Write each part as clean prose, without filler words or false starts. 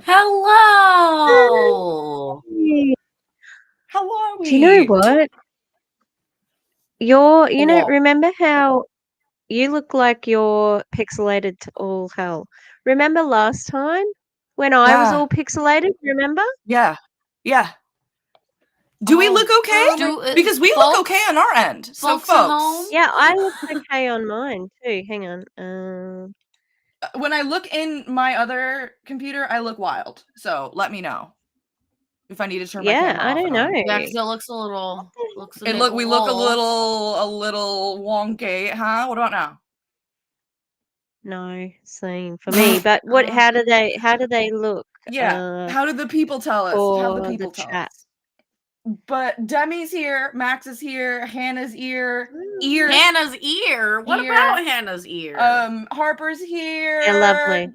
Hello. How are we? Do you know what? What? Remember how you look like you're pixelated to all hell? Remember last time when I was Yeah. all pixelated? Remember? Yeah. Do we look okay? Because we look okay on our end. So, folks at home? Yeah, I look okay on mine too. Hang on. when I look in my other computer, I look wild. So let me know if I need to turn my camera off. I don't and know. on. Yeah, because it looks a little. We look a little wonky, huh? What about now? No, same for me. But what? How do they look? Yeah. How did the people tell us? How the people tell chat? us? But Demi's here, Max is here, Hannah's ear. Hannah's ear? What about Hannah's ear? Harper's here. They're lovely.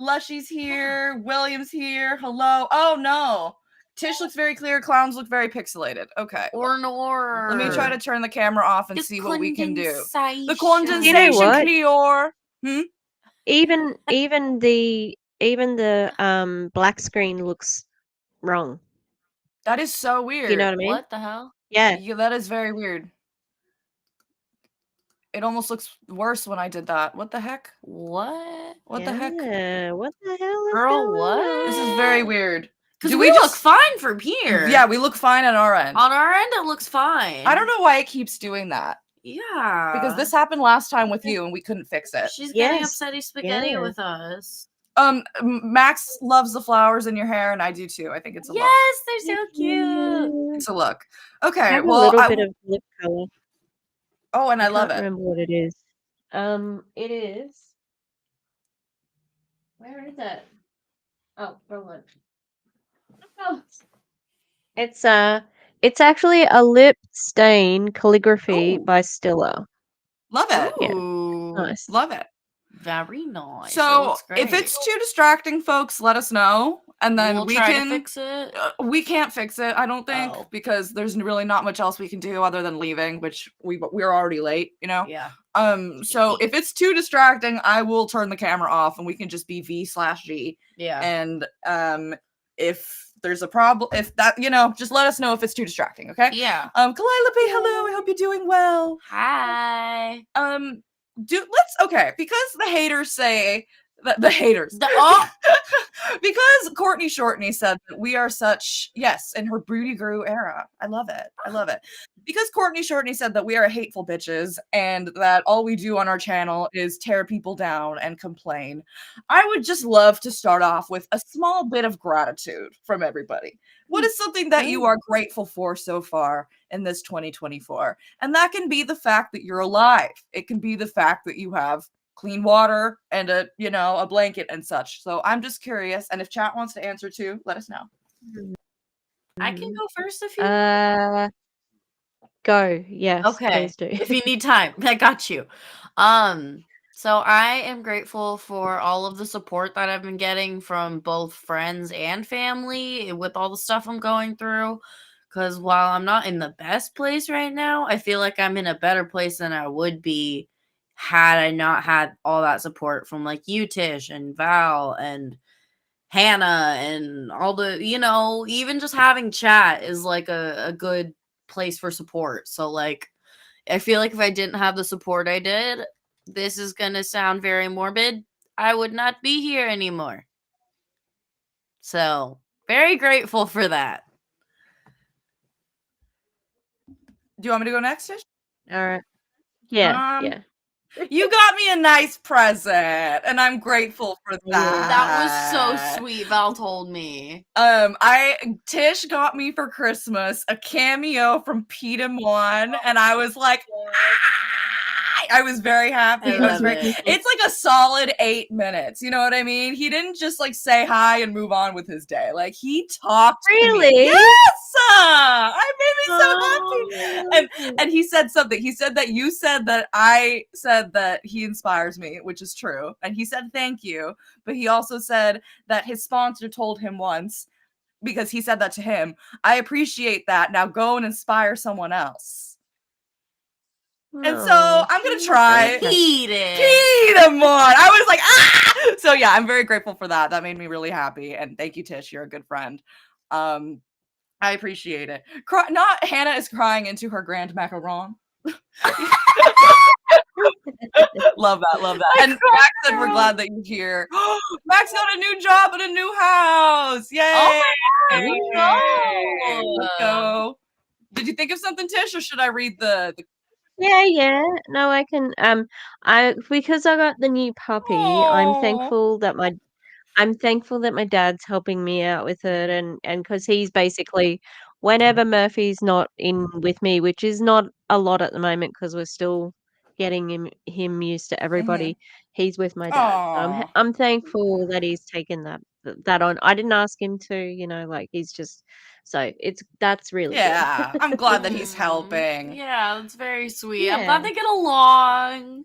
Lushy's here. William's here. Hello. Oh no. Tish looks very clear. Clowns look very pixelated. Okay. Or let me try to turn the camera off and see what we can do. The condensation You know what? clear. Even the black screen looks wrong. That is so weird. You know what I mean? What the hell? Yeah. That is very weird. It almost looks worse when I did that. What the heck? What? What the heck? What the hell is Girl, going what? on? This is very weird. Because we look fine from here. Yeah, we look fine on our end. On our end, it looks fine. I don't know why it keeps doing that. Yeah. Because this happened last time with you and we couldn't fix it. She's getting upsetty spaghetti with us. Max loves the flowers in your hair, and I do too. I think it's a look. Yes, they're so cute. It's a look. Okay, I have well, a little bit of lip color. Oh, and I love can't it. remember what it is. It is. Where is it? Oh, wrong one. Oh. It's actually a lip stain calligraphy by Stella. Love it. Yeah. Nice. Love it. Very nice. So if it's too distracting, folks, let us know, and then we'll we try can to fix it. We can't fix it, I don't think, because there's really not much else we can do other than leaving, which we're already late, you know. Yeah. So if it's too distracting, I will turn the camera off, and we can just be V/G. Yeah. And if there's a problem, if that, just let us know if it's too distracting, okay? Yeah. Calliope, hello. I hope you're doing well. Hi. Because the haters say that because Courtney Shortney said that we are such, yes, in her Broody Grew era. I love it. Because Courtney Shortney said that we are hateful bitches and that all we do on our channel is tear people down and complain. I would just love to start off with a small bit of gratitude from everybody. What is something that you are grateful for so far in this 2024? And that can be the fact that you're alive. It can be the fact that you have clean water and a blanket and such. So I'm just curious, and if chat wants to answer too, let us know. I can go first if you go. Yes. Okay. Please do. If you need time, I got you. So I am grateful for all of the support that I've been getting from both friends and family with all the stuff I'm going through. Because while I'm not in the best place right now, I feel like I'm in a better place than I would be had I not had all that support from like you, Tish, and Val, and Hannah, and all the, even just having chat is like a good place for support. So like, I feel like if I didn't have the support I did, this is going to sound very morbid, I would not be here anymore. So, very grateful for that. Do you want me to go next, Tish? All right. Yeah. You got me a nice present, and I'm grateful for that. That was so sweet, Val told me. Tish got me for Christmas a cameo from Pete and Juan, and I was like, I was very happy. It's like a solid 8 minutes. You know what I mean? He didn't just like say hi and move on with his day. Like he talked to me. Yes! I made me so happy. And he said something. He said that you said that I said that he inspires me, which is true. And he said thank you. But he also said that his sponsor told him once, because he said that to him, I appreciate that. Now go and inspire someone else. And so I'm going to try Pete him on. I was like, So yeah, I'm very grateful for that. That made me really happy. And thank you, Tish. You're a good friend. I appreciate it. Not Hannah is crying into her grand macaron. Love that. And Max said, we're glad that you're here. Max got a new job at a new house. Yay! Oh my god, Let's go. Did you think of something, Tish, or should I read the Yeah. No, I can. Because I got the new puppy. I'm thankful that my dad's helping me out with it, and because he's basically whenever Murphy's not in with me, which is not a lot at the moment, because we're still getting him used to everybody. He's with my dad, so Aw. I'm thankful that he's taken that on. I didn't ask him to, like he's just so that's really good. Yeah, I'm glad that he's helping. Yeah, that's very sweet. I'm Yeah. glad they get along.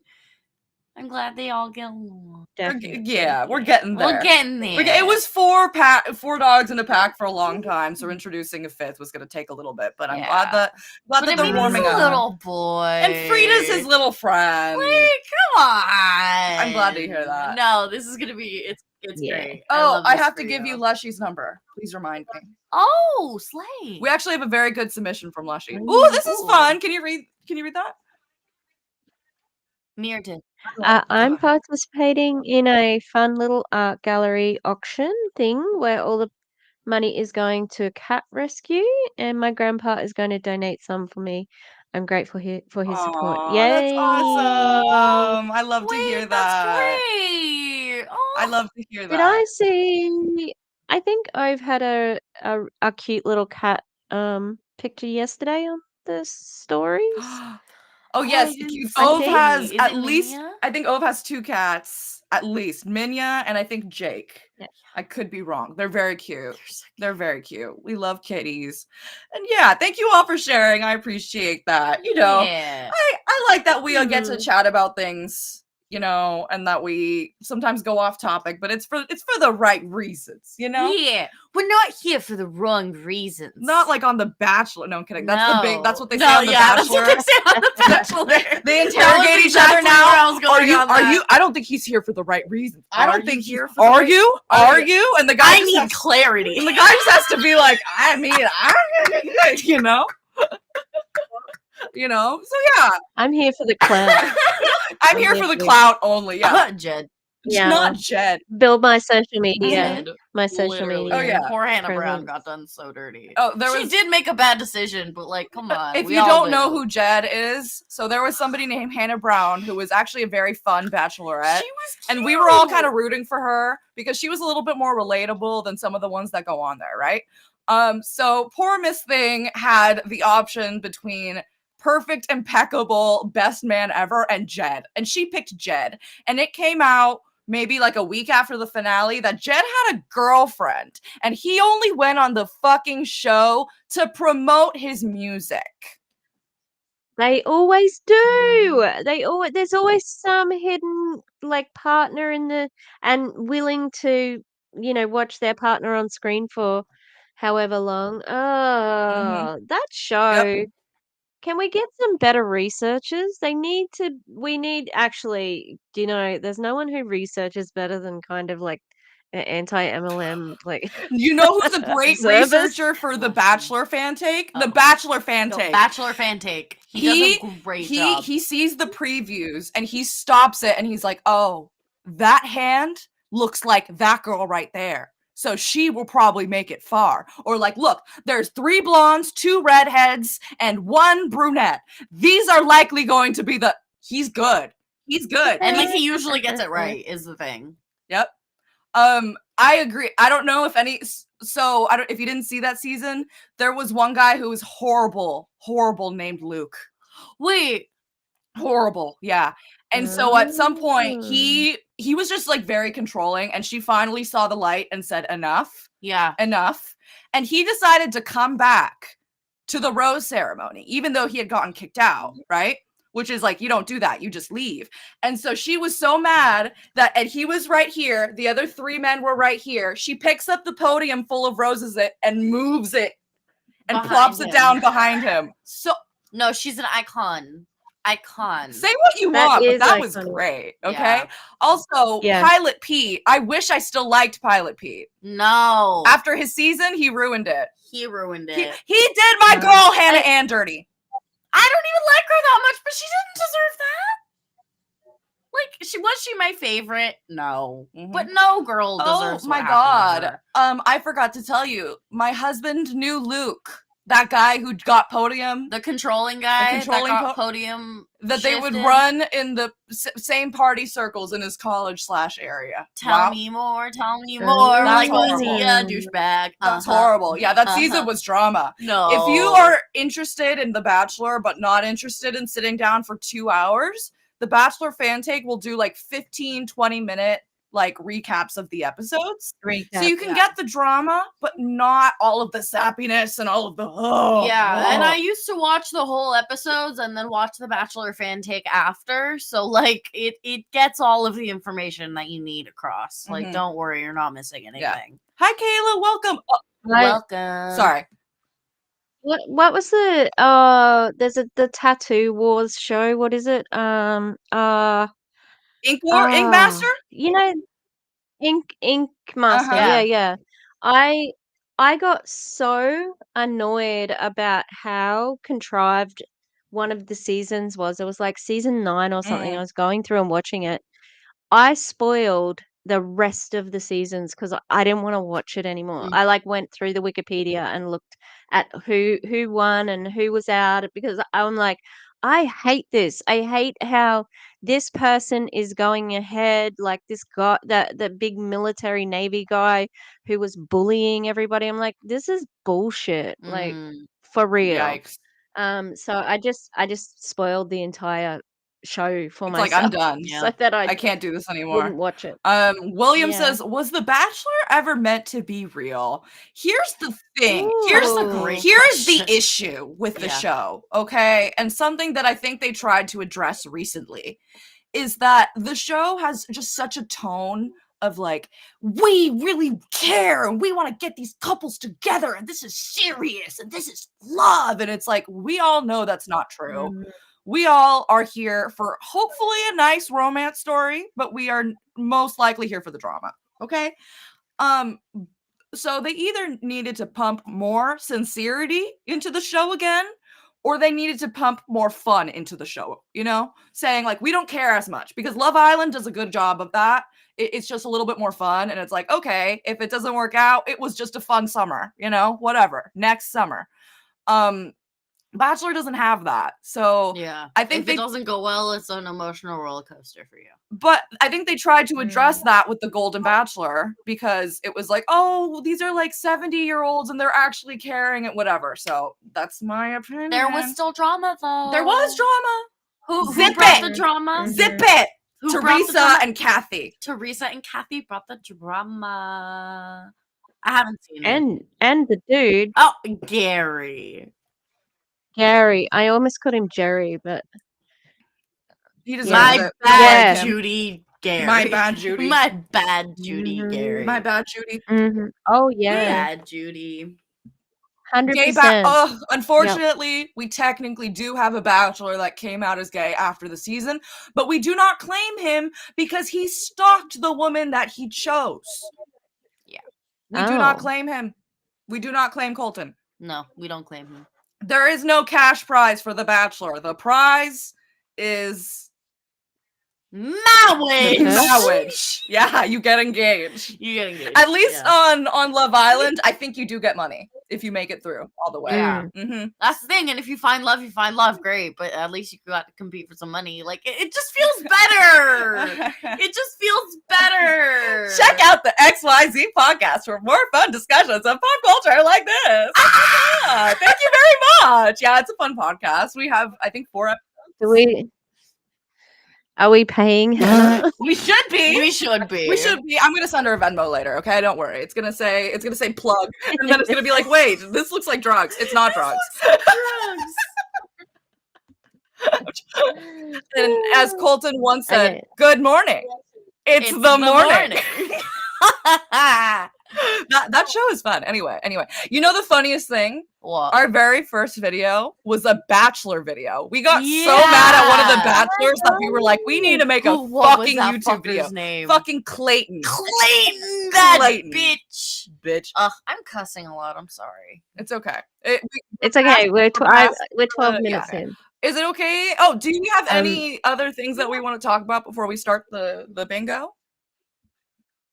I'm glad they all get along. Definitely. Yeah, we're getting there. We're getting there. It was four dogs in a pack for a long time, so introducing a fifth was going to take a little bit. But I'm glad that they're warming up. Little boy, and Frida's his little friend. Wait, come on! I'm glad to hear that. No, this is gonna be it's great. I have to give you Lushy's number. Please remind me. Oh, slay! We actually have a very good submission from Lushy. Ooh, this is fun. Can you read that? Meredith. I'm participating in a fun little art gallery auction thing where all the money is going to a cat rescue, and my grandpa is going to donate some for me. I'm grateful for his support. Yay! That's awesome. I love to hear that. That's great. Oh. I love to hear that. Did I see? I think I've had a cute little cat picture yesterday on the stories. Oh yes, Ove has at least. Minya? I think Ove has 2 cats at least. Minya and I think Jake. Yeah. I could be wrong. They're very cute. They're very cute. We love kitties. And yeah, thank you all for sharing. I appreciate that. Yeah. I like that we get to chat about things, and that we sometimes go off topic, but it's for the right reasons, Yeah. We're not here for the wrong reasons. Not like on The Bachelor. No, I'm kidding. That's what they say No, on The yeah, Bachelor. that's what they say on The Bachelor. They interrogate each other now. Are you? I don't think he's here for the right reasons. I don't think here for. Are you? Are you? And the guy. I need clarity. And the guy just has to be like, I mean, So yeah. I'm here for the clout. I'm here for the clout only. Yeah. Jed. Yeah. Not Jed. Build my social media. My social Literally. media. Oh yeah. Poor Hannah Brown presence. got done so dirty. Oh, She did make a bad decision, but come on. If you don't know who Jed is, so there was somebody named Hannah Brown who was actually a very fun bachelorette. She was cute. And we were all kind of rooting for her because she was a little bit more relatable than some of the ones that go on there, right? So poor Miss Thing had the option between perfect, impeccable, best man ever and Jed. And she picked Jed. And it came out maybe like a week after the finale that Jed had a girlfriend. And he only went on the fucking show to promote his music. They always do. There's always some hidden partner and willing to, watch their partner on screen for however long. Oh, that show. Yep. Can we get some better researchers? We need actually, there's no one who researches better than kind of an anti-MLM, You know who's a great observers? researcher for the Bachelor fan take? The Bachelor fan take. Bachelor fan take. He does a great job. He sees the previews and he stops it and he's like, oh, that hand looks like that girl right there. So she will probably make it far. Or look, there's 3 blondes, 2 redheads, and 1 brunette. These are likely going to be he's good. He's good. And he usually gets it right, is the thing. Yep. I agree. I don't know if if you didn't see that season, there was one guy who was horrible named Luke. Wait. Horrible. Yeah. And so at some point he was just very controlling, and she finally saw the light and said, enough. Yeah. Enough. And he decided to come back to the rose ceremony, even though he had gotten kicked out, right? Which is you don't do that. You just leave. And so she was so mad and he was right here. The other 3 men were right here. She picks up the podium full of roses and moves it and plops it down behind him. So no, she's an icon. Icon. Say what you That want, but is that was iconic. great. Okay. Yeah. Also, Yeah. Pilot Pete. I wish I still liked Pilot Pete. No. After his season, he ruined it. He ruined He it. did my No. girl Hannah Ann dirty. I don't even like her that much, but she didn't deserve that. Like, was she my favorite? No. But no girl deserves what happened to her. I forgot to tell you. My husband knew Luke, that guy who got podium. The controlling guy controlling that got podium that they would shifted. run in the same party circles in his college/area. Tell me more, tell me Oh, more. That's Like, was he a horrible. douchebag? That's horrible. Yeah, that season was drama. No. If you are interested in The Bachelor but not interested in sitting down for 2 hours, The Bachelor fan take will do like 15-20 minute like recaps of the episodes. So you can get the drama, but not all of the sappiness and all of the and I used to watch the whole episodes and then watch the Bachelor fan take after. So like it gets all of the information that you need across. Like, don't worry, you're not missing anything. Yeah. Hi Kayla, welcome. Welcome. Sorry. What was the there's the Tattoo Wars show. What is it? Ink Master? You know, Ink Master. Uh-huh. Yeah. I got so annoyed about how contrived one of the seasons was. It was like season 9 or something. I was going through and watching it. I spoiled the rest of the seasons because I didn't want to watch it anymore. I like went through the Wikipedia and looked at who won and who was out because I'm like, I hate this. I hate how this person is going ahead, like this guy, the big military Navy guy who was bullying everybody. I'm like, this is bullshit. Like, for real. Yikes. So I just spoiled the entire show for It's myself. like, I'm done. So that I can't do this anymore. wouldn't watch it. William says, was The Bachelor ever meant to be real? Here's the thing. Here's the issue with the show, okay? And something that I think they tried to address recently is that the show has just such a tone of like, we really care and we want to get these couples together and this is serious and this is love. And it's like, we all know that's not true. We all are here for hopefully a nice romance story, but we are most likely here for the drama. Okay. So they either needed to pump more sincerity into the show again, or they needed to pump more fun into the show, you know, saying like, we don't care as much because Love Island does a good job of that. It's just a little bit more fun. And it's like, okay, if it doesn't work out, it was just a fun summer, you know, whatever, next summer. Bachelor doesn't have that. So I think if it doesn't go well, it's an emotional roller coaster for you. But I think they tried to address that with the Golden Bachelor because it was like, oh, these are like 70-year-olds and they're actually caring and whatever. So that's my opinion. There was still drama though. There was drama. Who Zip brought it. the drama? Zip it. Who brought the Teresa drama? and Kathy. Teresa and Kathy brought the drama. I haven't seen it. And the dude. Oh, Gary. I almost called him Jerry, but he deserves my it. Bad Judy Gary. My bad Judy. My bad Judy Gary. My bad Judy. Oh yeah. Bad Judy. 100%. Unfortunately, we technically do have a Bachelor that came out as gay after the season, but we do not claim him because he stalked the woman that he chose. Yeah. We do not claim him. We do not claim Colton. No, we don't claim him. There is no cash prize for the Bachelor. The prize is marriage. Yeah, you get engaged. At least on Love Island, I think you do get money if you make it through all the way. Yeah. That's the thing. And if you find love, great. But at least you got to compete for some money. Like, it just feels better. It just feels better. Check out the XYZ podcast for more fun discussions of pop culture like this. Thank you very much. Yeah, it's a fun podcast. We have, I think, 4 episodes. Are we paying Hannah? We should be. We should be. I'm gonna send her a Venmo later, okay? Don't worry. It's gonna say plug. And then it's gonna be like, wait, this looks like drugs. It's not drugs. And as Colton once said, good morning. It's the morning. That show is fun. Anyway, you know the funniest thing? What? Our very first video was a Bachelor video. We got so mad at one of the Yeah. Bachelors that we were like, we need to make a What was fucking that YouTube video. fucker's name? Fucking Clayton. Clayton, that Clayton. bitch. Ugh, I'm cussing a lot. I'm sorry. It's okay. It's okay. We're 12 yeah. minutes in. Is it okay? Oh, do you have Um, any other things that we want to talk about before we start the bingo?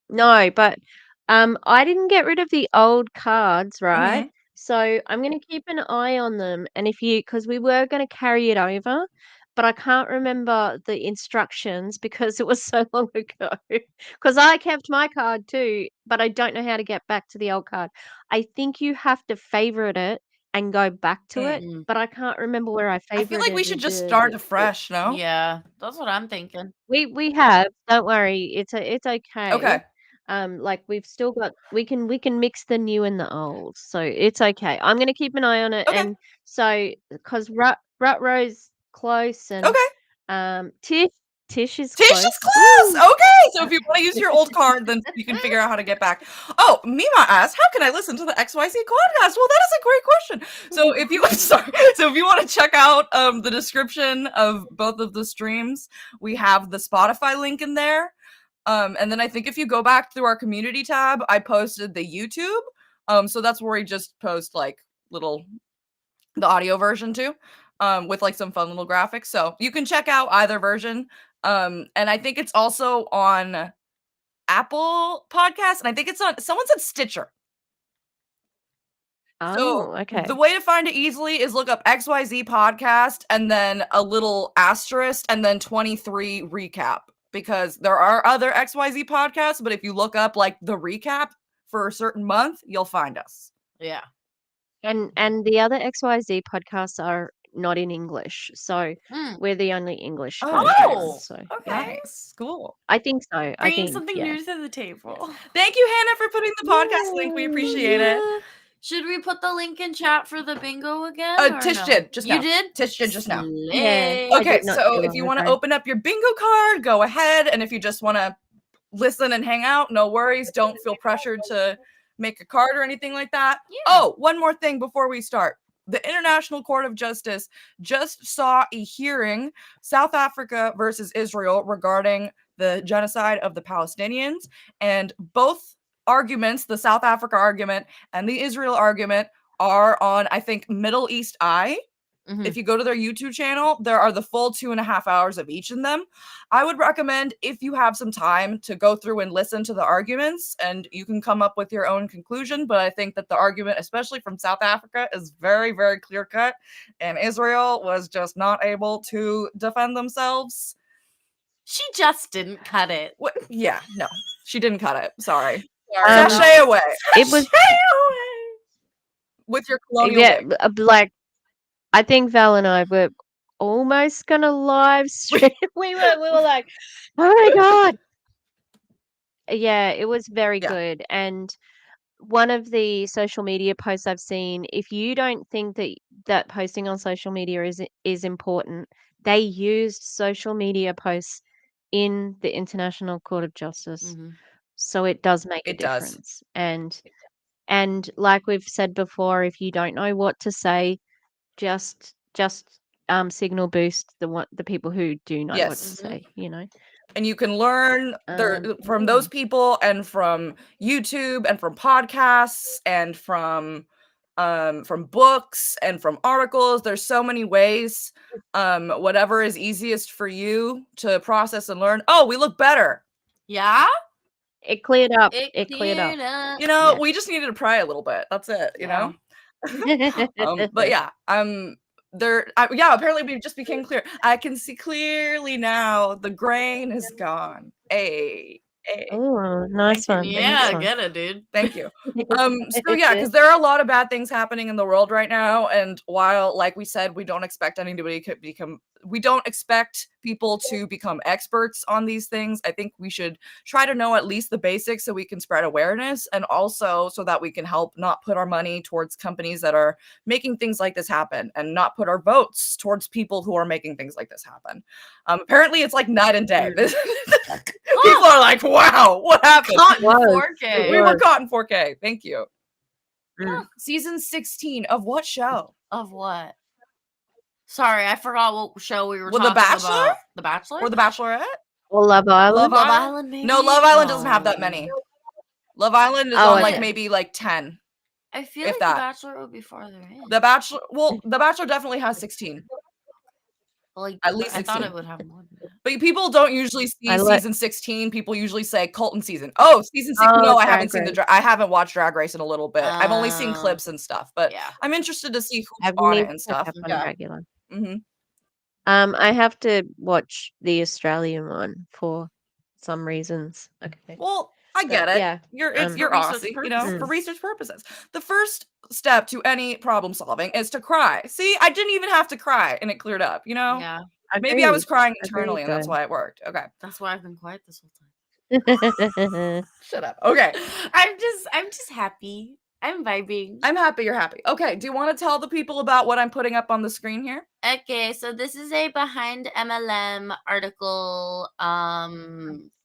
No, but I didn't get rid of the old cards, right? Mhm. So I'm going to keep an eye on them. And because we were going to carry it over, but I can't remember the instructions because it was so long ago. Because I kept my card too, but I don't know how to get back to the old card. I think you have to favorite it and go back to it, Mm. but I can't remember where I favorited. I feel like we should just the- start the- afresh, no? Yeah, that's what I'm thinking. We have. Don't worry. It's okay. Okay. Like we've still got we can mix the new and the old, so it's okay. I'm gonna keep an eye on it, Okay. and so because Rose close and Okay. Tish is Tish close. is close. Ooh. Okay, so if you want to use your old card, then you can figure out how to get back. Oh, Mima asked, "How can I listen to the XYZ podcast?" Well, that is a great question. So if you so if you want to check out the description of both of the streams, we have the Spotify link in there. And then I think if you go back through our community tab, I posted the YouTube. So that's where we just post like the audio version too, with like some fun little graphics. So you can check out either version. And I think it's also on Apple Podcasts, and I think it's on someone said Stitcher. Oh, okay. The way to find it easily is look up XYZ podcast and then a little asterisk and then 23 recap, because there are other XYZ podcasts, but if you look up like the recap for a certain month, you'll find us. Yeah. And the other XYZ podcasts are not in English, so we're the only English. Oh, so nice, cool. I think so. I Bringing think something yeah. new to the table. Thank you, Hannah, for putting the podcast link. We appreciate it. Should we put the link in chat for the bingo again? Tish did just now. You did? Tish did just now. Yeah. I Okay, did not so too if you long want to ago. open up your bingo card, go ahead. And if you just want to listen and hang out, no worries. Don't feel pressured to make a card or anything like that. Yeah. Oh, one more thing before we start. The International Court of Justice just saw a hearing, South Africa versus Israel, regarding the genocide of the Palestinians. And both arguments, the South Africa argument and the Israel argument, are on, I think, Middle East Eye. If you go to their YouTube channel, there are the full 2.5 hours of each of them. I would recommend, if you have some time, to go through and listen to the arguments, and you can come up with your own conclusion. But I think that the argument, especially from South Africa, is very, very clear cut, and Israel was just not able to defend themselves. She just didn't cut it. What? Yeah, no, she didn't cut it. Sorry. Um, Sashay away. It was With your colonial wig. like I think Val and I were almost gonna live stream. we were like, oh my god. Yeah, it was very good. And one of the social media posts I've seen, if you don't think that posting on social media is important, they used social media posts in the International Court of Justice. So it does make a difference. And like we've said before, if you don't know what to say, just signal boost the people who do know what to say, you know. And you can learn from those people, and from YouTube, and from podcasts, and from books, and from articles. There's so many ways. Whatever is easiest for you to process and learn. Oh, we look better. Yeah? It cleared up. It cleared up. You know, we just needed to pray a little bit. That's it, you know? But yeah, apparently we just became clear. I can see clearly now. The grain is gone. Oh, nice one. Yeah, get it, dude. Thank you. So yeah, because there are a lot of bad things happening in the world right now, and while, like we said, we don't expect people to become experts on these things, I think we should try to know at least the basics so we can spread awareness, and also so that we can help not put our money towards companies that are making things like this happen, and not put our votes towards people who are making things like this happen. Apparently it's like night and day. People are like, wow, what happened? Caught in Was. 4K. We were caught in 4K. Thank you. Mm. Season 16 of what show? Of what? Sorry, I forgot what show we were Well, The talking Bachelor? about. The Bachelor? Or The Bachelorette? Or Love Island? Love Island, maybe? No, Love Island doesn't have that many. Love Island is on like okay. maybe like 10. I feel if like that. The Bachelor would be farther in. The Bachelor, well, The Bachelor definitely has 16. Like, At least I thought 16. it would have more than that. But people don't usually see I like- season 16. People usually say Colton season. Oh, season 16. Oh, No, I Drag haven't seen Race. I haven't watched Drag Race in a little bit. I've only seen Oh. clips and stuff, but Yeah. I'm interested to see who's I've on need it to and catch stuff. up on Yeah. regular. hmm I have to watch the Australian one for some reasons. Okay. Well, I But get it. yeah, You're For you're research Aussie, you know, purposes. for research purposes. The first step to any problem solving is to cry. See, I didn't even have to cry and it cleared up, you know? Yeah. Maybe I was crying Agreed, internally and that's though. why it worked. Okay. That's why I've been quiet this whole time. Shut up. Okay. I'm just happy. I'm vibing. I'm happy you're happy. Okay, do you want to tell the people about what I'm putting up on the screen here? Okay, so this is a behind MLM article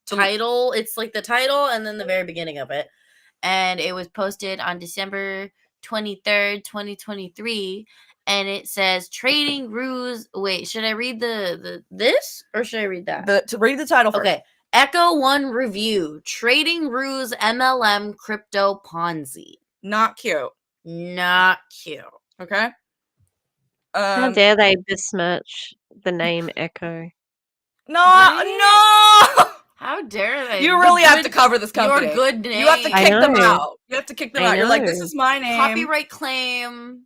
title. It's like the title and then the very beginning of it. And it was posted on December 23rd, 2023. And it says trading rules. Wait, should I read the this or should I read that? To read the title first. Okay. Echo One review. Trading Ruse MLM crypto Ponzi. Not cute. Not cute. Okay. How dare they besmirch the name Echo? No, Right? no. How dare they? You The really have to good- cover this company. Your good name. You have to I kick them know. out. You have to kick them I out. You're like, this know. is my name. Copyright claim.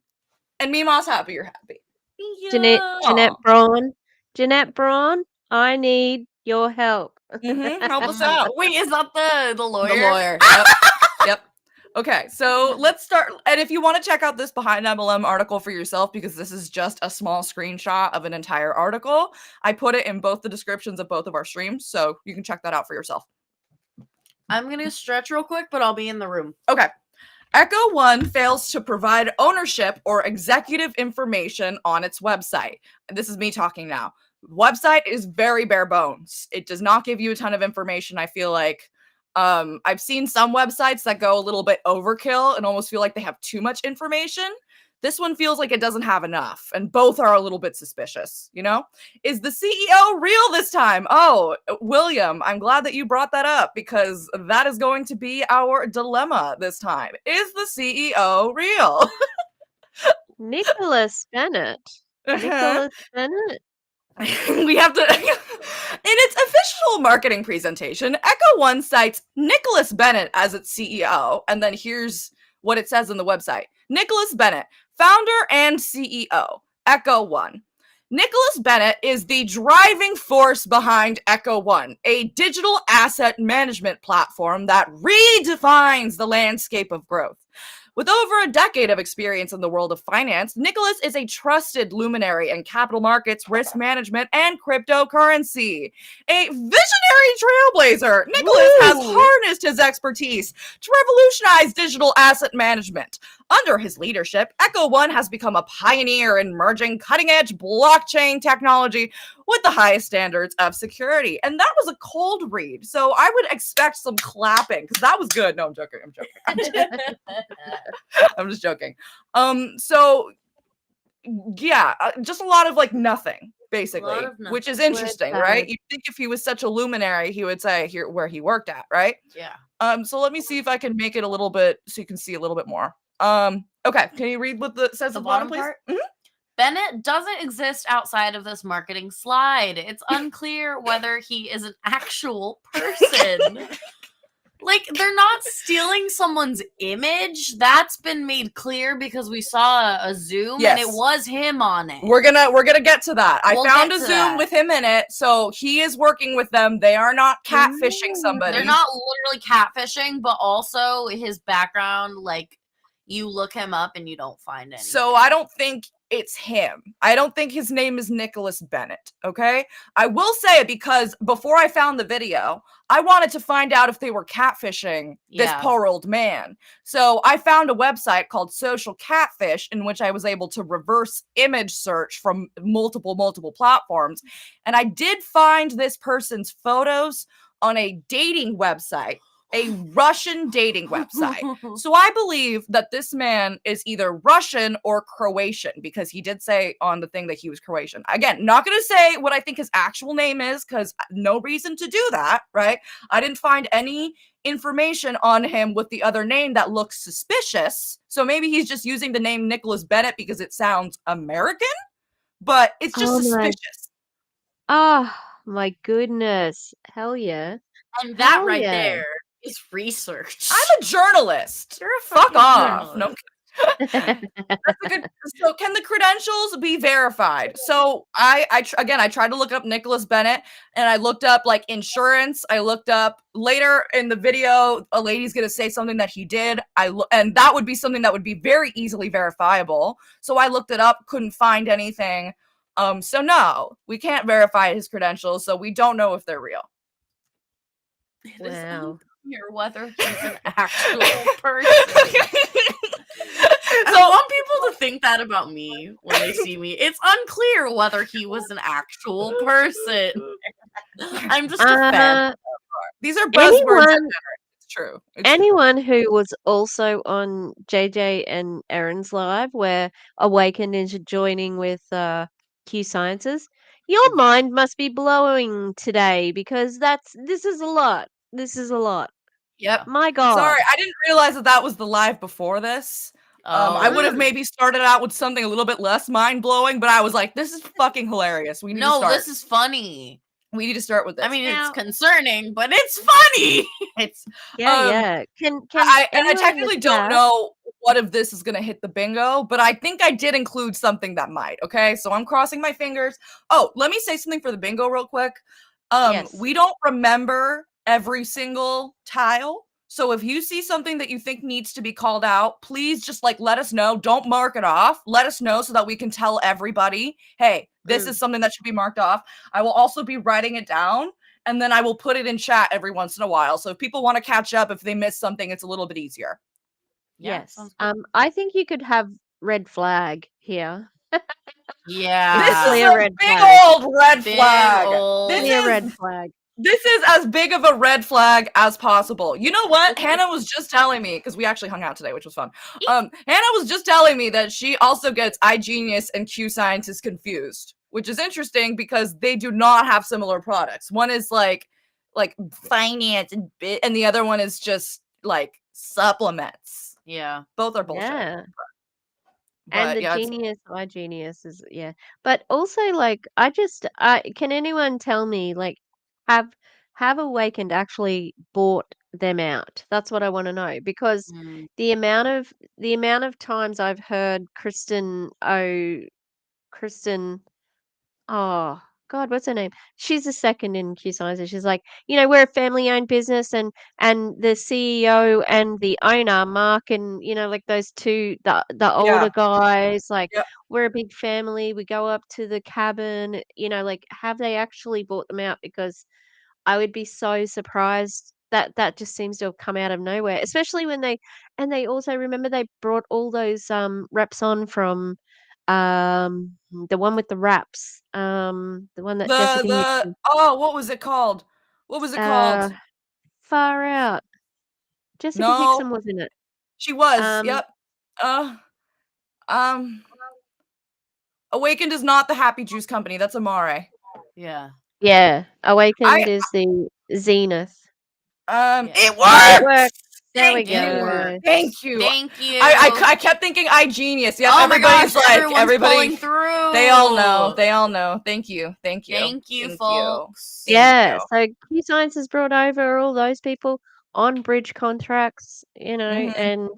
And Mima's happy. You're happy. Jeanette Aw. Jeanette Braun, I need your help. Help us out. Wait, is that the lawyer? The lawyer. Yep. Yep. Okay, so let's start. And if you want to check out this Behind MLM article for yourself, because this is just a small screenshot of an entire article, I put it in both the descriptions of both of our streams, so you can check that out for yourself. I'm gonna stretch real quick, but I'll be in the room. Okay. Echo One fails to provide ownership or executive information on its website. This is me talking now. Website is very bare bones. It does not give you a ton of information, I feel like. I've seen some websites that go a little bit overkill and almost feel like they have too much information. This one feels like it doesn't have enough, and both are a little bit suspicious, you know? Is the CEO real this time? Oh, William, I'm glad that you brought that up because that is going to be our dilemma this time. Is the CEO real? Nicholas Bennett. Nicholas Bennett? We have to in its official marketing presentation, Echo One cites Nicholas Bennett as its CEO, and then here's what it says on the website. Nicholas Bennett, founder and CEO, Echo One. Nicholas Bennett is the driving force behind Echo One, a digital asset management platform that redefines the landscape of growth. With over a decade of experience in the world of finance, Nicholas is a trusted luminary in capital markets, risk management, and cryptocurrency. A visionary trailblazer, Nicholas has harnessed his expertise to revolutionize digital asset management. Under his leadership, Echo One has become a pioneer in merging cutting-edge blockchain technology with the highest standards of security. And that was a cold read, so I would expect some clapping, because that was good. No, I'm joking. I'm just joking. So yeah, just a lot of like nothing, basically, which is interesting, right? You'd think if he was such a luminary, he would say here where he worked at, right? Yeah. So let me see if I can make it a little bit so you can see a little bit more. Okay, can you read what the says The at the bottom, please? bottom part? Bennett doesn't exist outside of this marketing slide. It's unclear whether he is an actual person. Like, they're not stealing someone's image. That's been made clear because we saw a Zoom and it was him on it. We're gonna get to that. We'll I found get a to Zoom that. with him in it, so he is working with them. They are not catfishing somebody. They're not literally catfishing, but also his background, like, you look him up and you don't find anything. So I don't think it's him. I don't think his name is Nicholas Bennett, okay? I will say it because before I found the video, I wanted to find out if they were catfishing this poor old man. So I found a website called Social Catfish in which I was able to reverse image search from multiple platforms. And I did find this person's photos on a dating website, a Russian dating website. So I believe that this man is either Russian or Croatian because he did say on the thing that he was Croatian. Again, not going to say what I think his actual name is because no reason to do that, right? I didn't find any information on him with the other name that looks suspicious. So maybe he's just using the name Nicholas Bennett because it sounds American, but it's just suspicious. Oh my goodness. Hell yeah. And that right there is research. I'm a journalist. You're a fuck off. journalist. No. That's a good. So, can the credentials be verified? So, I tried to look up Nicholas Bennett, and I looked up like insurance. I looked up later in the video. A lady's gonna say something that he did. And that would be something that would be very easily verifiable. So I looked it up, couldn't find anything. So no, we can't verify his credentials, so we don't know if they're real. It is unclear whether he's an actual person. So I want people to think that about me when they see me. It's unclear whether he was an actual person. I'm just a fan. These are buzzwords. It's true. Anyone who was also on JJ and Erin's live, where Awakened is joining with Q Sciences, your mind must be blowing today because this is a lot. This is a lot. Yep. My God. Sorry, I didn't realize that was the live before this. I would have maybe started out with something a little bit less mind-blowing, but I was like, this is fucking hilarious. We need to start. This is funny. We need to start with this. I mean, it's concerning, but it's funny. It's yeah. I technically don't know what of this is gonna hit the bingo, but I think I did include something that might. Okay, so I'm crossing my fingers. Oh, let me say something for the bingo real quick. We don't remember every single tile. So if you see something that you think needs to be called out, please just like let us know. Don't mark it off. Let us know so that we can tell everybody, hey, this is something that should be marked off. I will also be writing it down and then I will put it in chat every once in a while. So if people want to catch up, if they miss something, it's a little bit easier. Yes. I think you could have red flag here. Yeah. This is a big old red flag. This is a red flag. This is as big of a red flag as possible. You know what? Hannah was just telling me, because we actually hung out today, which was fun. Hannah was just telling me that she also gets iGenius and Q Sciences confused, which is interesting because they do not have similar products. One is like finance and the other one is just like supplements. Yeah. Both are bullshit. Yeah. But, and the Genius, iGenius is But also like can anyone tell me like have Awakened actually bought them out? That's what I want to know because the amount of times I've heard Kristen, oh God, what's her name? She's the second in Q Sciences. She's like, we're a family-owned business, and the CEO and the owner, Mark, and like those two, the older guys, like we're a big family. We go up to the cabin, like have they actually bought them out? Because I would be so surprised that just seems to have come out of nowhere, especially when they also remember they brought all those reps on from the one with the raps, the one that Jessica what was it called? Far Out. Jessica Hickson was in it. She was. Yep. Awakened is not the Happy Juice Company. That's Amare. Yeah. Yeah. Awakened is the Zenith. It works. There we go. Thank you. I kept thinking iGenius. Yep, everybody's pulling through. They all know. Thank you, folks. Yeah. So Q Science has brought over all those people on bridge contracts, and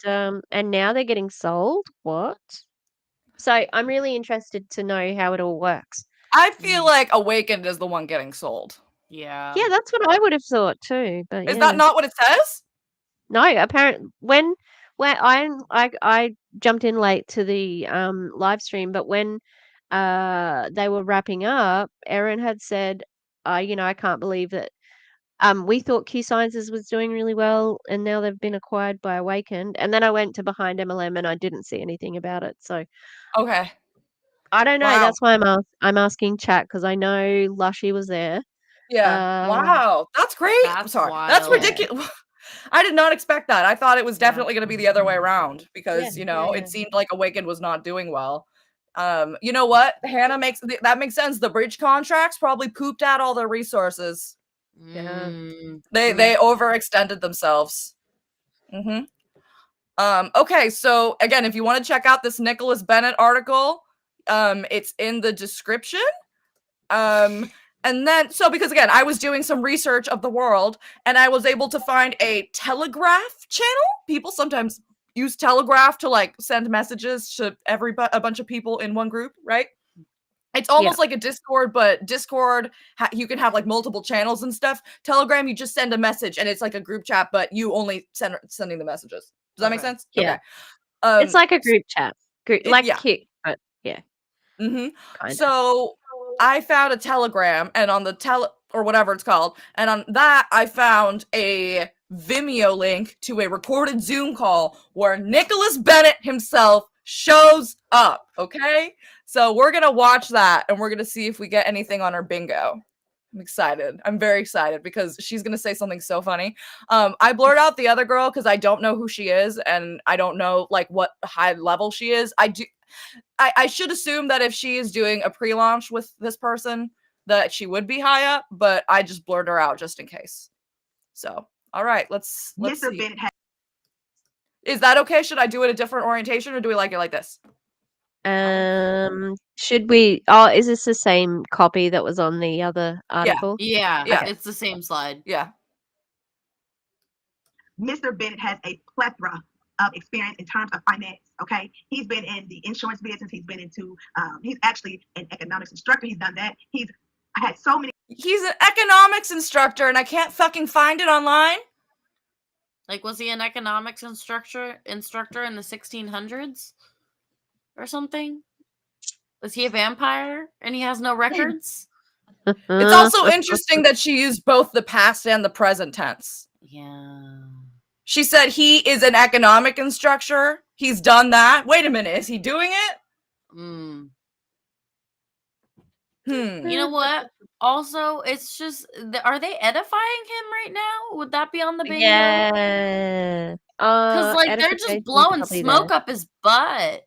now they're getting sold. What? So I'm really interested to know how it all works. I feel like Awakened is the one getting sold. Yeah. Yeah, that's what I would have thought too. But is that not what it says? No, apparently when Well, I jumped in late to the live stream, but when they were wrapping up, Erin had said, I can't believe that we thought Q Sciences was doing really well, and now they've been acquired by Awakened. And then I went to Behind MLM, and I didn't see anything about it. So Okay. I don't know. Wow. That's why I'm asking chat because I know Lushy was there. Yeah. Um, Wow. That's great. I'm That's sorry. That's wild. ridiculous. I did not expect that. I thought it was Yeah. definitely going to be the other way around because, yeah. it seemed like Awakened was not doing well. You know what? Hannah that makes sense. The bridge contracts probably pooped out all their resources. Yeah. They overextended themselves. Okay, so again, if you want to check out this Nicholas Bennett article, it's in the description. And then, so because again, I was doing some research of the world and I was able to find a Telegraph channel. People sometimes use Telegraph to like send messages to a bunch of people in one group, right? It's almost like a Discord, but Discord, you can have like multiple channels and stuff. Telegram, you just send a message and it's like a group chat, but you only sending the messages. Does that make sense? Yeah. Okay. It's like a group chat. Like yeah. Kik, but yeah. Mm-hmm. Kinda. So I found a Telegram, and on the or whatever it's called, and on that I found a Vimeo link to a recorded Zoom call where Nicholas Bennett himself shows up. Okay, so we're gonna watch that, and we're gonna see if we get anything on our bingo. I'm excited. I'm very excited because she's gonna say something so funny. I blurred out the other girl because I don't know who she is, and I don't know like what high level she is. I should assume that if she is doing a pre-launch with this person, that she would be high up, but I just blurred her out just in case. So, all right, let's Mr. see. Bennett Is that okay? Should I do it a different orientation, or do we like it like this? Should we? Oh, is this the same copy that was on the other article? Yeah. Yeah. It's the same slide. Yeah. Mr. Bennett has a plethora of experience in terms of finance. Okay, he's been in the insurance business. He's been into. He's actually an economics instructor. He's done that. He's had so many. He's an economics instructor, and I can't fucking find it online. Like, was he an economics instructor in the 1600s or something? Was he a vampire and he has no records? It's also interesting that she used both the past and the present tense. Yeah. She said he is an economic instructor. He's done that. Wait a minute, is he doing it? You know what? Also, it's just, are they edifying him right now? Would that be on the bingo? Yeah. Because like they're just blowing smoke up his butt.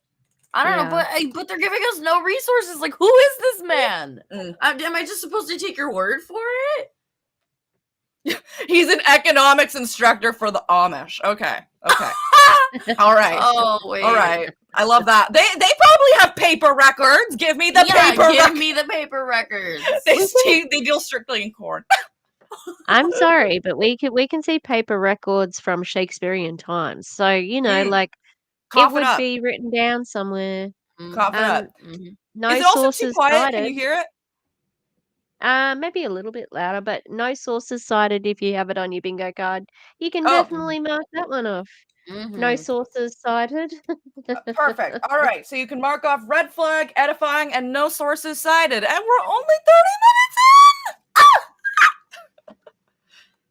I don't know, but they're giving us no resources. Like, who is this man? Am I just supposed to take your word for it? He's an economics instructor for the Amish. Okay. All right. Oh wait. All right. I love that. They probably have paper records. Give me the paper. Give me the paper records. They deal strictly in corn. I'm sorry, but we can see paper records from Shakespearean times. So, like Cough it would up. be written down somewhere. Cough it up. No Is it also sources too quiet? cited. Can you hear it? Maybe a little bit louder, but no sources cited if you have it on your bingo card. You can definitely mark that one off. No sources cited. Perfect. All right. So you can mark off red flag, edifying, and no sources cited. And we're only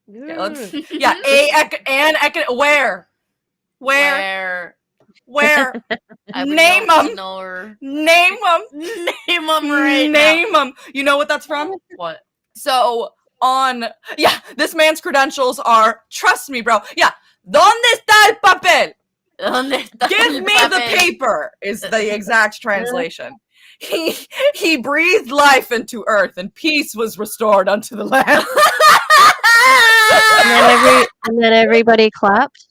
30 minutes in. Where? Name them. Name them. Name them right now. Name them. You know what that's from? What? So this man's credentials are, trust me, bro. Yeah. ¿Dónde está el papel? Give me the paper is the exact translation. He breathed life into earth, and peace was restored unto the land. and then everybody clapped.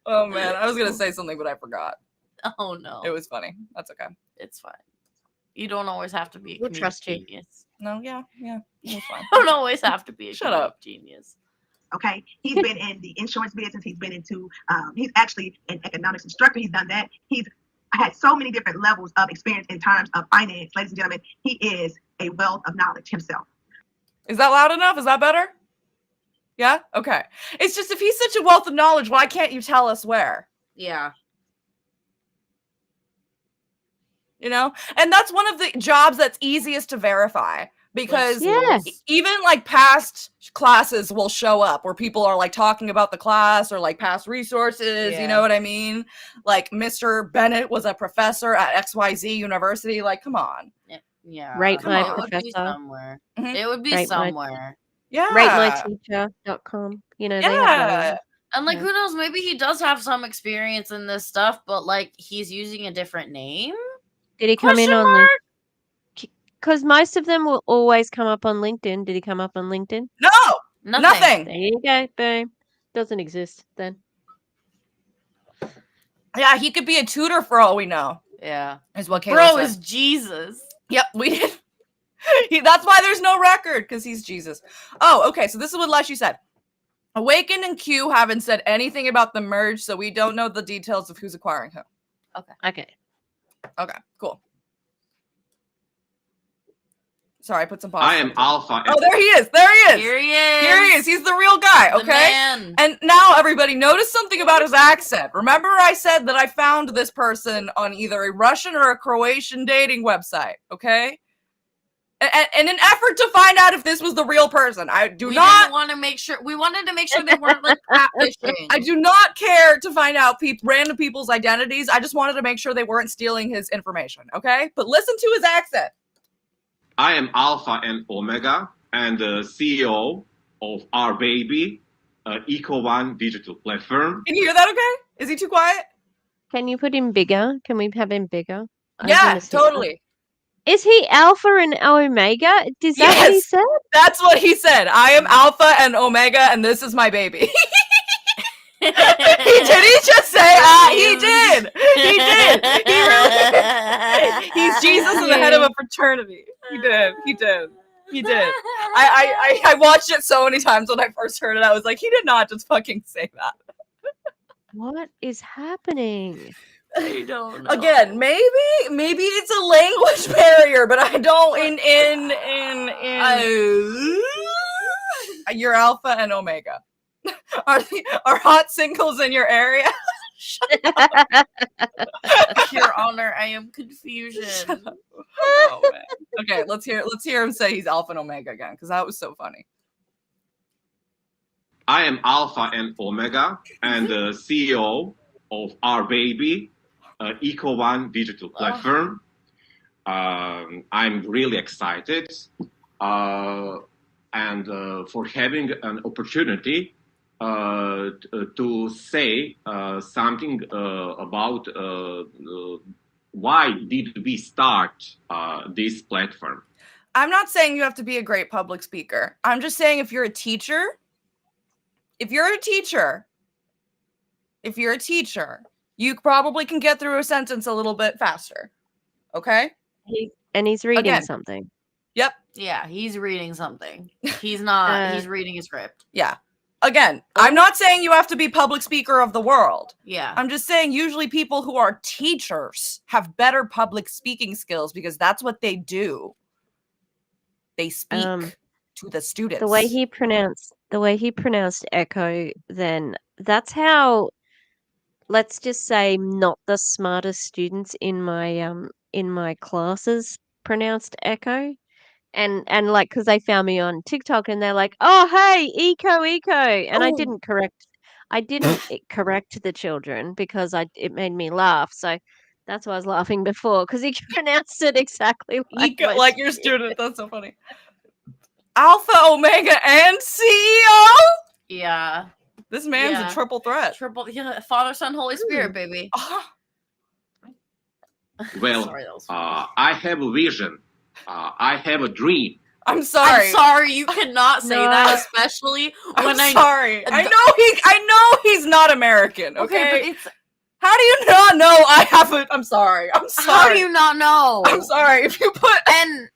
Oh man, I was gonna say something, but I forgot. Oh no. It was funny. That's okay. It's fine. You don't always have to be a comedic genius. No, yeah. It's fine. You don't always have to be a comedic genius. Okay, he's been in the insurance business. He's been into. He's actually an economics instructor. He's done that. He's had so many different levels of experience in terms of finance. Ladies and gentlemen, he is a wealth of knowledge himself. Is that loud enough? Is that better? Yeah? Okay. It's just if he's such a wealth of knowledge, why can't you tell us where? Yeah. You know? And that's one of the jobs that's easiest to verify because even like past classes will show up where people are like talking about the class or like past resources, you know what I mean? Like Mr. Bennett was a professor at XYZ University. Like, come on. Yeah. Rate Come my on. professor. It would be somewhere. Mhm. It would be Rate my- somewhere. Yeah. RateMyTeacher.com. You know, they have those. And like, Yeah. who knows? Maybe he does have some experience in this stuff, but like, he's using a different name. Did he come in on LinkedIn? Because most of them will always come up on LinkedIn. Did he come up on LinkedIn? No, nothing. There you go. Boom. Doesn't exist then. Yeah, he could be a tutor for all we know. Yeah. Is what Kayla Bro said. is Jesus. Yep, we did. That's why there's no record, because he's Jesus. Oh, okay, so this is what Leshy said. Awakened and Q haven't said anything about the merge, so we don't know the details of who's acquiring who. Okay. Okay, cool. Sorry, I put some pause. I am Alpha. Oh, there he is. There he is. Here he is. Here he is. He's the real guy, The okay? man. And now, everybody, notice something about his accent. Remember I said that I found this person on either a Russian or a Croatian dating website, okay? In an effort to find out if this was the real person. We wanted to make sure they weren't like catfishing. I do not care to find out random people's identities. I just wanted to make sure they weren't stealing his information, okay? But listen to his accent. I am Alpha and Omega and the CEO of our baby, Eco1 digital platform. Can you hear that okay? Is he too quiet? Can you put him bigger? Can we have him bigger? Yeah, totally. Is he Alpha and Omega? Is that what he said? That's what he said. I am Alpha and Omega, and this is my baby. Did he just say, he did. He did. He really did. He's Jesus and the head of a fraternity. He did. He did. He did. I watched it so many times when I first heard it. I was like, he did not just fucking say that. What is happening? I don't know. Again, maybe it's a language barrier, but I don't you're Alpha and Omega. Are hot singles in your area? Your Honor, I am confusion. Oh, man. Okay, let's hear him say he's Alpha and Omega again, because that was so funny. I am Alpha and Omega and the CEO of our baby, Eco1 digital platform. I'm really excited and for having an opportunity to say something about why did we start this platform. I'm not saying you have to be a great public speaker. I'm just saying if you're a teacher, you probably can get through a sentence a little bit faster. Okay? He's reading something. Yep. Yeah, he's reading something. He's not. He's reading a script. Yeah. Again, I'm not saying you have to be public speaker of the world. Yeah. I'm just saying usually people who are teachers have better public speaking skills because that's what they do. They speak to the students. The way he pronounced echo, then that's how, let's just say, not the smartest students in my classes pronounced echo. And like, because they found me on TikTok and they're like, oh, hey, eco. And I didn't correct the children because it made me laugh. So that's why I was laughing before, because he pronounced it exactly like your student. That's so funny. Alpha, Omega, and CEO? Yeah. This man's a triple threat. Father, Son, Holy Spirit, baby. Well, sorry, that was I have a vision. I have a dream. I'm sorry. I'm sorry, you cannot say that, especially when I'm sorry. I know he's not American, okay? But it's... How do you not know I have a... I'm sorry. How do you not know? I'm sorry. If you put... And...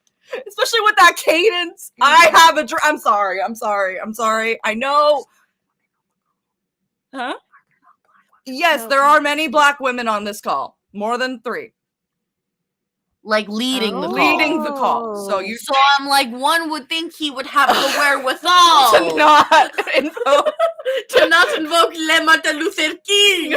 Especially with that cadence, I have a dream. I'm sorry. I know... Huh? Yes, there are many black women on this call. More than 3. like leading the call. Leading the call. So you So I'm like, one would think he would have the wherewithal to not invoke to not invoke Le Martin Luther King.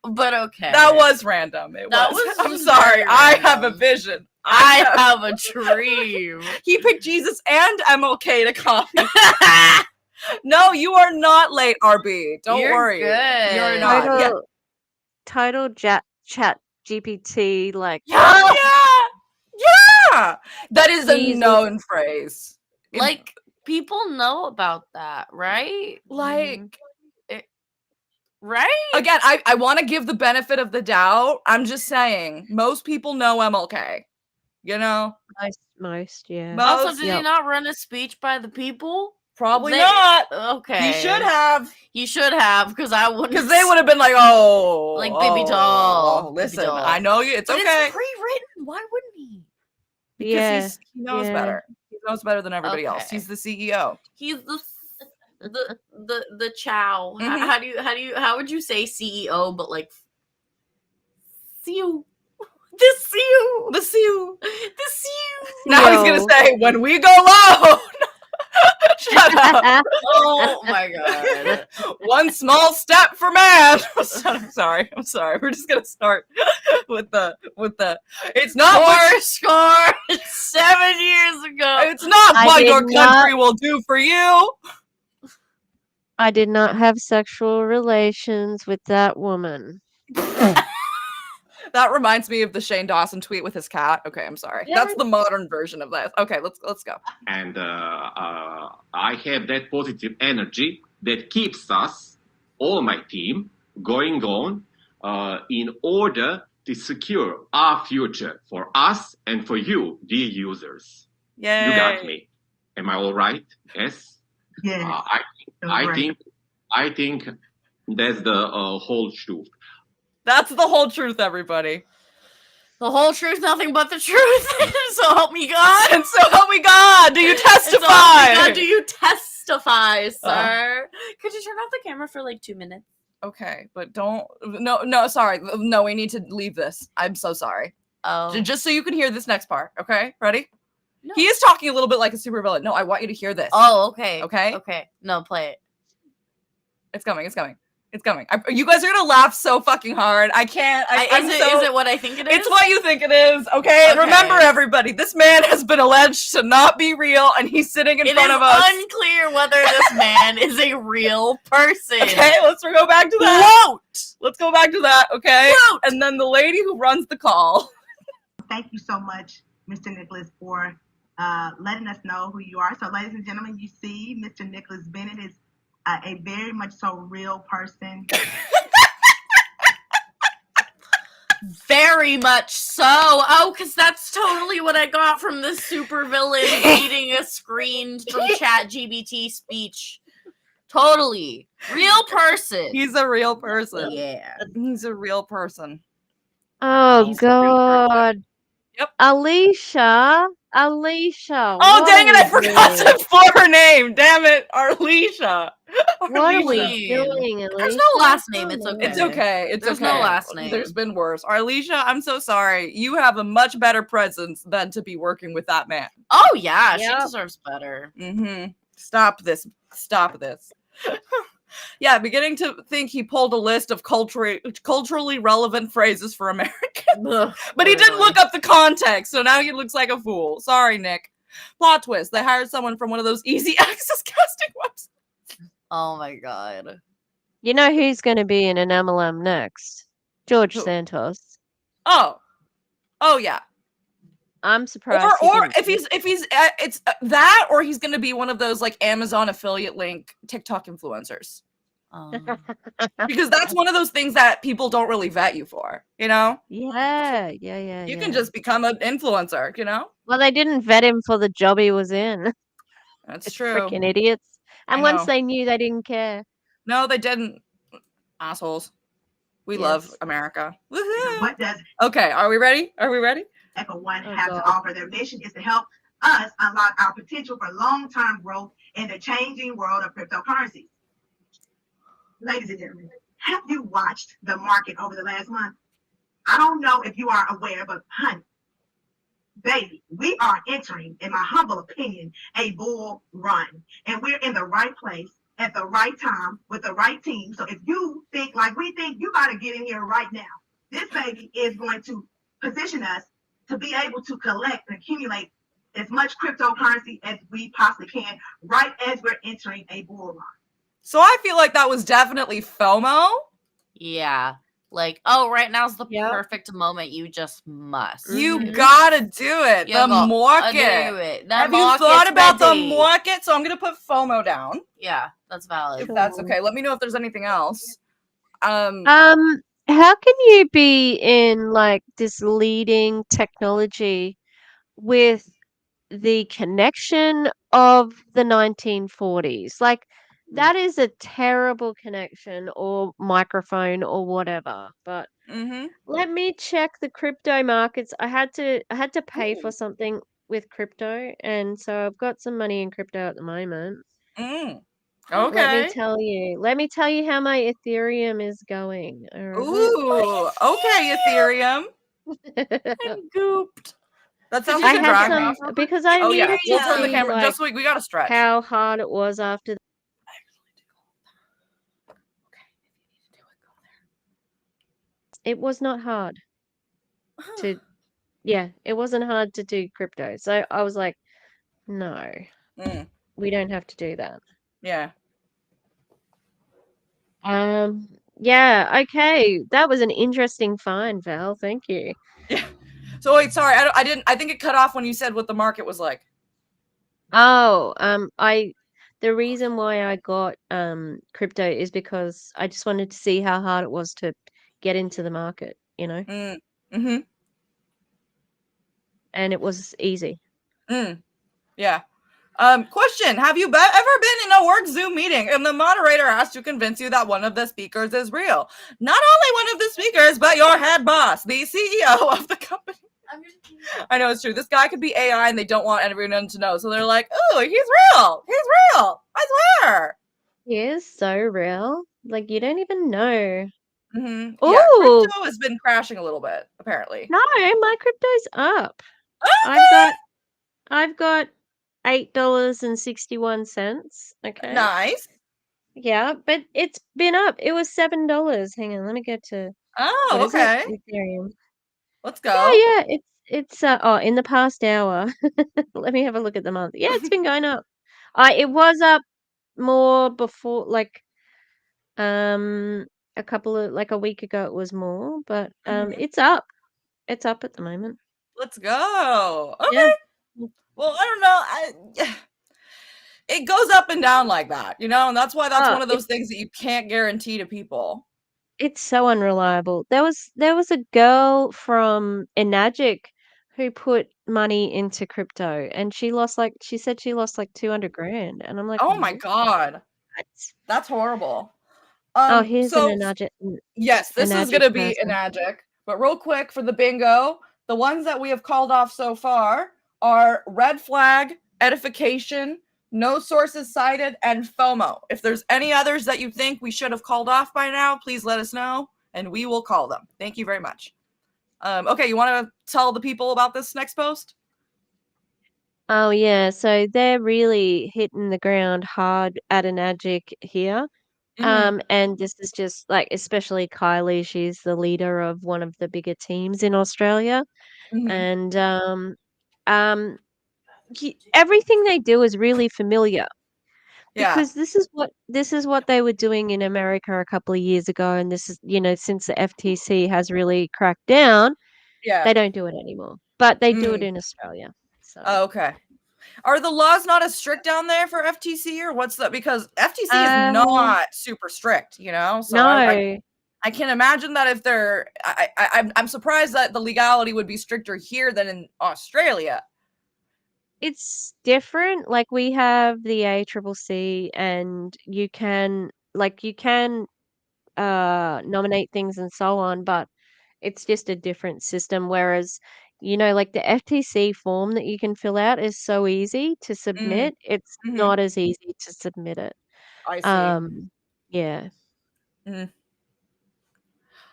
But okay. That was random. That was I'm just sorry. very I have a random. vision. I have a dream. He picked Jesus and MLK to copy. No, you are not late, RB. Don't You're worry. good. You're not. Yeah. Total chat GPT, like, Yeah. That is a Jesus. known phrase. Like, people know about that, right? Like, right? again, I want to give the benefit of the doubt. I'm just saying, most people know MLK. You know? Most, yeah. Also, did he not run a speech by the people? Probably not. Okay. He should have. He should have, because I wouldn't. Because they would have been like, oh. Like, baby doll. Oh, listen, baby doll. I know you. It's but okay. It's pre-written. Why wouldn't he? Because he knows better. He knows better than everybody else. Okay. He's the CEO. He's the chow. Mhm. How would you say CEO, but like CEO? The CEO. The CEO. The CEO. Now he's gonna say, when we go low. Shut up. Oh my god. One small step for man. I'm sorry. We're just gonna start with the it's not what score 7 years ago. It's not what your country will do for you. I did not have sexual relations with that woman. That reminds me of the Shane Dawson tweet with his cat. Okay, I'm sorry. Yeah. That's the modern version of that. Okay, let's go. And I have that positive energy that keeps us, all my team, going on in order to secure our future for us and for you, dear users. Yay. You got me. Am I all right? Yes. Yes. I think that's the whole truth. That's the whole truth, everybody. The whole truth, nothing but the truth. So help me God. And so help me God. Do you testify? So help me God, do you testify, sir? Could you turn off the camera for like 2 minutes? Okay, but don't. No, sorry. No, we need to leave this. I'm so sorry. Oh. Just so you can hear this next part. Okay, ready? No. He is talking a little bit like a supervillain. No, I want you to hear this. Oh, okay. Okay? Okay. No, play it. It's coming. You guys are gonna laugh so fucking hard. I can't. Is it what I think it is? It's what you think it is, okay? Remember, everybody, this man has been alleged to not be real, and he's sitting in front of us. It is unclear whether this man is a real person. Okay, let's go back to that. Let's go back to that, okay? Quote. And then the lady who runs the call. Thank you so much, Mr. Nicholas, for letting us know who you are. So, ladies and gentlemen, you see Mr. Nicholas Bennett is a very much so real person. Very much so. Oh, because that's totally what I got from the supervillain reading a screen from ChatGPT speech. Totally. Real person. He's a real person. Yeah. He's a real person. Oh, He's a real person. God. Yep. Alicia. Oh, dang it, I forgot to explore her name. Damn it, Arlisha. What are we doing, Alicia? There's no last name. It's okay. It's okay. There's no last name. There's been worse. Arlisha, I'm so sorry. You have a much better presence than to be working with that man. Oh, yeah. Yep. She deserves better. Mm-hmm. Stop this. Yeah, beginning to think he pulled a list of culturally relevant phrases for Americans. But he didn't look up the context, so now he looks like a fool. Sorry, Nick. Plot twist. They hired someone from one of those easy access casting websites. Oh, my God. You know who's going to be in an MLM next? George Who? Santos. Oh, yeah. I'm surprised. Or if he's it's that, or he's going to be one of those like Amazon affiliate link TikTok influencers. Because that's one of those things that people don't really vet you for, you know? Yeah. You can just become an influencer, you know? Well, they didn't vet him for the job he was in. That's true. Freaking idiots. And once they knew, they didn't care. No, they didn't. Assholes. We love America. Woohoo! What does Okay, are we ready? Echo One have to offer? Their mission is to help us unlock our potential for long-term growth in the changing world of cryptocurrencies. Ladies and gentlemen, have you watched the market over the last month? I don't know if you are aware, but honey, baby, we are entering, in my humble opinion, a bull run. And we're in the right place at the right time with the right team. So if you think like we think, you got to get in here right now. This baby is going to position us to be able to collect and accumulate as much cryptocurrency as we possibly can right as we're entering a bull run. So I feel like that was definitely FOMO. Yeah. Like, oh, right now's the Yep. perfect moment. You just must. You Mhm. gotta do it. You The go, market. do it. The Have you thought market's about the ready. market? So I'm gonna put FOMO down. Yeah, that's valid. If that's Sure. okay. Let me know if there's anything else. How can you be in like this leading technology with the connection of the 1940s? Like that is a terrible connection or microphone or whatever. But Mm-hmm. let me check the crypto markets. I had to pay for something with crypto, and so I've got some money in crypto at the moment. Let me Okay. tell you. Let me tell you how my Ethereum is going. All right. Ooh. Okay, Ethereum. And gooped. That sounds I like a had dragon. some because I Oh yeah, needed we'll to turn the see camera. like Just we gotta stretch. how hard it was after. It was not hard to, yeah, it wasn't hard to do crypto. So I was like, no, we don't have to do that. Yeah. Yeah, okay. That was an interesting find, Val. Thank you. Yeah. So wait, sorry, I didn't. I think it cut off when you said what the market was like. Oh, the reason why I got crypto is because I just wanted to see how hard it was to get into the market, you know, Mm-hmm. and it was easy. Yeah. Question: have you ever been in a work Zoom meeting and the moderator has to convince you that one of the speakers is real? Not only one of the speakers, but your head boss, the CEO of the company. I know it's true. This guy could be AI and they don't want everyone to know. So they're like, oh, he's real. He's real. I swear. He is so real. Like you don't even know. Yeah, Oh, crypto has been crashing a little bit, apparently. no, my crypto's up. Okay. I've got $8.61. Okay. Nice. Yeah, but it's been up. It was $7. Hang on, let me get to Oh, what is it? okay. Ethereum. Let's Yeah, go. yeah, it's in the past hour. Let me have a look at the month. Yeah, it's been going up. It was up more before, like um a week ago it was more, but it's up. It's up at the moment. Let's go. Okay. Yeah. Well, I don't know. It goes up and down like that, and that's why that's one of those things that you can't guarantee to people. It's so unreliable. There was a girl from Enagic who put money into crypto and she said she lost like 200 grand. And I'm like, Oh my God. what? That's horrible. Oh, here's an So yes, this is Enagic going to be person. Enagic. But real quick for the bingo, the ones that we have called off so far are red flag, edification, no sources cited, and FOMO. If there's any others that you think we should have called off by now, please let us know and we will call them. Thank you very much. Okay, you want to tell the people about this next post? Oh yeah, so they're really hitting the ground hard at Enagic here. And this is just like, especially Kylie, she's the leader of one of the bigger teams in Australia. And everything they do is really familiar Yeah. because this is what they were doing in America a couple of years ago, and this is, since the FTC has really cracked down, Yeah. they don't do it anymore, but they do it in Australia. So Oh, okay. Are the laws not as strict down there for FTC or what's that? Because FTC is not super strict, So no, I can imagine that if they're, I'm surprised that the legality would be stricter here than in Australia. it's different. Like we have the ACCC, and you can nominate things and so on, but it's just a different system. Whereas, like the FTC form that you can fill out is so easy to submit. It's not as easy to submit it. I see. Yeah.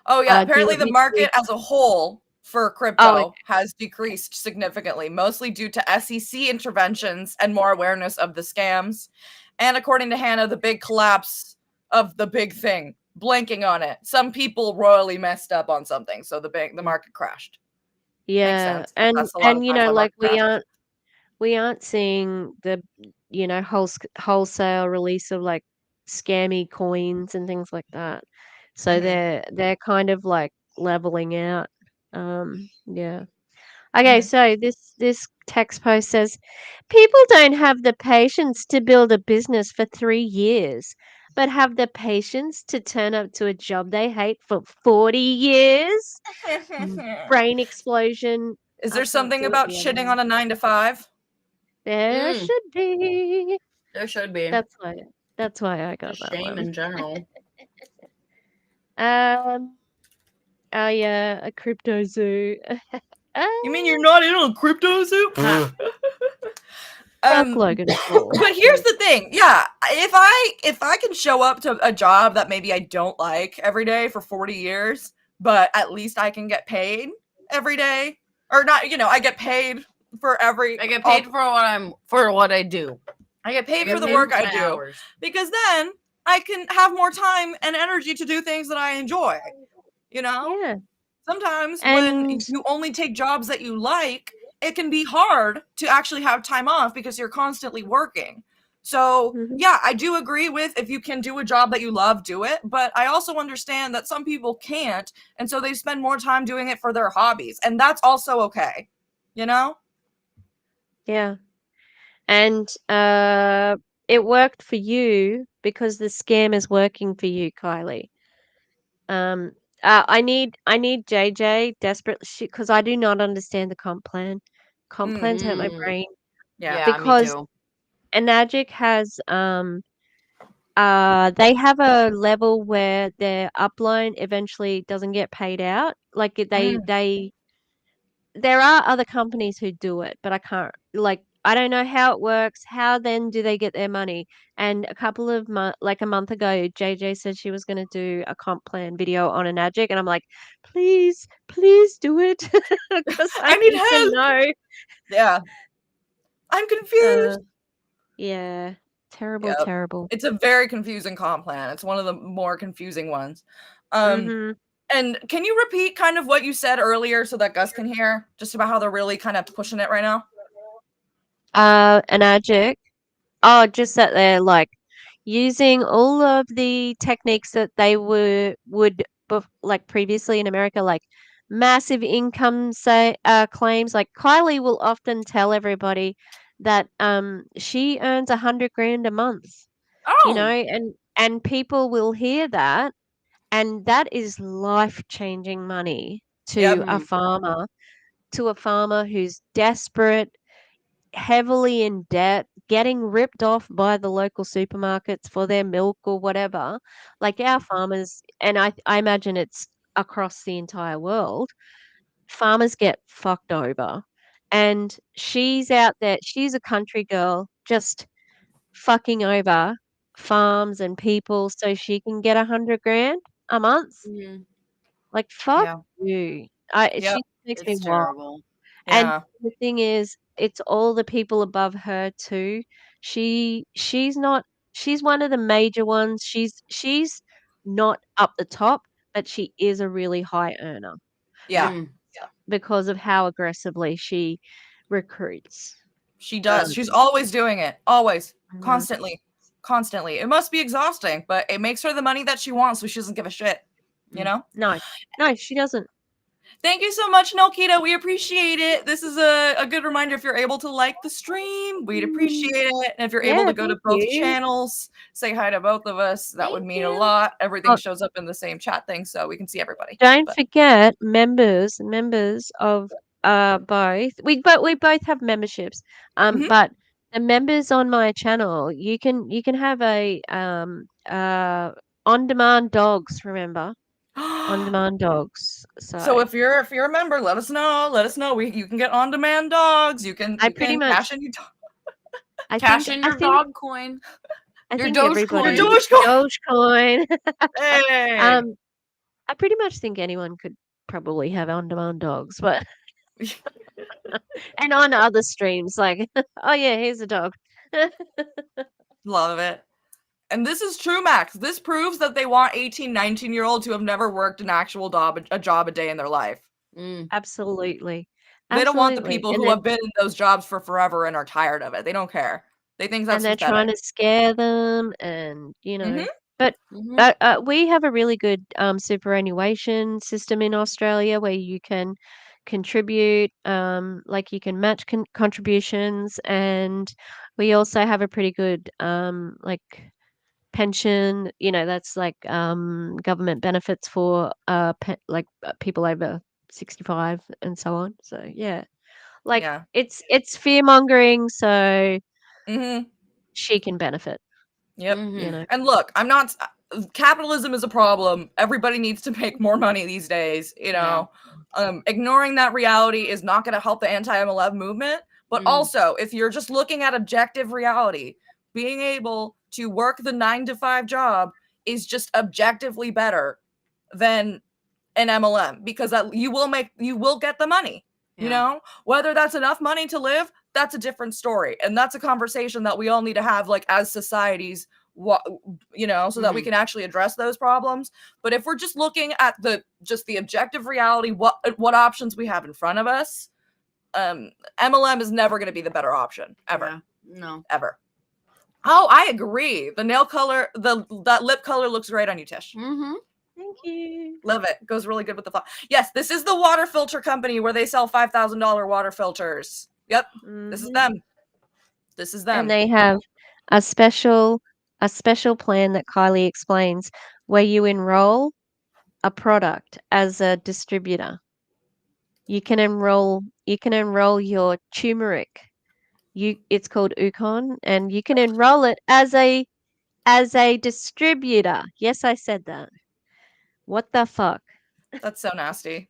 Oh yeah, do apparently it the with market as a whole for Oh, crypto has decreased significantly, mostly due to SEC interventions and more awareness of the scams. And according to Hannah, the big collapse of the big thing, blanking on it. Some people royally messed up on something, so the market crashed. Makes yeah, sense. That's a lot of and times why like market crashes. we aren't seeing the wholesale release of like scammy coins and things like that. So Mhm. they're kind of like leveling out. Yeah. Okay, Mhm. so this text post says people don't have the patience to build a business for 3 years, but have the patience to turn up to a job they hate for 40 years. Brain explosion. Is I there can't something do it about the other shitting way. on a 9 to 5? There Mm, should be. there should be. That's why. That's why I got Just that shame one. in general. Um. Oh yeah, a crypto zoo. You mean you're not in a crypto zoo? Fuck Logan Paul. But here's the thing. Yeah, if I can show up to a job that maybe I don't like every day for 40 years, but at least I can get paid every day, or not, I get paid for every I get paid for what I do. I get paid I for get the paid work for I my do, hours. because then I can have more time and energy to do things that I enjoy, you know? Yeah. Sometimes when And you only take jobs that you like, it can be hard to actually have time off because you're constantly working. So, mhm, yeah, I do agree with if you can do a job that you love, do it. But I also understand that some people can't. And so they spend more time doing it for their hobbies. And that's also okay. You know? yeah. And it worked for you because the scam is working for you, Kylie. Um I need JJ desperately because I do not understand the comp plan. Comp Mm, plans hurt my Mm, brain yeah. yeah, me because too. Enagic has they have a level where their upline eventually doesn't get paid out. Like Mm, they there are other companies who do it, but I can't like I don't know how it works. How then do they get their money? And a couple of like a month ago, JJ said she was going to do a comp plan video on Enagic, and I'm like, please, please do it because I I need need to help. know. Yeah. I'm Uh, confused. yeah, terrible, Yep. terrible. It's a very confusing comp plan. It's one of the more confusing ones. Um, Mm-hmm. And can you repeat kind of what you said earlier so that Gus can hear? Just about how they're really kind of pushing it right now? Enagic. Oh, just that they're like using all of the techniques that they would like previously in America, like massive income say claims. Like Kylie will often tell everybody that she earns 100 grand a month, Oh, and people will hear that, and that is life changing money yep. Mm, to a farmer who's desperate, heavily in debt, getting ripped off by the local supermarkets for their milk or whatever. Like our farmers, and I imagine it's across the entire world, farmers get fucked over. And she's out there, she's a country girl, just fucking over farms and people so she can get 100 grand a month. mm, Like fuck Yeah. you. Yep. She makes me it's wild. terrible. And Yeah. the thing is, it's all the people above her too. She's not she's one of the major ones. She's not up the top, but she is a really high earner Yeah. Mm, because of how aggressively she recruits. She does. Um, She's always doing it. Always. mhm, Constantly. Constantly. It must be exhausting, but it makes her the money that she wants, so she doesn't give a shit. You mm. know? no, no, she doesn't. Thank you so much, Nokita. We appreciate it. This is a good reminder. If you're able to like the stream, we'd appreciate it. And if you're able Yeah, to go to thank both you. channels, say hi to both of us. That would Thank mean a you. lot. Everything Oh, shows up in the same chat thing, so we can see everybody. don't But forget members of both. We both have memberships. Mhm. But the members on my channel, you can have a on demand dogs, remember? On demand dogs. So So if you're a member, let us know. Let us know. You can get on demand dogs. You can I you pretty can much cash in your I Cash think in I your think dog coin, I your think Doge your everybody coin. Dogecoin. Dogecoin. Hey. um I pretty much think anyone could probably have on-demand dogs, but and on other streams, like, oh yeah, here's a dog. Love it. And this is true, Max. This proves that they want 18, 19-year-olds who have never worked an actual job a day in their life. Absolutely. They don't want the Absolutely. people And who have been in those jobs for forever and are tired of it. They don't care. They think that's they're trying pathetic. to scare them, and Mhm. but Mhm. we have a really good superannuation system in Australia where you can contribute, like you can match contributions, and we also have a pretty good like pension. That's like government benefits for people over 65 and so on. So yeah, like Yeah. it's fear mongering, so Mhm. she can benefit. Yep. Mhm. And look, I'm not capitalism is a problem. Everybody needs to make more money these days, ignoring that reality is not going to help the anti-MLM movement, but also if you're just looking at objective reality, being able to work the 9 to 5 job is just objectively better than an MLM because you will get the money. Whether that's enough money to live, that's a different story, and that's a conversation that we all need to have, like as societies, so that we can actually address those problems. But if we're just looking at the objective reality, what options we have in front of us, MLM is never going to be the better option ever. Yeah. No. Ever. Oh, I agree. The nail color, that lip color looks great on you, Tish. Thank you. Love it. Goes really good with the font. Yes, this is the water filter company where they sell $5,000 water filters. Yep, this is them. This is them. And they have a special plan that Kylie explains where you enroll a product as a distributor. You can enroll your turmeric. It's called Ukon, and you can enroll it as a distributor. Yes, I said that. What the fuck? That's so nasty.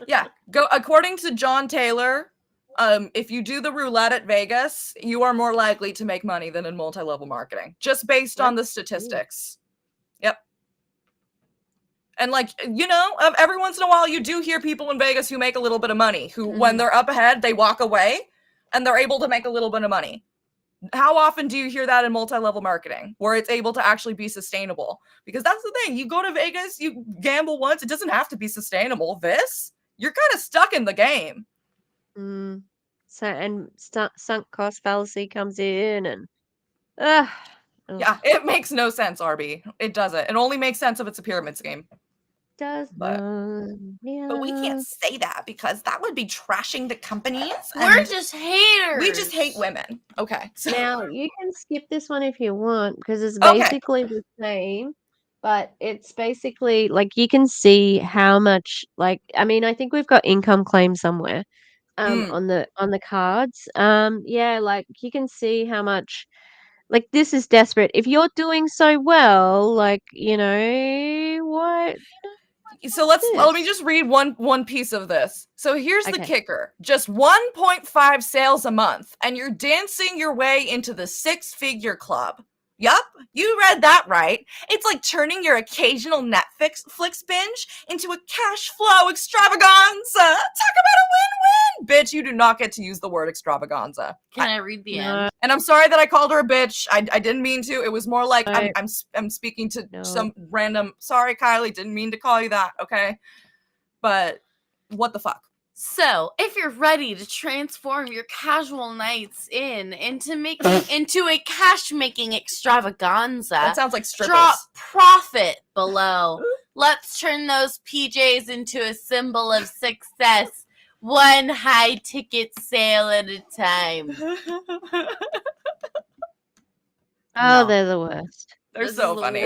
Yeah, go according to John Taylor. If you do the roulette at Vegas, you are more likely to make money than in multi-level marketing, just based on the statistics. Yep. And every once in a while, you do hear people in Vegas who make a little bit of money, who when they're up ahead, they walk away, and they're able to make a little bit of money. How often do you hear that in multi-level marketing where it's able to actually be sustainable? Because that's the thing. You go to Vegas, you gamble once, it doesn't have to be sustainable. You're kind of stuck in the game. So, and sunk cost fallacy comes in, and yeah, it makes no sense, RB. It doesn't. It only makes sense if it's a pyramid scheme. But we can't say that because that would be trashing the companies. We're just haters. We just hate women. Okay. So. Now you can skip this one if you want because it's basically the same, but it's basically like you can see how much I think we've got income claim somewhere on the cards. Yeah, like you can see how much this is desperate. If you're doing so well, what? So let me just read one piece of this. So here's the kicker. Just 1.5 sales a month, and you're dancing your way into the 6-figure club. Yup, you read that right. It's like turning your occasional Netflix binge into a cash flow extravaganza. Talk about a win-win! Bitch, you do not get to use the word extravaganza. Can I read the end? And I'm sorry that I called her a bitch. I didn't mean to. It was more like I'm speaking to some random. Sorry, Kylie, didn't mean to call you that. Okay, but what the fuck? So, if you're ready to transform your casual nights into a cash-making extravaganza, that sounds like strippers. Drop profit below. Let's turn those PJs into a symbol of success, one high-ticket sale at a time. Oh, they're the worst. They're so funny.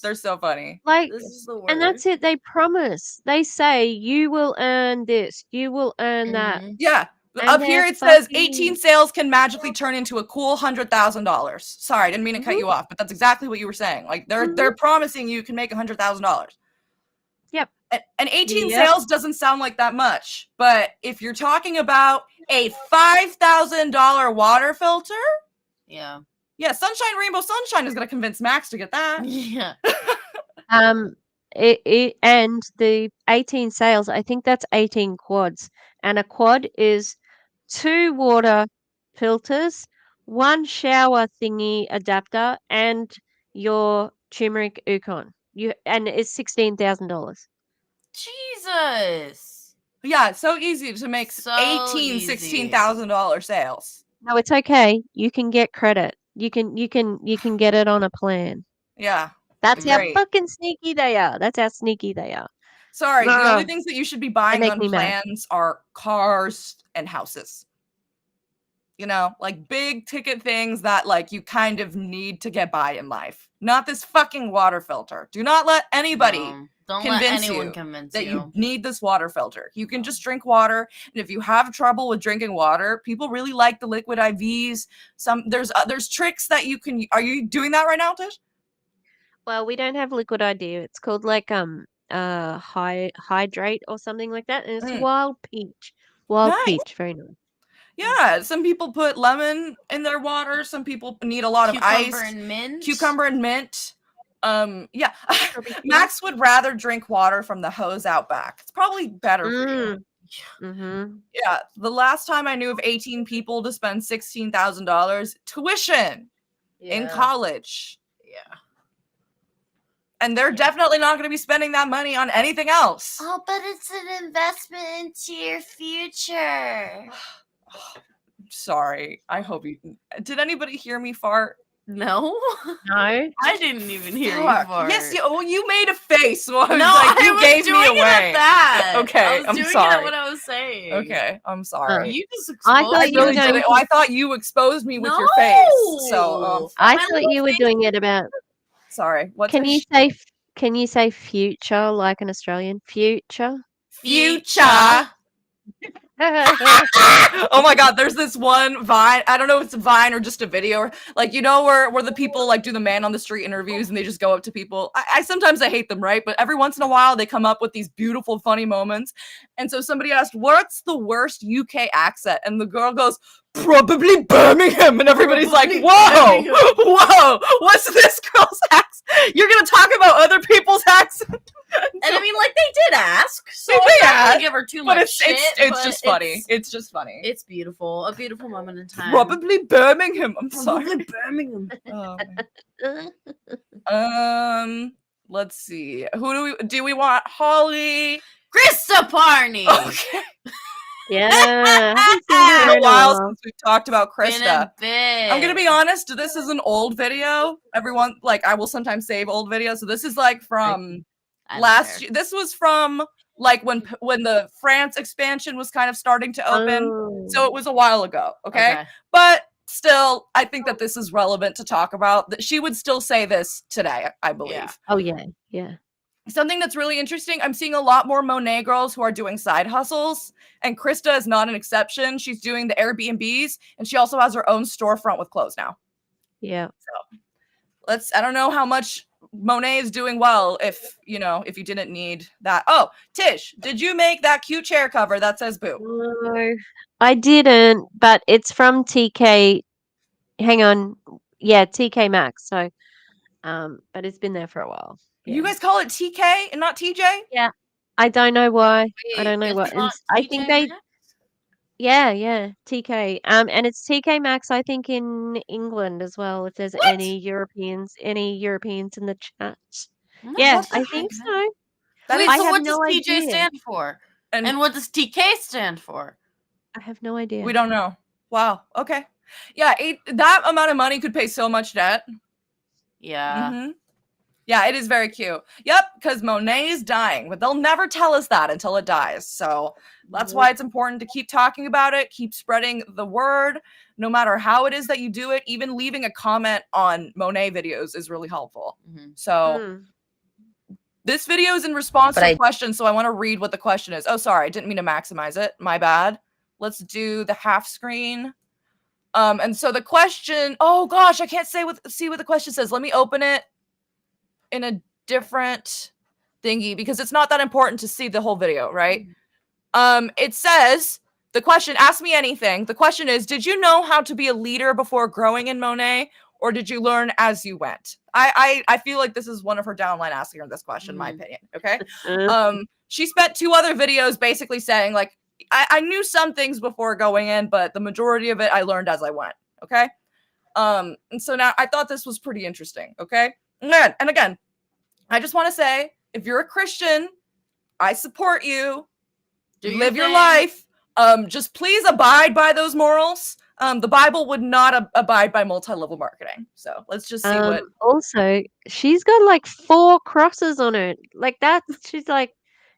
They're so funny. This is the worst. And that's it. They promise. They say you will earn this, you will earn that. Yeah. And up here it says 18 sales can magically turn into a cool $100,000. Sorry, I didn't mean to cut you off, but that's exactly what you were saying. Like they're promising you can make $100,000. Yep. And 18 sales doesn't sound like that much, but if you're talking about a $5,000 water filter, yeah, Sunshine Rainbow Sunshine is going to convince Max to get that. Yeah. And the 18 sails, I think that's 18 quads. And a quad is 2 water filters, 1 shower thingy adapter, and your turmeric Ukon. And it's $16,000. Jesus. Yeah, it's so easy to make So 18, easy. $16,000 sales. No, it's okay. You can get credit. You can get it on a plan. Yeah. That's how Great. fucking sneaky they are. That's how sneaky they are. Sorry, the only Ugh. things that you should be They buying make on me mad. plans are cars and houses. You know, like big ticket things that like you kind of need to get by in life. Not this fucking water filter. Do not let anybody No, don't convince let anyone you convince that you. you need this water filter. You can just drink water, and if you have trouble with drinking water, people really like the liquid IVs. There's tricks that you can. Are you doing that right now, Tish? Well, we don't have liquid idea. It's called like hydrate or something like that, and it's Mm. wild peach. Wild Nice. peach, very nice. Yeah, some people put lemon in their water. Some people need a lot of ice. Cucumber and mint. Cucumber and mint. Yeah. Probably Max would rather drink water from the hose out back. It's probably better for you. Mm-hmm. Yeah. The last time I knew of 18 people to spend $16,000 tuition in college. Yeah. And they're definitely not going to be spending that money on anything else. Oh, but it's an investment into your future. Sorry. I hope you. Did anybody hear me fart? No, No. I didn't even hear you Fuck. fart. Yes, you made a face. So I was no, like, you I was gave doing me it away. at that. Okay, I was I'm doing sorry. it at what I was saying. Okay, I'm sorry. You just I exposed thought I you were really going did it. to- Oh, I thought you exposed me with your face. So, I My thought little you were face- doing it about. sorry. What's Can you say? Can you say future like an Australian? Future. future? Oh my god, there's this one Vine. I don't know if it's a Vine or just a video. Like, you know, where the people like do the man on the street interviews and they just go up to people. I sometimes I hate them, right? But every once in a while they come up with these beautiful, funny moments. And so somebody asked, what's the worst UK accent? And the girl goes, probably Birmingham. And everybody's like, whoa, whoa, what's this girl's accent? You're gonna talk about other people's accents? And I mean, like, they did ask, so They I'm not asked, gonna give her too much But it's shit. it's just funny. It's just funny. It's beautiful. A beautiful moment in time. Probably Birmingham. I'm sorry. Probably Birmingham. Oh, let's see. Who do we want? Holly. Krista Parney. Okay. Yeah. I haven't seen It's her been a in a while while. since we've talked about Been a Krista. bit. I'm gonna be honest. This is an old video. Everyone, like, I will sometimes save old videos. So this is like from I don't care. year. This was from like when the France expansion was kind of starting to open. So it was a while ago. Okay. But still, I think that this is relevant to talk about. That she would still say this today, I believe. Yeah. Oh yeah. Yeah. Something that's really interesting, I'm seeing a lot more Monet girls who are doing side hustles, and Krista is not an exception. She's doing the Airbnbs, and she also has her own storefront with clothes now. Yeah. So I don't know how much Monet is doing well if you didn't need that. Oh, Tish, did you make that cute chair cover that says boo? No, I didn't, but it's from TK. Hang on. Yeah, TK Maxx. So, but it's been there for a while. You Yeah. guys call it TK and not TJ? Yeah. I don't know why. I don't know It's what. not I think TJ they. Maxx? Yeah, TK. And it's TK Maxx, I think, in England as well. If there's any Europeans in the chat. Yeah, What the I heck? think so. That Wait, is I so have what no does TJ idea. stand for? and And what does TK stand for? I have no idea. we don't know. Wow. Okay. Yeah, that amount of money could pay so much debt. Yeah. Mhm. Yeah, it is very cute. Yep, because Monet is dying, but they'll never tell us that until it dies. So that's why it's important to keep talking about it, keep spreading the word, no matter how it is that you do it. Even leaving a comment on Monet videos is really helpful. Mhm. So this video is in response to a question, so I want to read what the question is. Oh, sorry, I didn't mean to maximize it. My bad. Let's do the half screen. And so the question, oh gosh, I can't see what the question says. Let me open it in a different thingy because it's not that important to see the whole video, right? It says, the question, ask me anything. The question is, did you know how to be a leader before growing in Monet? or did you learn as you went? I feel like this is one of her downline asking her this question, in my opinion. Okay. She spent 2 other videos basically saying, like, I knew some things before going in, but the majority of it I learned as I went. Okay. And so now I thought this was pretty interesting. Okay. And again, I just want to say, if you're a Christian, I support you. Live your life. Just please abide by those morals. The Bible would not abide by multi-level marketing. So let's just see what. Also, she's got like 4 crosses on her. Like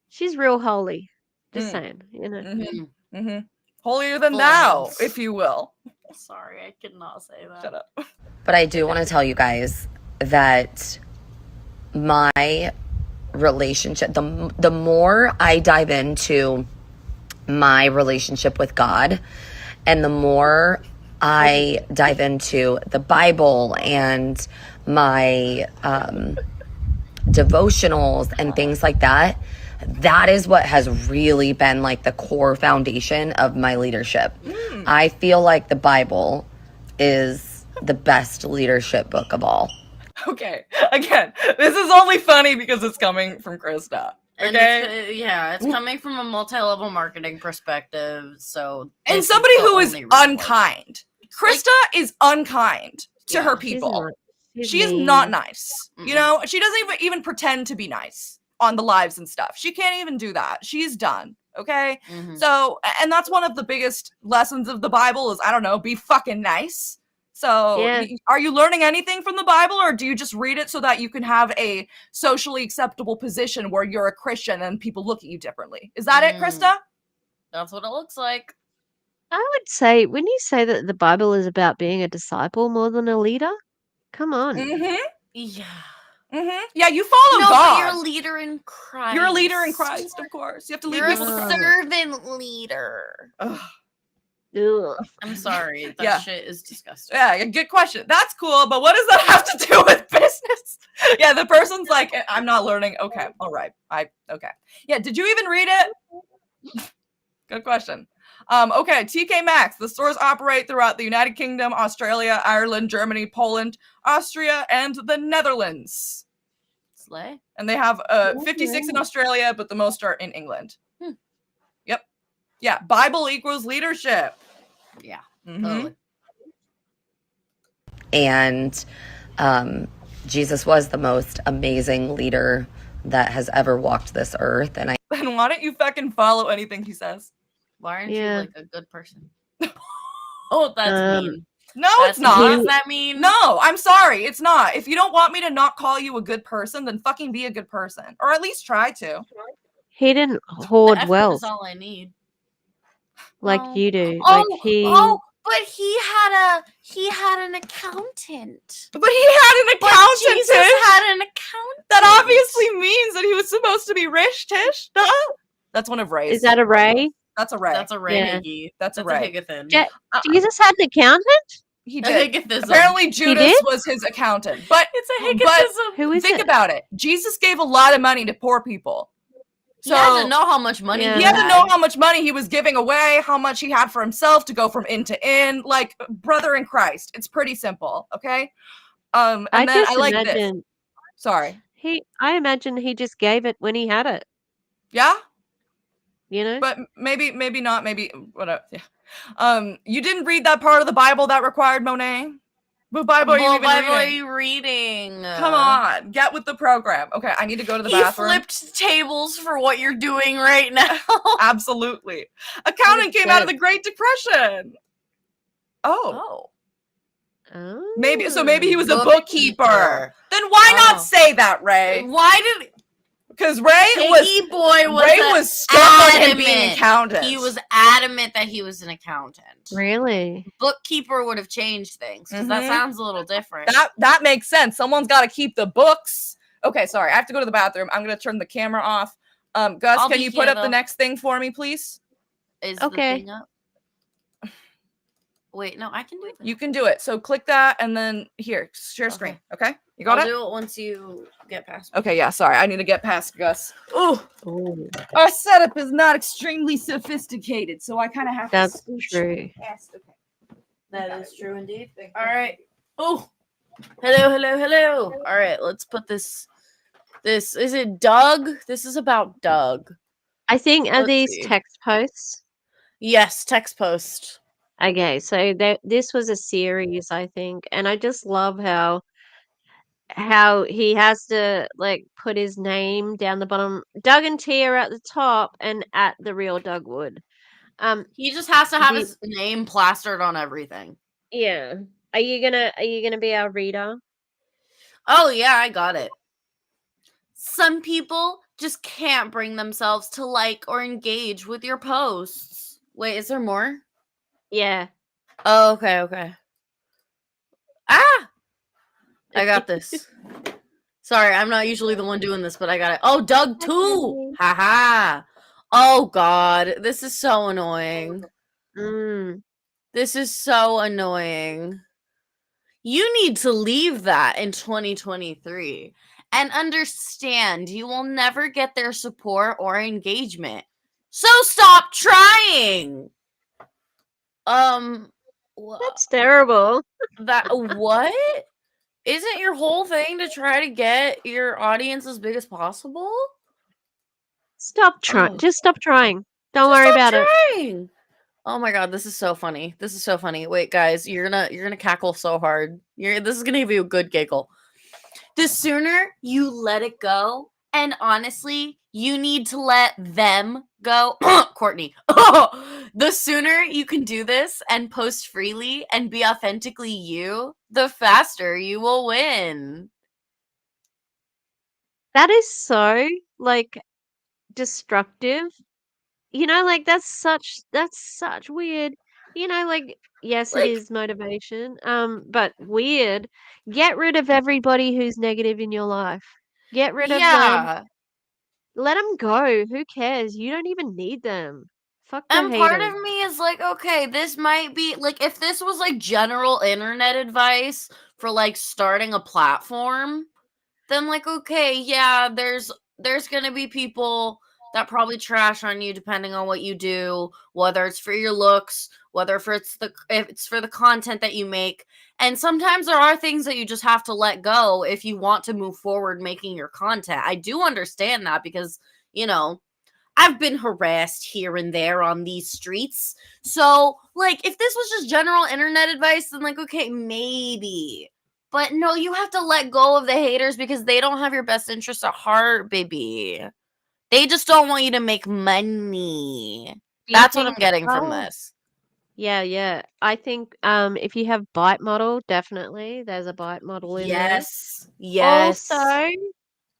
she's real holy. Just saying, you know. Holier than thou, if you will. Sorry, I could not say that. Shut up. But I do want to tell you guys that my relationship, the more I dive into my relationship with God, and the more I dive into the Bible and my devotionals and things like that, that is what has really been like the core foundation of my leadership. I feel like the Bible is the best leadership book of all. Okay, again, this is only funny because it's coming from Krista. Okay, it's coming from a multi-level marketing perspective. So, and somebody who is unkind. Krista is unkind to her people. She is not nice. You know, she doesn't even pretend to be nice on the lives and stuff. She can't even do that. She's done. Okay, so, and that's one of the biggest lessons of the Bible is, I don't know, be fucking nice. So are you learning anything from the Bible, or do you just read it so that you can have a socially acceptable position where you're a Christian and people look at you differently? Is that it, Krista? That's what it looks like. I would say, when you say that the Bible is about being a disciple more than a leader, come on. Yeah. Yeah, you follow God. But you're a leader in Christ. You're a leader in Christ, of course. You have to lead people to Christ. You're a servant leader. Ugh. I'm sorry. That shit is disgusting. Yeah, good question. That's cool, but what does that have to do with business? Yeah, the person's like, I'm not learning. Okay, all right. Okay. Yeah, did you even read it? Good question. Okay, TK Maxx. The stores operate throughout the United Kingdom, Australia, Ireland, Germany, Poland, Austria, and the Netherlands. Slay. And they have 56 in Australia, but the most are in England. Yep. Yeah, Bible equals leadership. Yeah, totally. And Jesus was the most amazing leader that has ever walked this earth. And then why don't you fucking follow anything he says? Why aren't you like a good person? Oh, that's mean. No, it's not. What does that mean? No, I'm sorry. It's not. If you don't want me to not call you a good person, then fucking be a good person. Or at least try to. He didn't hoard wealth. Is all I need. Like you do. But he had an accountant. But he had an accountant. Jesus had an accountant. That obviously means that he was supposed to be rich, Tish. Duh. That's one of Ray's. Is that a Ray? That's a Ray. That's a Ray. Yeah. That's a Ray. Jesus had an accountant? He did. Apparently Judas was his accountant. But it's a Higgism. Who is Think about it. Jesus gave a lot of money to poor people. So, he had to know how much money he had to know how much money he was giving away, how much he had for himself to go from inn to inn. Like, brother in Christ. It's pretty simple, okay? And I like this. Sorry. I imagine he just gave it when he had it. Yeah? You know? But maybe not, maybe whatever. Yeah. You didn't read that part of the Bible that required Monet? What Bible are you reading? Come on, get with the program. Okay, I need to go to the bathroom. He flipped tables for what you're doing right now. Absolutely. Accounting came out of the Great Depression. Oh. Maybe he was a bookkeeper. Then why not say that, Ray? Why did? Because Ray was stuck on him being an accountant. He was adamant that he was an accountant. Really? Bookkeeper would have changed things because that sounds a little different. That makes sense. Someone's got to keep the books. Okay, sorry. I have to go to the bathroom. I'm going to turn the camera off. Gus, can you put up the next thing for me, please? Is the thing up? Wait, no, I can do it. You can do it. So click that and then here, share screen. Okay? You got it? I'll do it once you get past me. Okay, yeah, sorry. I need to get past Gus. Ooh. Our setup is not extremely sophisticated, so I kind of have to. That's scooch true. That is true indeed. All right. Oh, Hello, hello, hello. All right, let's put this. This is it, Doug. This is about Doug. I think are Let's these see. text posts? Yes, text post. Okay, so this was a series, I think, and I just love how he has to like put his name down the bottom, Doug and Tia at the top, and at the real Doug Wood. He just has to have The his name plastered on everything. yeah. Are you gonna be our reader? Oh yeah, I got it. Some people just can't bring themselves to like or engage with your posts. Wait, is there more? Yeah. Oh, okay, okay. Ah! I got this. Sorry, I'm not usually the one doing this, but I got it. Oh, Doug too! Okay. Haha. Oh god, this is so annoying. Mm. This is so annoying. You need to leave that in 2023 and understand you will never get their support or engagement. So stop trying. That's terrible. That what? Isn't your whole thing to try to get your audience as big as possible? Stop trying. Oh, Just stop trying. Don't just worry stop about it. trying. Oh my god, this is so funny. This is so funny. Wait, guys, you're gonna cackle so hard. This is gonna give you a good giggle. The sooner you let it go, and honestly, you need to let them go, Courtney. The sooner you can do this and post freely and be authentically you, the faster you will win. That is so like destructive. Like that's such weird. Like yes, it Like, is motivation. But weird. Get rid of everybody who's negative in your life. Get rid of them. yeah. Let them go. Who cares? You don't even need them. Fuck the And part haters. of me is like, okay, this might be like if this was like general internet advice for like starting a platform, then like okay, yeah, there's going to be people that probably trash on you depending on what you do, whether it's for your looks, whether for if it's for the content that you make. And sometimes there are things that you just have to let go if you want to move forward making your content. I do understand that because, you know, I've been harassed here and there on these streets. So, like, if this was just general internet advice, then, like, okay, maybe. But no, you have to let go of the haters because they don't have your best interest at heart, baby. They just don't want you to make money. Do you That's what I'm think getting from oh this. yeah, yeah. I think if you have bite model, definitely there's a bite model in there. Yes. Yes. Also,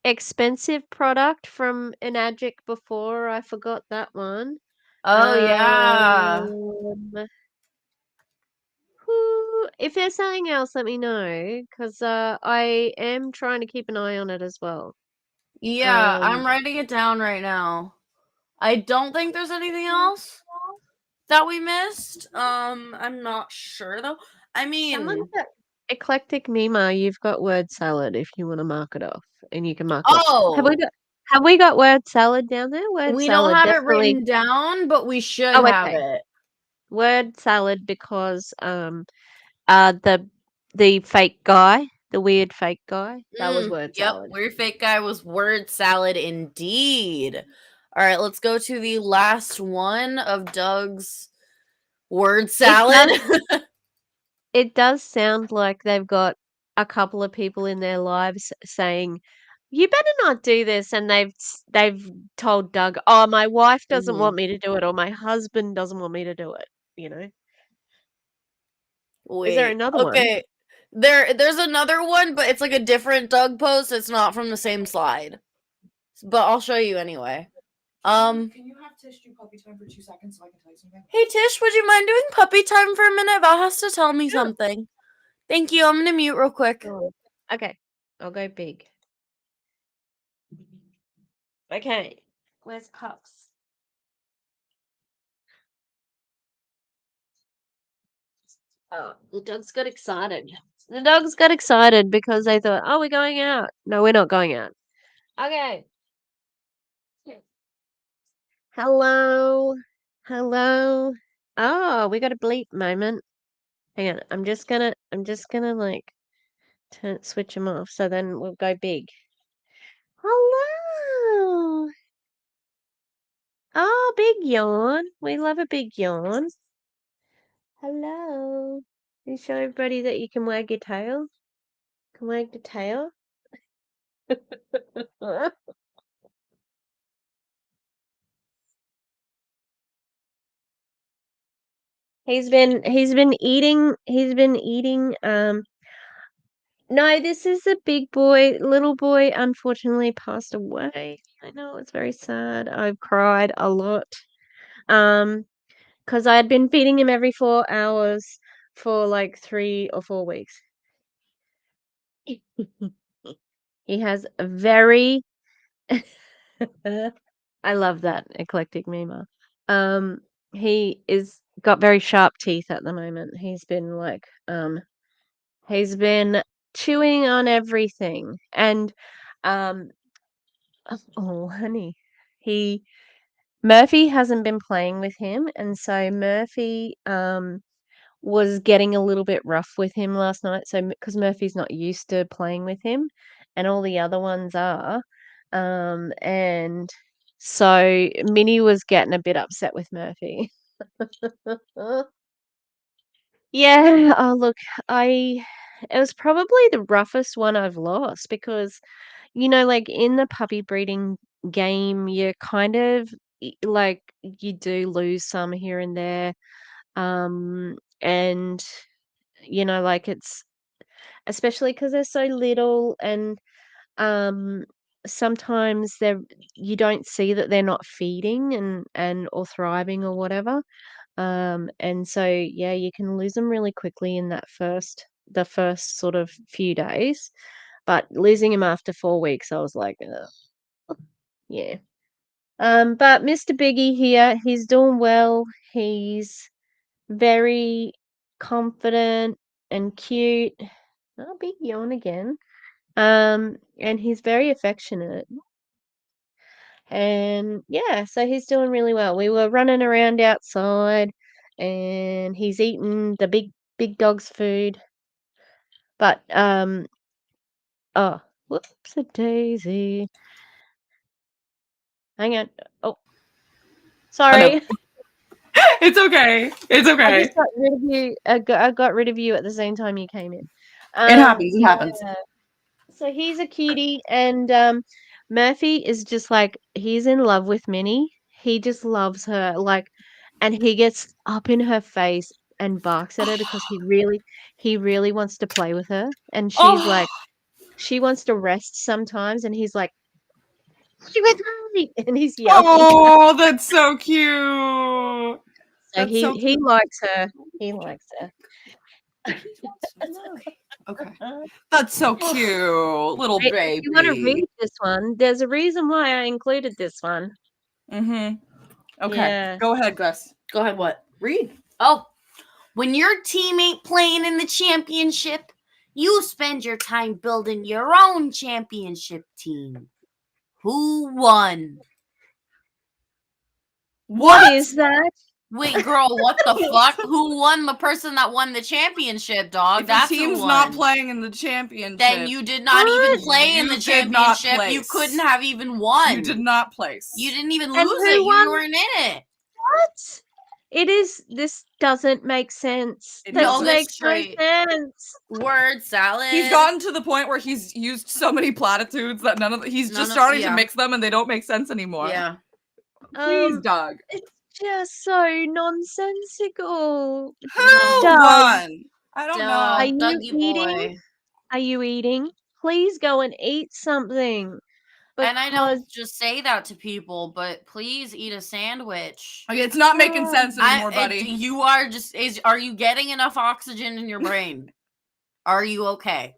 expensive product from Enagic before. I forgot that one. Oh, yeah. If there's something else, let me know, because I am trying to keep an eye on it as well. Yeah, I'm Um, writing it down right now. I don't think there's anything else that we missed. I'm not sure though. I someone mean, got eclectic Mima. You've got word salad if you want to mark it off, and you can mark off. Have we oh, got Have we got word salad down there? Word we don't salad, have it definitely. written down, but we should Oh, have okay. it. Word salad because uh the the fake guy, the weird fake guy, that was word Yep, salad. weird fake guy was word salad indeed. All right, let's go to the last one of Doug's word It salad. does it does sound like they've got a couple of people in their lives saying, "You better not do this," and they've told Doug, "Oh, my wife doesn't Mhm. want me to do it, or my husband doesn't want me to do it." You know? Is there Wait. another one? Okay. There's another one, but it's like a different Doug post. It's not from the same slide. But I'll show you anyway. Can you have Tish do puppy time for 2 seconds so I can tell you something? Hey Tish, would you mind doing puppy time for a minute? Val has to tell me Sure. something. Thank you. I'm gonna mute real quick. Oh, okay. I'll go big. Okay. Where's Pups? Oh, the dogs got excited. The dogs got excited because they thought, "Oh, we're going out." No, we're not going out. Okay. Hello. Hello. Oh, we got a bleep moment. Hang on. I'm just gonna like switch them off. So then we'll go big. Hello. Oh, big yawn. We love a big yawn. Hello. You show everybody that you can wag your tail. Can wag the tail. He's been eating no, this is a big boy. Little boy unfortunately passed away. I know it's very sad. I've cried a lot. Because I had been feeding him every 4 hours for like 3 or 4 weeks. He has a very I love that eclectic meme. He is got very sharp teeth at the moment. He's been chewing on everything and um oh honey. He Murphy hasn't been playing with him and so Murphy was getting a little bit rough with him last night. So because Murphy's not used to playing with him, and all the other ones are, and so Minnie was getting a bit upset with Murphy. Yeah. Oh look, I. It was probably the roughest one I've lost because like in the puppy breeding game, you kind of like you do lose some here and there, and like it's especially because 'cause they're so little and, um, sometimes you don't see that they're not feeding and or thriving or whatever, and so, yeah, you can lose them really quickly in the first sort of few days, but losing him after 4 weeks, I was like, "Ugh." Yeah. But Mr. Biggie here, he's doing well. He's very confident and cute. Oh, big yawn again. And he's very affectionate. And yeah, so he's doing really well. We were running around outside and he's eating the big dog's food. But oh, whoops a daisy. Hang on. Oh, Oh, sorry. no. It's okay. It's I okay. just got rid of you. I got rid of you at the same time you came in. It happens. It happens. Yeah. So he's a cutie, and Murphy is just like he's in love with Minnie. He just loves her, like, and he gets up in her face and barks at her because he really wants to play with her, and she's Oh, like, she wants to rest sometimes, and he's like, "She with me," and he's yelling. oh, that's so cute. So That's so he cute. likes her. He likes her. Okay. That's so cute, little If you want to baby. read this one, there's a reason why I included this one. Mm-hmm. Okay. Yeah. Go ahead, Gus. Go ahead, what? Read. Oh, when your team ain't playing in the championship, you spend your time building your own championship team. Who won? What is that? Wait, girl, what the fuck? Who won? The person that won the championship, dog. If That's the team's who won. not playing in the championship, then you did not even play in You the did not championship. You place. couldn't have even won. You did not place. You didn't even And lose who it. You won? weren't in it. What? This doesn't make sense. It This doesn't. makes no Illustrate. sense. Word salad. He's gotten to the point where he's used so many platitudes that he's just starting to mix them and they don't make sense anymore. Yeah. Please, Doug. It's just so nonsensical. Who Doug, won? I don't are know. you Dougie eating? boy. Are you eating? Please go and eat something. And I Because don't just say that to people, but please eat a sandwich. Okay, it's not making sense anymore, buddy. You are just are you getting enough oxygen in your brain? Are you okay?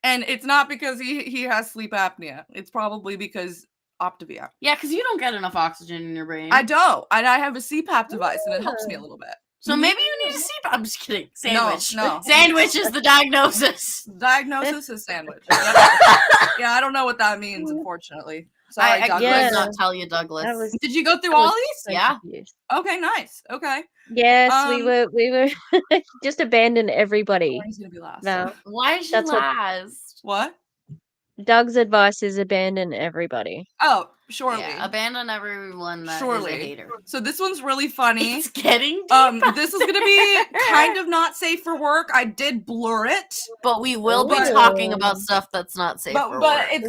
And it's not because he has sleep apnea. It's probably because Optavia. Yeah, because you don't get enough oxygen in your brain. I don't. And I have a CPAP device and it helps me a little bit. So maybe you need a CPAP. I'm just kidding. Sandwich. No. Sandwich is the diagnosis. Diagnosis is sandwich. Yeah, I don't know what that means, unfortunately. Sorry, I Douglas. could Yeah. not tell you, Douglas. That was Did you go through I all was these? so Yeah. confused. Okay, nice. Okay. Yes, we were just abandon everybody. He's gonna be last. Val. Why is she That's what- last? What? Doug's advice is abandon everybody. Oh, surely. Yeah, abandon everyone that is a Surely. hater. So this one's really funny. It's getting deep. This is gonna be kind of not safe for work. I did blur it, But we will be But- talking about stuff that's not safe for but work. it's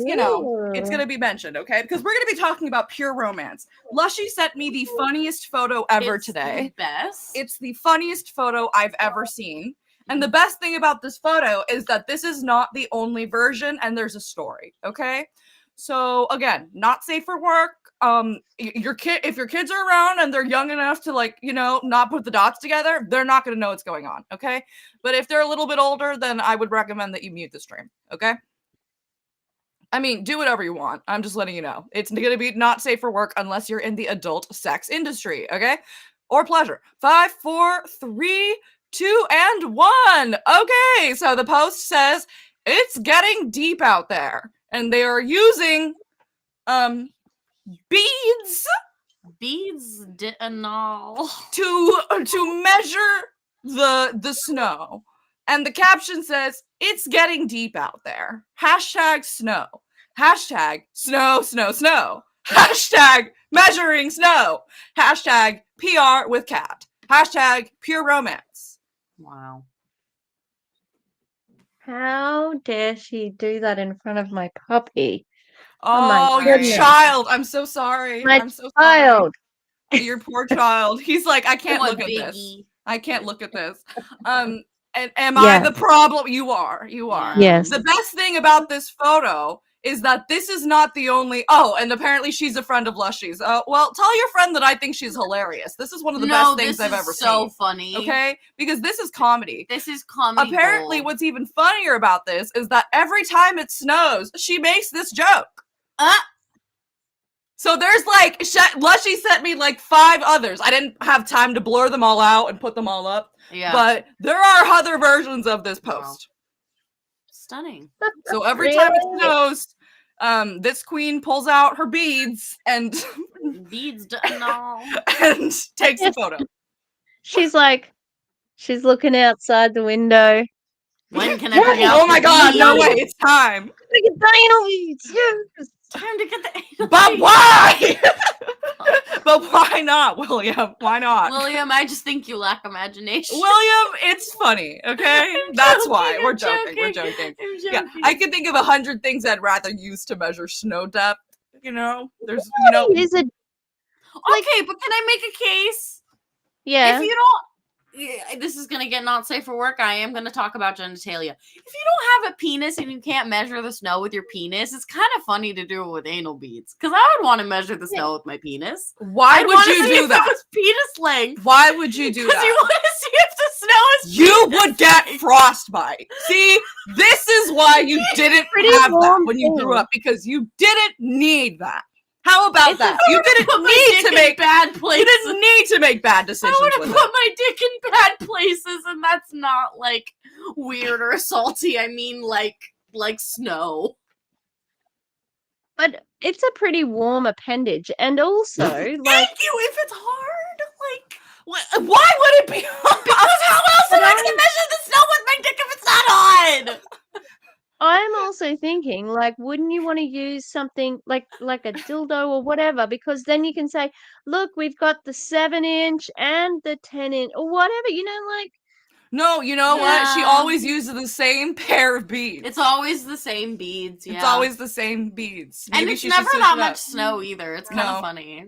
it's gonna be mentioned, okay? Because we're gonna be talking about pure romance. Lushy sent me the funniest photo ever It's today. the best. It's the funniest photo I've ever seen. And the best thing about this photo is that this is not the only version and there's a story, okay? So again, not safe for work. Your kid, if your kids are around and they're young enough to not put the dots together, they're not going to know what's going on, okay? But if they're a little bit older, then I would recommend that you mute the stream, okay? I mean, do whatever you want. I'm just letting you know. It's going to be not safe for work unless you're in the adult sex industry, okay? Or pleasure. 5, 4, 3, 2, and 1. Okay, so the post says it's getting deep out there, and they are using beads and all to measure the snow. And the caption says it's getting deep out there. #snow. #snow, snow, snow. #measuring snow. #PR with cat. #pure romance. Wow. How dare she do that in front of my puppy? Oh, your goodness. child. I'm so sorry. My I'm so sorry. child. Your poor child. He's like, I can't Poor look at this. Biggie. I can't look at this. And am I the problem? You are. Yes. The best thing about this photo is that this is not the only. Oh, and apparently she's a friend of Lushy's. Well, tell your friend that I think she's hilarious. This is one of the best things I've ever so seen. funny. Okay, because this is comedy. This is comedy. Apparently, gold. what's even funnier about this is that every time it snows, she makes this joke. So there's Lushy sent me 5 others. I didn't have time to blur them all out and put them all up. Yeah. But there are other versions of this post. Stunning. So every time it snows, this queen pulls out her beads and Beads and all. and takes a photo. She's looking outside the window. When can I bring out? Oh my god, no way, it's time. Time to get the. But why? But why not, William? Why not? William, I just think you lack imagination. William, it's funny, okay? That's why. We're joking. We're joking. I'm Yeah, joking. I can think of 100 things I'd rather use to measure snow depth. There's Is it? Okay, but can I make a case? Yeah. If you don't, this is gonna get not safe for work. I am gonna talk about genitalia. If you don't have a penis and you can't measure the snow with your penis, it's kind of funny to do it with anal beads. Because I would want to measure the snow with my penis. Why I'd would wanna you see do if that? It was penis length. Why would you do Because you that? want to see if the snow is. You penis would get length. frostbite. See, this is why you didn't Pretty have that warm when you grew thing. up, because you didn't need that. How about It's that? a- You Put didn't my need dick to in make bad You places. didn't need to make bad I decisions would have with put it. my dick in bad places, and that's not weird or salty. I mean, like snow. But it's a pretty warm appendage, and also Thank you. If it's hard, Why would it be? because how else am I But gonna measure the snow with my dick if it's not on? I'm also thinking, wouldn't you want to use something like a dildo or whatever? Because then you can say, look, we've got the 7-inch and the 10-inch or whatever, No, you know what? She Yeah. always uses the same pair of beads. It's always the same beads. Yeah. It's always the same beads. and Maybe it's she should never switch that it up. much snow either. It's kind of No. funny.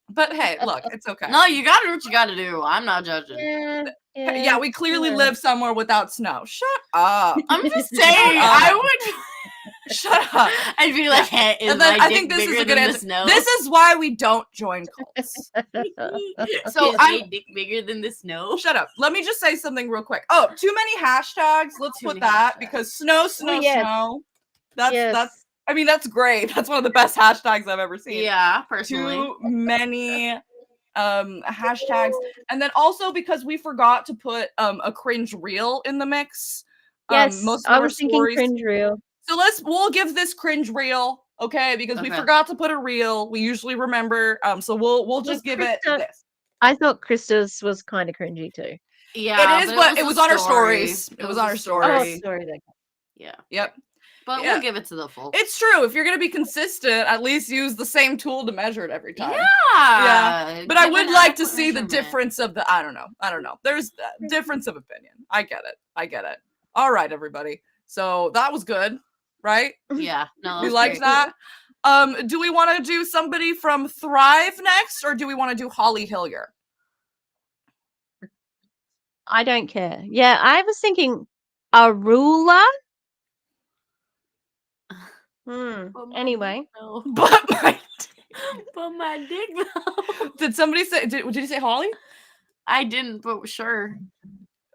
But hey, look, it's okay. No, you gotta do what you gotta do. I'm not judging. Yeah, we clearly live somewhere without snow. Shut up. I'm just saying. up. I would. Shut up. I'd be like, hey, is And then my I dick think this bigger is a good than the answer. snow? This is why we don't join cults. So is my dick bigger than the snow? Shut up. Let me just say something real quick. Oh, too many hashtags. Let's Too put many that hashtags. because snow, yes. snow. That's Yes. I mean, that's great. That's one of the best hashtags I've ever seen. Yeah, personally. Too many hashtags. And then also because we forgot to put a cringe reel in the mix. Yes, Most of I our was thinking stories. cringe reel. So we'll give this cringe reel okay? Because we Okay. forgot to put a reel. We usually remember. So we'll just give it Krista- this. I thought Krista's was kind of cringy too. Yeah, It is, but it was on our stories. It was on our Oh, stories. sorry. Then. Yeah. Yep. But Yeah. we'll give it to the folks. It's true. If you're gonna be consistent, at least use the same tool to measure it every time. Yeah. But I give would an like to adequate see the measurement. difference of the. I don't know. There's a difference of opinion. I get it. All right, everybody. So that was good, right? Yeah. No, We that's liked great. that. Do we want to do somebody from Thrive next, or do we want to do Holly Hillier? I don't care. Yeah, I was thinking a ruler. But my Anyway. dick, though. But my But my dick, though. did somebody say? Did you say Holly? I didn't, but sure.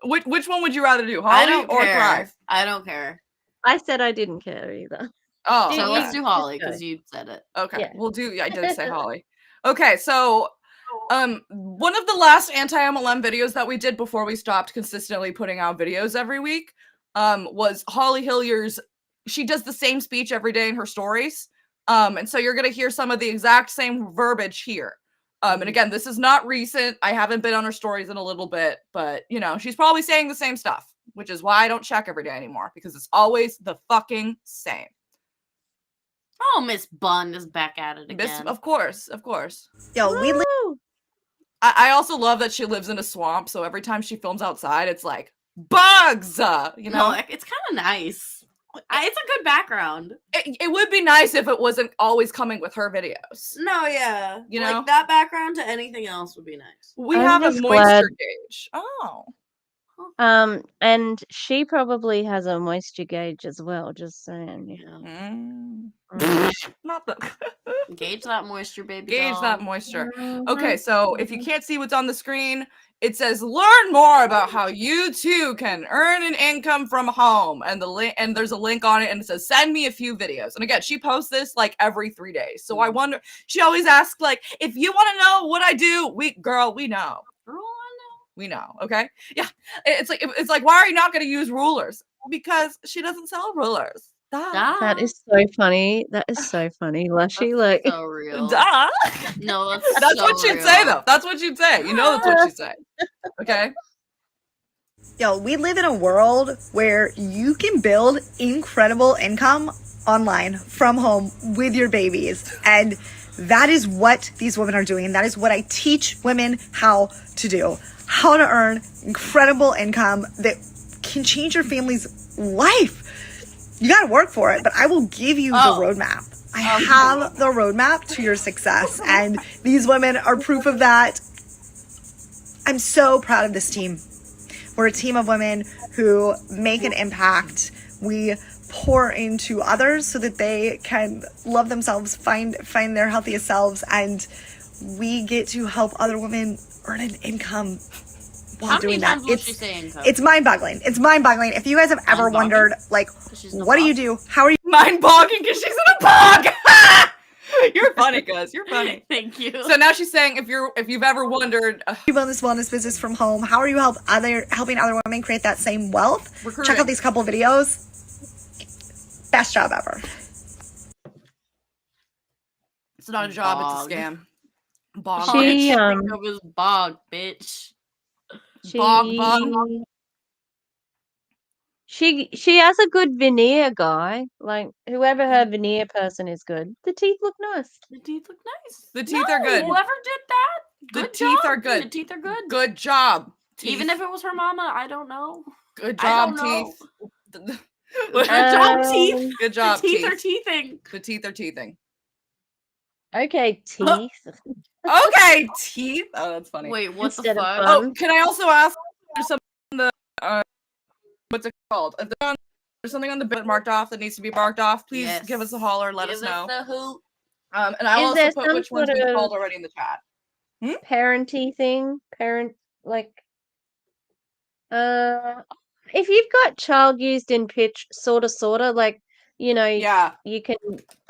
Which one would you rather do, I Holly don't or care. Thrive? I don't care. I said I didn't care either. Oh, So Okay. let's do Holly Let's go. because you said it. Okay, Yeah. we'll do. I did say Holly. Okay, so one of the last anti-MLM videos that we did before we stopped consistently putting out videos every week was Holly Hillier's. She does the same speech every day in her stories. And so you're gonna hear some of the exact same verbiage here. And again, this is not recent. I haven't been on her stories in a little bit, but you know, she's probably saying the same stuff, which is why I don't check every day anymore, because it's always the fucking same. Oh, Miss Bun is back at it again. Of course. Yo, we live. Woo! I also love that she lives in a swamp, so every time she films outside, it's like bugs. You know, No, it's kind of nice. It's a good background. it would be nice if it wasn't always coming with her videos. No, yeah. You like know? that background to anything else would be nice. We I'm have a just moisture glad- gauge. Oh, And she probably has a moisture gauge as well, just saying. Yeah. Not the Gauge that moisture, baby. gauge doll. that moisture. Mhm. Okay, so if you can't see what's on the screen, it says learn more about how you too can earn an income from home, and there's a link on it, and it says send me a few videos. And again, she posts this like every 3 days. So I wonder, she always asks like, if you want to know what I do, we know. Girl, I know. We know, okay? Yeah. It's like why are you not going to use rulers? Because she doesn't sell rulers. Duh. That is so funny. That is so funny, Lushy. That's Like, so real. Duh. No, that's That's so what she'd real. say though. That's what she'd say. You know that's what she'd say. Okay? Yo, we live in a world where you can build incredible income online from home with your babies. And that is what these women are doing. That is what I teach women how to do. How to earn incredible income that can change your family's life. You got to work for it, but I will give you the roadmap. I have the roadmap to your success, and these women are proof of that. I'm so proud of this team. We're a team of women who make an impact. We pour into others so that they can love themselves, find their healthiest selves, and we get to help other women earn an income while How doing many that. times will she say income? It's mind-boggling. It's mind-boggling. If you guys have ever Mind-boggling? wondered, like, She's in a what do bog? you do? How are you Mind-boggling because she's in a bog. You're funny, cuz. You're funny. Thank you. So now she's saying if you've ever wondered, building this wellness business from home? How are you helping other women create that same wealth? Recruiting. Check out these couple videos. Best job ever. it's not a job, Bog. it's a scam. Bog. All I She, can think of is bog, bitch. Bog. she has a good veneer guy. Like, whoever her veneer person is good. The teeth look nice. The teeth look nice. The teeth are good. Whoever did that, The good teeth job. are good. The teeth are good. Good job. Even teeth. if it was her mama, I don't know. Good I job, don't know. teeth. Good job, teeth. Good job, the teeth teeth. are teething. The teeth are teething. Okay, teeth. Okay, teeth. Oh, that's funny. Wait, what the Instead of fuck? fun. Oh, can I also ask? There's something on the what's it called? There's something on the bit marked off that needs to be marked off. Please Yes. give us a holler. Let us Give know. the hoot. And I'll Is also there put some which ones sort we of- called already in the chat. Parenty thing. Like, if you've got child used in pitch, sorta, like, you know, Yeah, you can.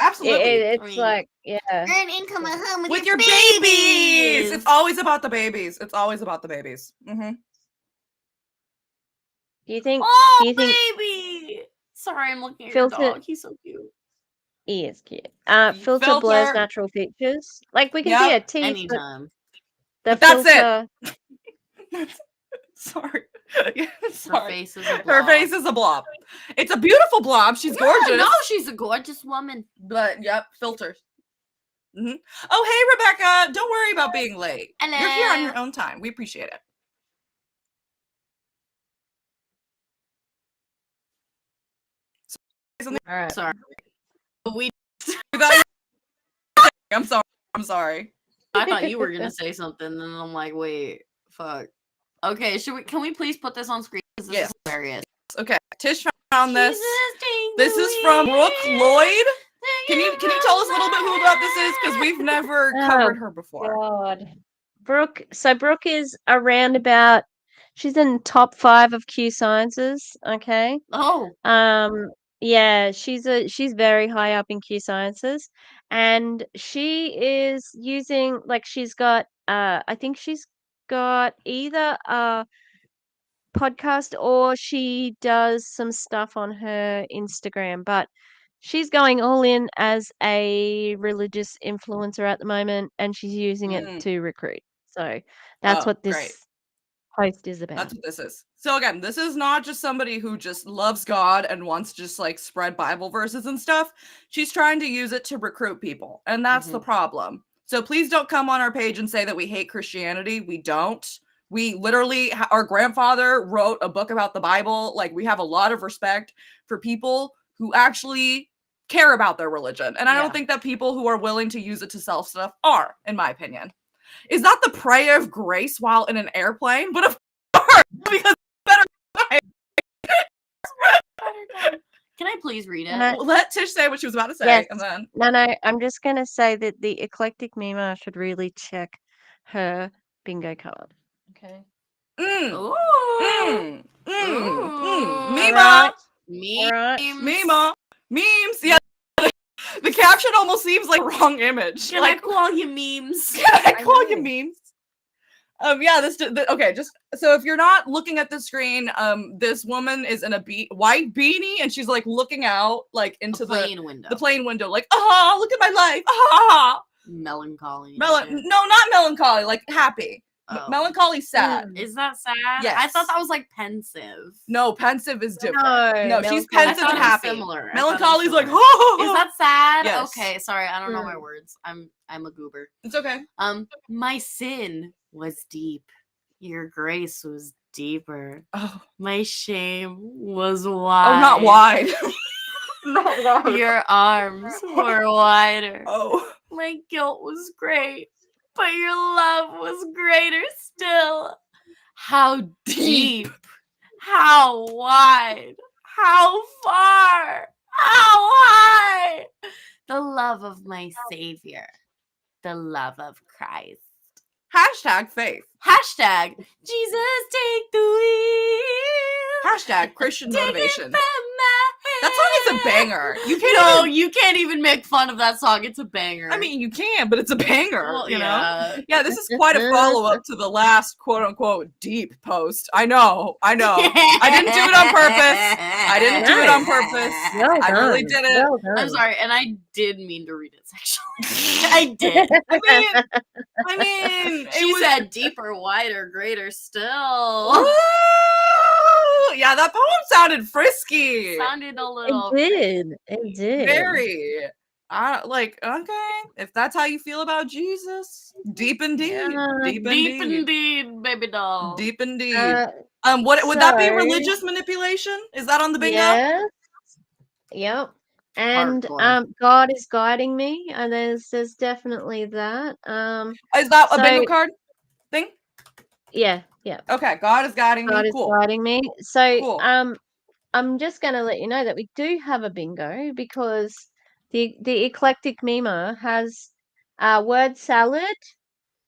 absolutely. It's I mean- like, yeah. Earn income at home With your babies. It's always about the babies. It's always about the babies. Mm-hmm. Do you think? Oh, do you think? baby! Sorry, I'm looking at Filter- your dog. He's so cute. He is cute. Filter blurs natural features. Like we can see her teeth, anytime. But that's filter. Sorry. Her face is a blob. Her face is a blob. It's a beautiful blob. She's gorgeous. No, she's a gorgeous woman. But yep, filters. Mm-hmm. Oh, hey, Rebecca. Don't worry about being late. Hello. You're here on your own time. We appreciate it. All right. Sorry. I'm sorry. I'm sorry. I thought you were gonna say something, and then I'm like, wait, fuck. Okay, can we please put this on screen? This is hilarious. Okay, Tish found this. This is from Brooke Lloyd. Can you tell us a little bit who about this is? Because we've never covered her before. God. Brooke. So Brooke is around about. She's in top 5 of Q Sciences. Okay. Oh. Yeah, she's very high up in Q Sciences, and she is using she's got I think she's got either a podcast or she does some stuff on her Instagram, but she's going all in as a religious influencer at the moment, and she's using it to recruit. So that's what this post is about. That's what this is. So again, this is not just somebody who just loves God and wants to just spread Bible verses and stuff. She's trying to use it to recruit people, and that's the problem. So please don't come on our page and say that we hate Christianity. We don't. We literally, our grandfather wrote a book about the Bible. We have a lot of respect for people who actually care about their religion. And I don't think that people who are willing to use it to sell stuff are, in my opinion. Is that the prayer of grace while in an airplane? But of course, because better. Can I please read it? Let Tish say what she was about to say. Yes. And then No, I'm just going to say that the eclectic Mima should really check her bingo card. Okay. Mima. Mima. Memes. Yeah. The caption almost seems like wrong image. Can I call you memes? Can I call you memes? Okay, just so if you're not looking at the screen, this woman is in a white beanie and she's looking out into the plane window, look at my life. Melancholy. No, not melancholy, happy. Melancholy sad. Is that sad? Yes. I thought that was pensive. No, pensive is different. No, she's pensive and happy. Similar. Melancholy's Is that sad? Yes. Okay, sorry, I don't know my words. I'm a goober. It's okay. My sin was deep. Your grace was deeper. Oh. My shame was wide. Oh, not wide. Not wide. Your arms were wider. Oh. My guilt was great, but your love was greater still. How deep, how wide, how far, how high. The love of my Savior, the love of Christ. Hashtag faith. Hashtag Jesus take the wheel. Hashtag Christian Take motivation. it from my That song is a banger. You can't even make fun of that song. It's a banger. I mean, you can, but it's a banger. Well, you know? Yeah, this is quite a follow-up to the last quote-unquote deep post. I know. I didn't do it on purpose. Well I really done. did it. Well done. I'm sorry, and I did mean to read it sexually. I did. I mean, She said deeper, wider, greater still. Ooh, yeah, that poem sounded frisky. Sounded a little. It did. Very. Okay, if that's how you feel about Jesus, deep indeed. Yeah. Deep Deep indeed. indeed, baby doll. Deep indeed. What would that be? Religious manipulation? Is that on the bingo? Yes. Yep. And Hardcore. God is guiding me, and there's definitely that. Is that a So- bingo card thing? Yeah. Okay, God is guiding God me. is Cool. guiding me. So Cool. I'm just gonna let you know that we do have a bingo because the eclectic Mima has word salad,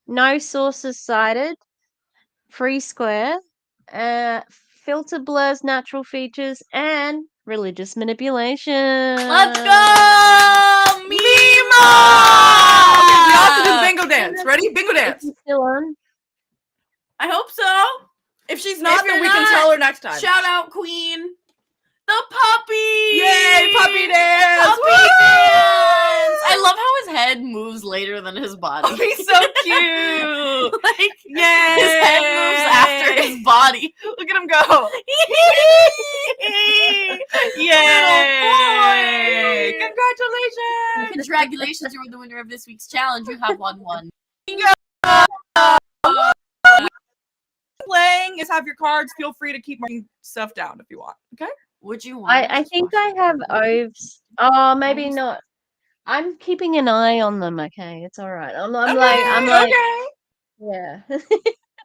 no sauces cited, free square, filter blurs natural features, and religious manipulation. Let's go, Mima! Okay, we have to do bingo dance. Ready? Bingo Is dance. it still on? I hope so. If she's not, If then you're we can not, tell her next time. Shout out, Queen. The puppy. Yay, puppy dance! Puppy Woo! dance. love how his head moves later than his body. Oh, he's so cute. Like, Yay! his head moves after his body. Look at him go. Yay! Congratulations! Congratulations, you were the winner of this week's challenge. You have won. Playing is have your cards. Feel free to keep marking stuff down if you want. Okay. Would you want? I think I have oaths. Oh, maybe not. I'm keeping an eye on them. Okay, it's all right. I'm like, okay. yeah.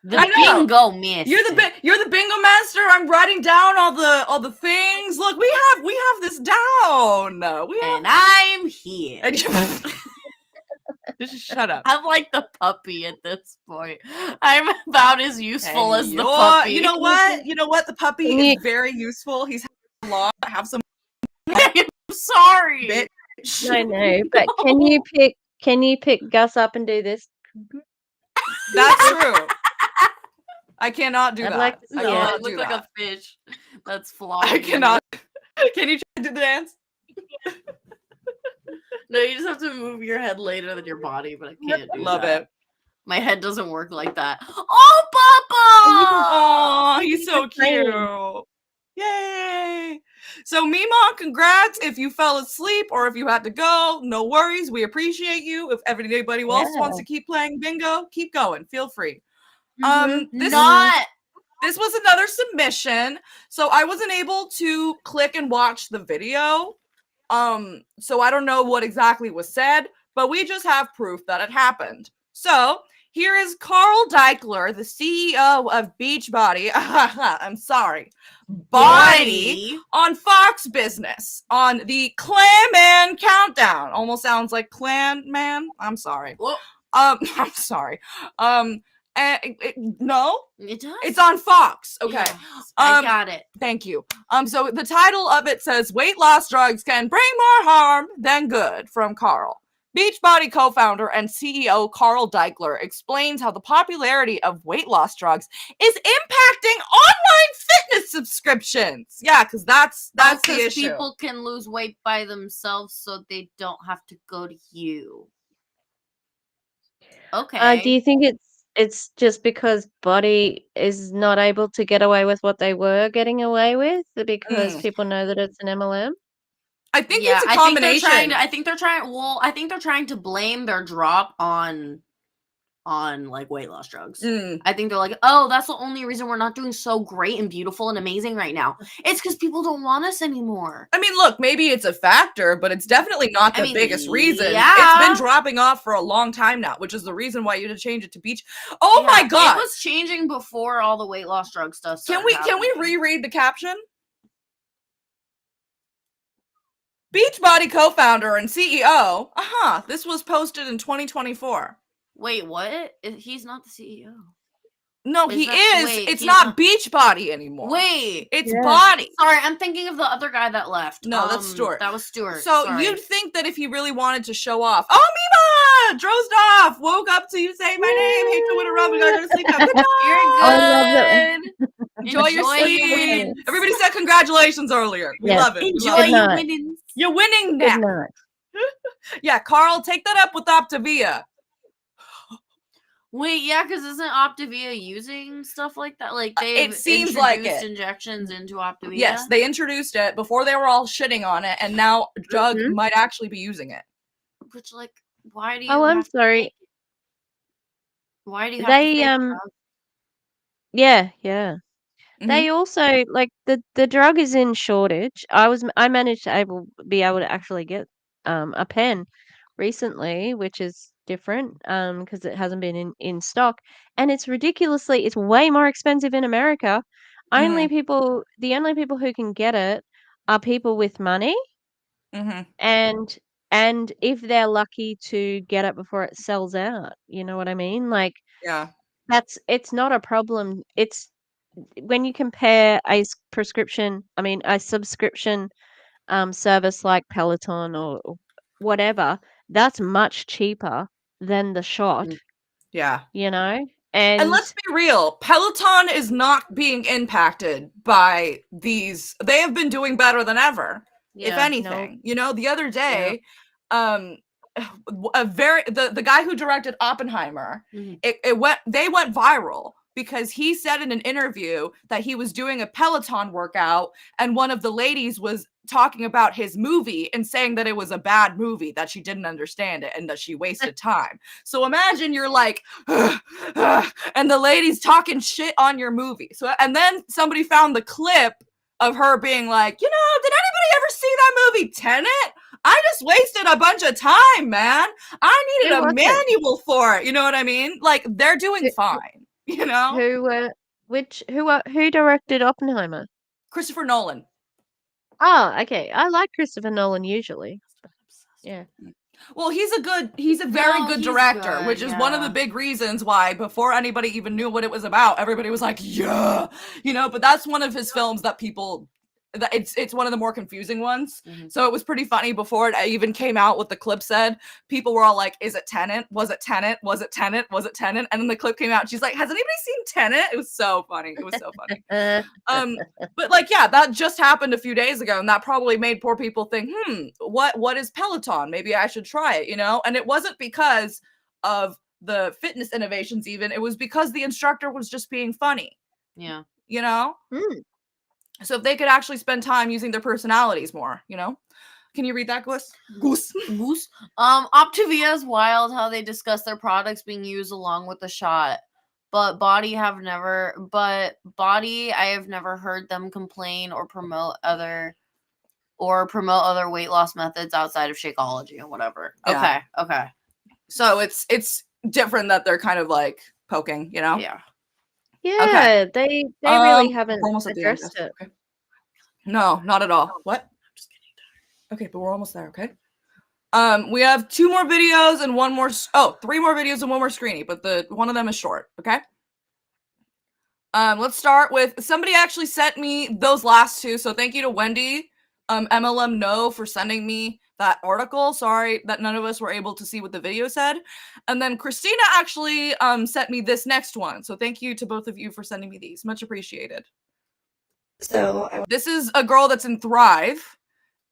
The I know. bingo master. You're the bingo master. I'm writing down all the things. Look, we have this down. And I'm here. Just shut up. I'm like the puppy at this point. I'm about as useful as the puppy. You know what? The puppy is very useful. He's long. Have some. I'm sorry. Bitch. I know, but can you pick Gus up and do this? That's true. I cannot do I'd that. like to see I it. cannot I look do like that. a fish that's flopping. I cannot. Can you try to do the dance? No, you just have to move your head later than your body, but I can't do Love that. it. My head doesn't work like that. Oh, Papa! Oh, he's so Tiny. cute. Yay! So, Mima, congrats if you fell asleep or if you had to go. No worries. We appreciate you. If anybody else wants to keep playing bingo, keep going. Feel free. This was another submission. So I wasn't able to click and watch the video. So I don't know what exactly was said, but we just have proof that it happened. So here is Carl Deichler, the CEO of Beachbody. I'm sorry. Body on Fox Business on the Clan Man Countdown. Almost sounds like Clan Man. I'm sorry. Whoa. I'm sorry. No, It does. it's on Fox. Okay. Yeah, I got it. Thank you. So the title of it says weight loss drugs can bring more harm than good from Carl. Beachbody co-founder and CEO Carl Deichler explains how the popularity of weight loss drugs is impacting online fitness subscriptions. Yeah, because that's the issue. People can lose weight by themselves, so they don't have to go to you. Okay. Do you think it's just because Body is not able to get away with what they were getting away with because people know that it's an MLM? I think it's a combination. I think they're trying to blame their drop on like weight loss drugs. I think they're like, oh, that's the only reason we're not doing so great and beautiful and amazing right now. It's because people don't want us anymore. I mean, look, maybe it's a factor, but it's definitely not the biggest reason. Yeah. It's been dropping off for a long time now, which is the reason why you had to change it to beach. Oh my god. It was changing before all the weight loss drug stuff started Can we reread the caption? Beachbody co-founder and CEO. This was posted in 2024. Wait, what? He's not the CEO. No, he is. It's not Beachbody anymore. Wait, it's Body. Sorry, I'm thinking of the other guy that left. No, that's Stuart. That was Stuart. So you'd think that if he really wanted to show off, oh, Mima, drozed off, woke up to you say my name, hate to interrupt, we gotta go to sleep now. Good night. You're good. Enjoy your sleep. Everybody said congratulations earlier. We love it. Enjoy your winnings. You're winning now. Yeah, Carl, take that up with Optavia. Wait, yeah, because isn't Optavia using stuff like that? Like it seems like it. Injections into Optavia. Yes, they introduced it before they were all shitting on it, and now Doug might actually be using it. Which, like, why do you? Oh, I'm sorry. Why do you have to? Yeah. They also like the drug is in shortage. I managed to be able to actually get a pen recently, which is different because it hasn't been in stock, and it's way more expensive in America. The only people who can get it are people with money, and if they're lucky to get it before it sells out. You know what I mean? Like, yeah, it's not a problem. It's when you compare a subscription service like Peloton or whatever, that's much cheaper than the shot. Yeah. You know? And let's be real, Peloton is not being impacted by these. They have been doing better than ever, if anything. No. You know, the other day, the guy who directed Oppenheimer, they went viral because he said in an interview that he was doing a Peloton workout and one of the ladies was talking about his movie and saying that it was a bad movie, that she didn't understand it and that she wasted time. So imagine you're like, and the lady's talking shit on your movie. So, and then somebody found the clip of her being like, did anybody ever see that movie Tenet? I just wasted a bunch of time, man. I needed a manual for it. You know what I mean? Like, they're doing fine. Who directed Oppenheimer? Christopher Nolan. Oh, okay. I like Christopher Nolan usually. Yeah. Well, he's a very good director, which is one of the big reasons why before anybody even knew what it was about, everybody was like, yeah, but that's one of his films that people, it's one of the more confusing ones. So it was pretty funny before it even came out what the clip said. People were all like, is it Tenet? Was it Tenet? Was it Tenet? Was it Tenet? And then the clip came out and she's like, has anybody seen Tenet? It was so funny. It was so funny. But like, yeah, that just happened a few days ago and that probably made poor people think, what is Peloton? Maybe I should try it, And it wasn't because of the fitness innovations even. It was because the instructor was just being funny. Yeah. So if they could actually spend time using their personalities more, Can you read that, Goose? Goose. Optavia is wild how they discuss their products being used along with the shot. But Body, I have never heard them complain or promote other weight loss methods outside of Shakeology and whatever. Yeah. Okay. So it's different that they're kind of like poking, Yeah. Yeah, Okay. they really haven't we're almost at the end, addressed it. okay. No, not at all. What? I'm just getting tired. Okay, but we're almost there, okay? We have 2 more videos and 3 more videos and 1 more screeny, but one of them is short, okay? Let's start with, somebody actually sent me those last 2, so thank you to Wendy, MLM No, for sending me that article. Sorry that none of us were able to see what the video said. And then Christina actually sent me this next one, so thank you to both of you for sending me these. Much appreciated. So this is a girl that's in Thrive.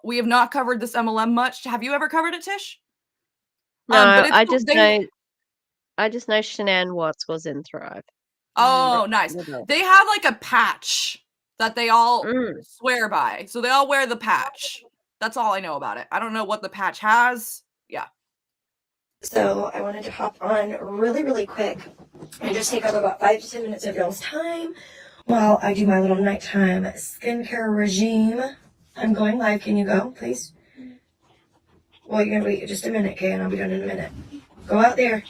We have not covered this MLM much. Have you ever covered it, Tish? No, I just know Shanann Watts was in Thrive. Oh, nice. They have like a patch that they all swear by. So they all wear the patch. That's all I know about it. I don't know what the patch has. Yeah. So I wanted to hop on really, really quick and just take up about 5 to 10 minutes of y'all's time while I do my little nighttime skincare regime. I'm going live. Can you go, please? Well, you're gonna wait just a minute, okay? And I'll be done in a minute. Go out there.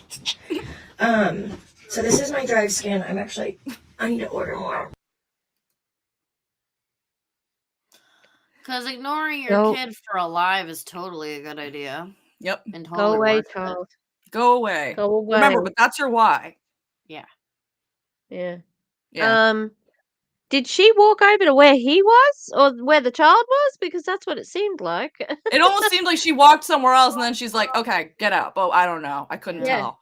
So this is my dry skin. I need to order more. Because ignoring your kid for a live is totally a good idea. Yep. And totally Go away, worth it. child. Go away. Go away. Remember, but that's your why. Yeah. Yeah. Did she walk over to where he was or where the child was? Because that's what it seemed like. It almost seemed like she walked somewhere else and then she's like, okay, get out. Oh, I don't know. I couldn't tell.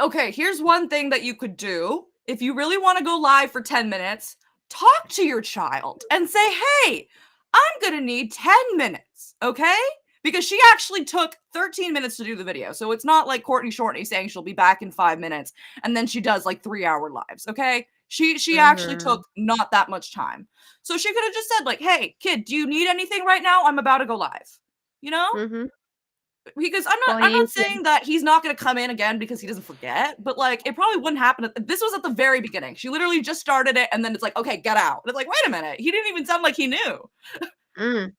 Okay, here's one thing that you could do. If you really want to go live for 10 minutes, talk to your child and say, hey, I'm going to need 10 minutes, okay? Because she actually took 13 minutes to do the video. So it's not like Courtney Shortney saying she'll be back in 5 minutes and then she does like 3-hour lives, okay? She actually took not that much time. So she could have just said like, hey, kid, do you need anything right now? I'm about to go live, Because I'm not saying that he's not going to come in again because he doesn't forget, but like it probably wouldn't happen. This was at the very beginning. She literally just started it and then it's like, okay, get out. And it's like, wait a minute. He didn't even sound like he knew.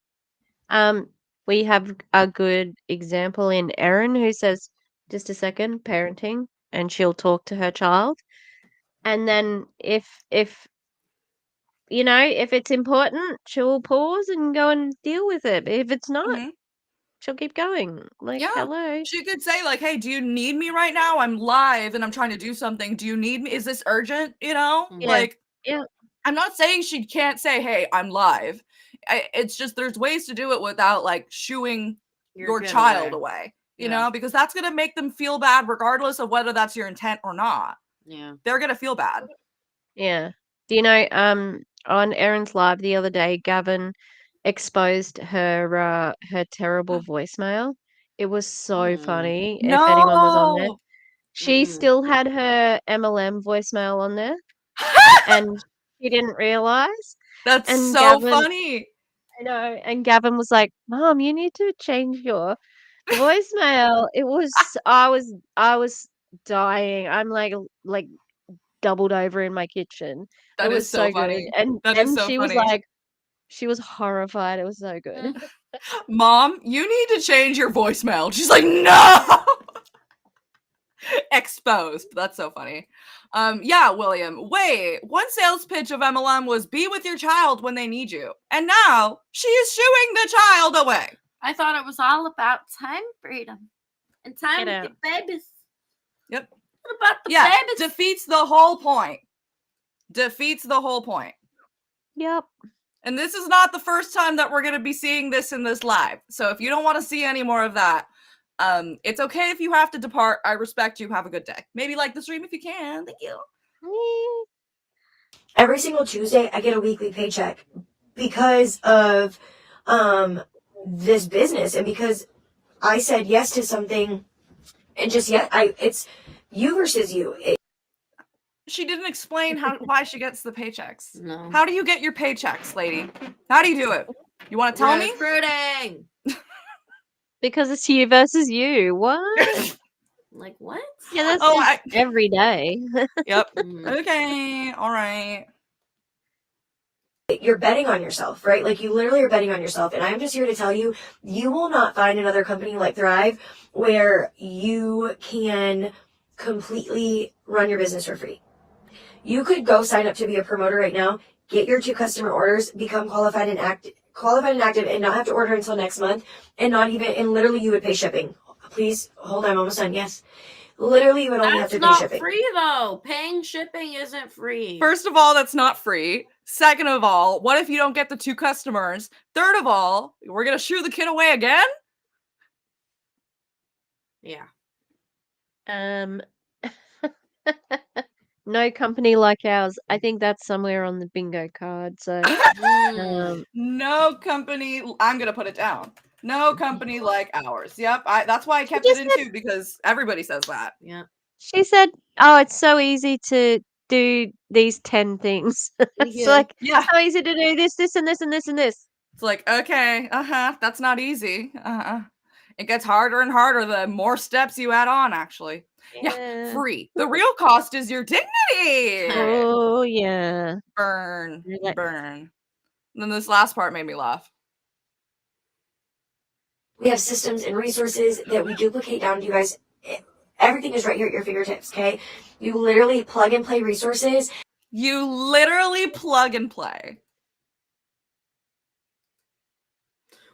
We have a good example in Erin who says, just a second, parenting, and she'll talk to her child. And then if it's important, she'll pause and go and deal with it. If it's not, she'll keep going. Like, hello. She could say like, hey, do you need me right now? I'm live and I'm trying to do something. Do you need me? Is this urgent? Like, I'm not saying she can't say, hey, I'm live. It's just there's ways to do it without like shooing your child away, you know, because that's going to make them feel bad regardless of whether that's your intent or not. Yeah. They're going to feel bad. Yeah. Do you know, on Erin's live the other day, Gavin exposed her terrible voicemail. It was so funny if anyone was on there. No. She Mm. still had her MLM voicemail on there, and she didn't realize. That's And so Gavin, funny. I know, and Gavin was like, "Mom, you need to change your voicemail." It was I was dying. I'm like doubled over in my kitchen. It That is was so so good. funny. And That is then so she was funny. like, she was horrified. It was so good. Mom, you need to change your voicemail. She's like, no. Exposed. That's so funny. Yeah, William. Wait, one sales pitch of MLM was be with your child when they need you. And now she is shooing the child away. I thought it was all about time freedom and time Get with out. your babies. Yep. What about the Yeah, babies? defeats the whole point. Defeats the whole point. Yep. And this is not the first time that we're going to be seeing this in this live. So if you don't want to see any more of that, it's okay if you have to depart. I respect you. Have a good day. Maybe like the stream if you can. Thank you. Every single Tuesday, I get a weekly paycheck because of this business and because I said yes to something, and just yet it's you versus you. She didn't explain why she gets the paychecks. No. How do you get your paychecks, lady? How do you do it? You want to tell me? Recruiting. Because it's you versus you. What? Like what? Yeah, that's Oh, just every day. Yep. Mm. Okay. All right. You're betting on yourself, right? Like you literally are betting on yourself. And I'm just here to tell you, you will not find another company like Thrive where you can completely run your business for free. You could go sign up to be a promoter right now, get your 2 customer orders, become qualified and active, and not have to order until next month, and literally you would pay shipping. Please hold on, I'm almost done. Yes. Literally, you would only have That's to pay not shipping. free though. Paying shipping isn't free. First of all, that's not free. Second of all, what if you don't get the 2 customers? Third of all, we're going to shoo the kid away again? Yeah. No company like ours. I think that's somewhere on the bingo card. So No company, I'm going to put it down. No company like ours. Yep, that's why I kept just it in too, because everybody says that. Yeah. she said, "Oh, it's so easy to do these 10 things." It's Yeah. like Yeah. so easy to do this, this, and this, and this, and this. It's like, okay, that's not easy. It gets harder and harder the more steps you add on, actually. Yeah, free. The real cost is your dignity. Oh yeah. Burn. Really? Burn. And then this last part made me laugh. We have systems and resources that we duplicate down to you guys. Everything is right here at your fingertips, okay? You literally plug and play resources. You literally plug and play.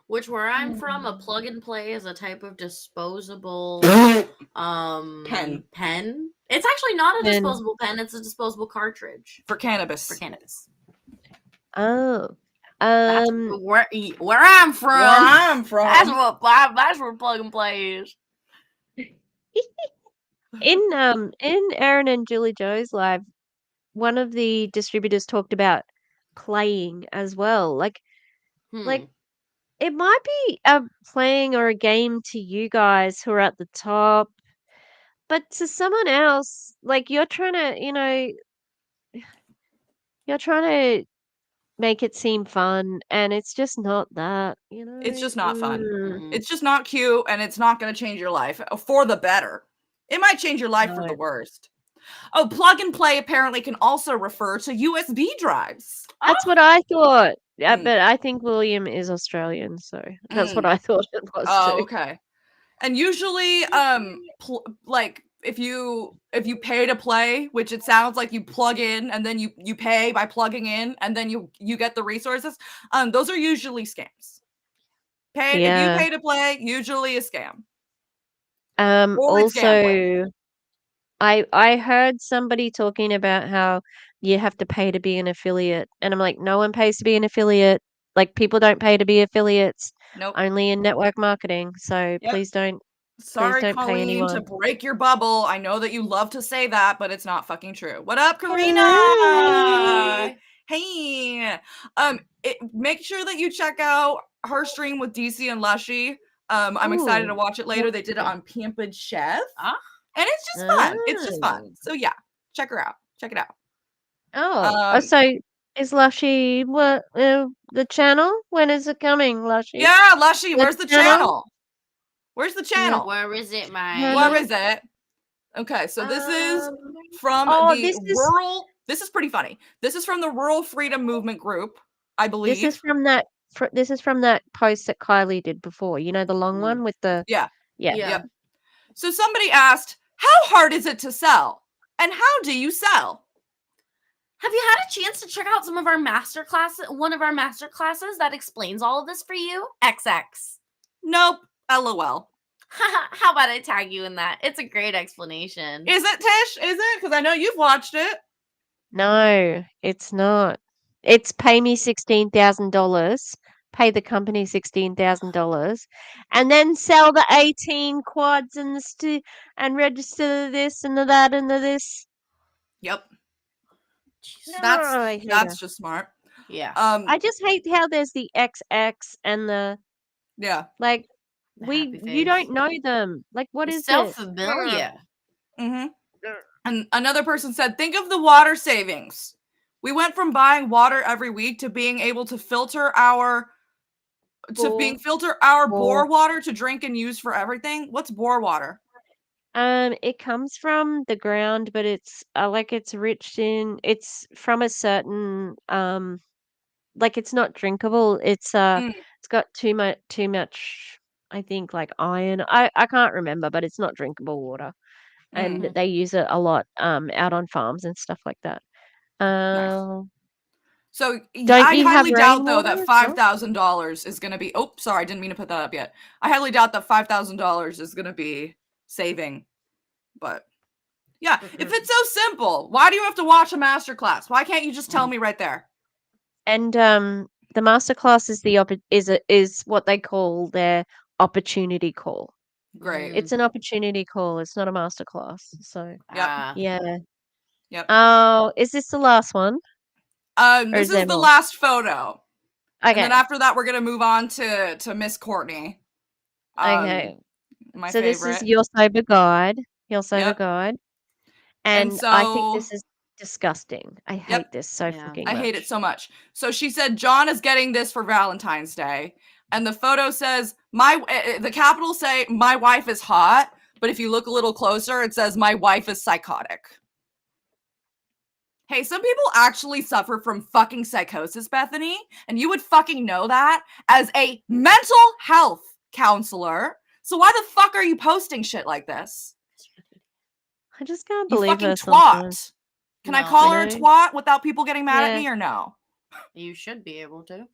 Which where I'm from, a plug and play is a type of disposable Pen. It's actually not a Pen. disposable pen, it's a disposable cartridge. For cannabis. For cannabis. Oh. That's where I'm from. Where I'm from. That's where plug and play is. In Aaron and Julie Joe's live, one of the distributors talked about playing as well. Like it might be a playing or a game to you guys who are at the top, but to someone else, like you're trying to make it seem fun, and it's just not that, you know? It's just not fun. Mm. It's just not cute, and it's not going to change your life for the better. It might change your life for the worst. Oh, plug and play apparently can also refer to USB drives. That's what I thought. Yeah, but I think William is Australian, so that's what I thought it was Oh, too. okay. And usually, like if you pay to play, which it sounds like you plug in and then you pay by plugging in and then you get the resources. Those are usually scams. If you pay to play, usually a scam. Or it's gambling. Also, I heard somebody talking about how you have to pay to be an affiliate, and I'm like, no one pays to be an affiliate. Like people don't pay to be affiliates. Nope. Only in network marketing. So please don't. Sorry, please don't pay Colleen, anyone. to break your bubble. I know that you love to say that, but it's not fucking true. What up, Karina? Hello. Hey, make sure that you check out her stream with DC and Lushy. I'm excited to watch it later. They did it on Pampered Chef, and it's just fun. It's just fun. So yeah, check her out. Check it out. So is Lushy the channel? When is it coming, Lushy? Yeah, Lushy, where's the channel? Where's the channel? Where is it, Where is it? Okay, so this is from rural. This is pretty funny. This is from the Rural Freedom Movement group, I believe. This is from that. This is from that post that Kylie did before. You know, the long one with the. Yeah. Yep. So somebody asked, "How hard is it to sell? And how do you sell?" Have you had a chance to check out some of our master classes? One of our master classes that explains all of this for you? XX. Nope. LOL. How about I tag you in that? It's a great explanation. Is it, Tish? Is it? Because I know you've watched it. No, it's not. It's pay me $16,000, pay the company $16,000, and then sell the 18 quads and and register this and the that and the this. Yep. No, That's just smart. Yeah. I just hate how there's the XX and the like you don't know them. Like what is so this? familiar? Mm-hmm. And another person said, think of the water savings. We went from buying water every week to being able to filter our bore water to drink and use for everything. What's bore water? It comes from the ground, but it's it's from a certain like it's not drinkable. It's got too much I think like iron. I can't remember, but it's not drinkable water. And they use it a lot out on farms and stuff like that. Nice. So don't I highly doubt though rainwater? that $5,000 is going to be. Oh, sorry, I didn't mean to put that up yet. I highly doubt that $5,000 is going to be saving. But yeah, if it's so simple, why do you have to watch a masterclass? Why can't you just tell me right there? And the masterclass is what they call their opportunity call. Great. It's an opportunity call. It's not a masterclass. So yeah. Yep. Oh, is this the last one? This is the last photo. Okay. And then after that, we're gonna move on to Miss Courtney. Okay. My so favorite. This is your sober guide. Your sober guide. And so, I think this is disgusting. I hate this so fucking much. I hate it so much. So she said John is getting this for Valentine's Day. And the photo says, the capitals say, my wife is hot. But if you look a little closer, it says, my wife is psychotic. Hey, some people actually suffer from fucking psychosis, Bethany. And you would fucking know that as a mental health counselor. So why the fuck are you posting shit like this? I just can't believe you fucking her twat. sometimes. Can I call her a twat without people getting mad at me or no? You should be able to.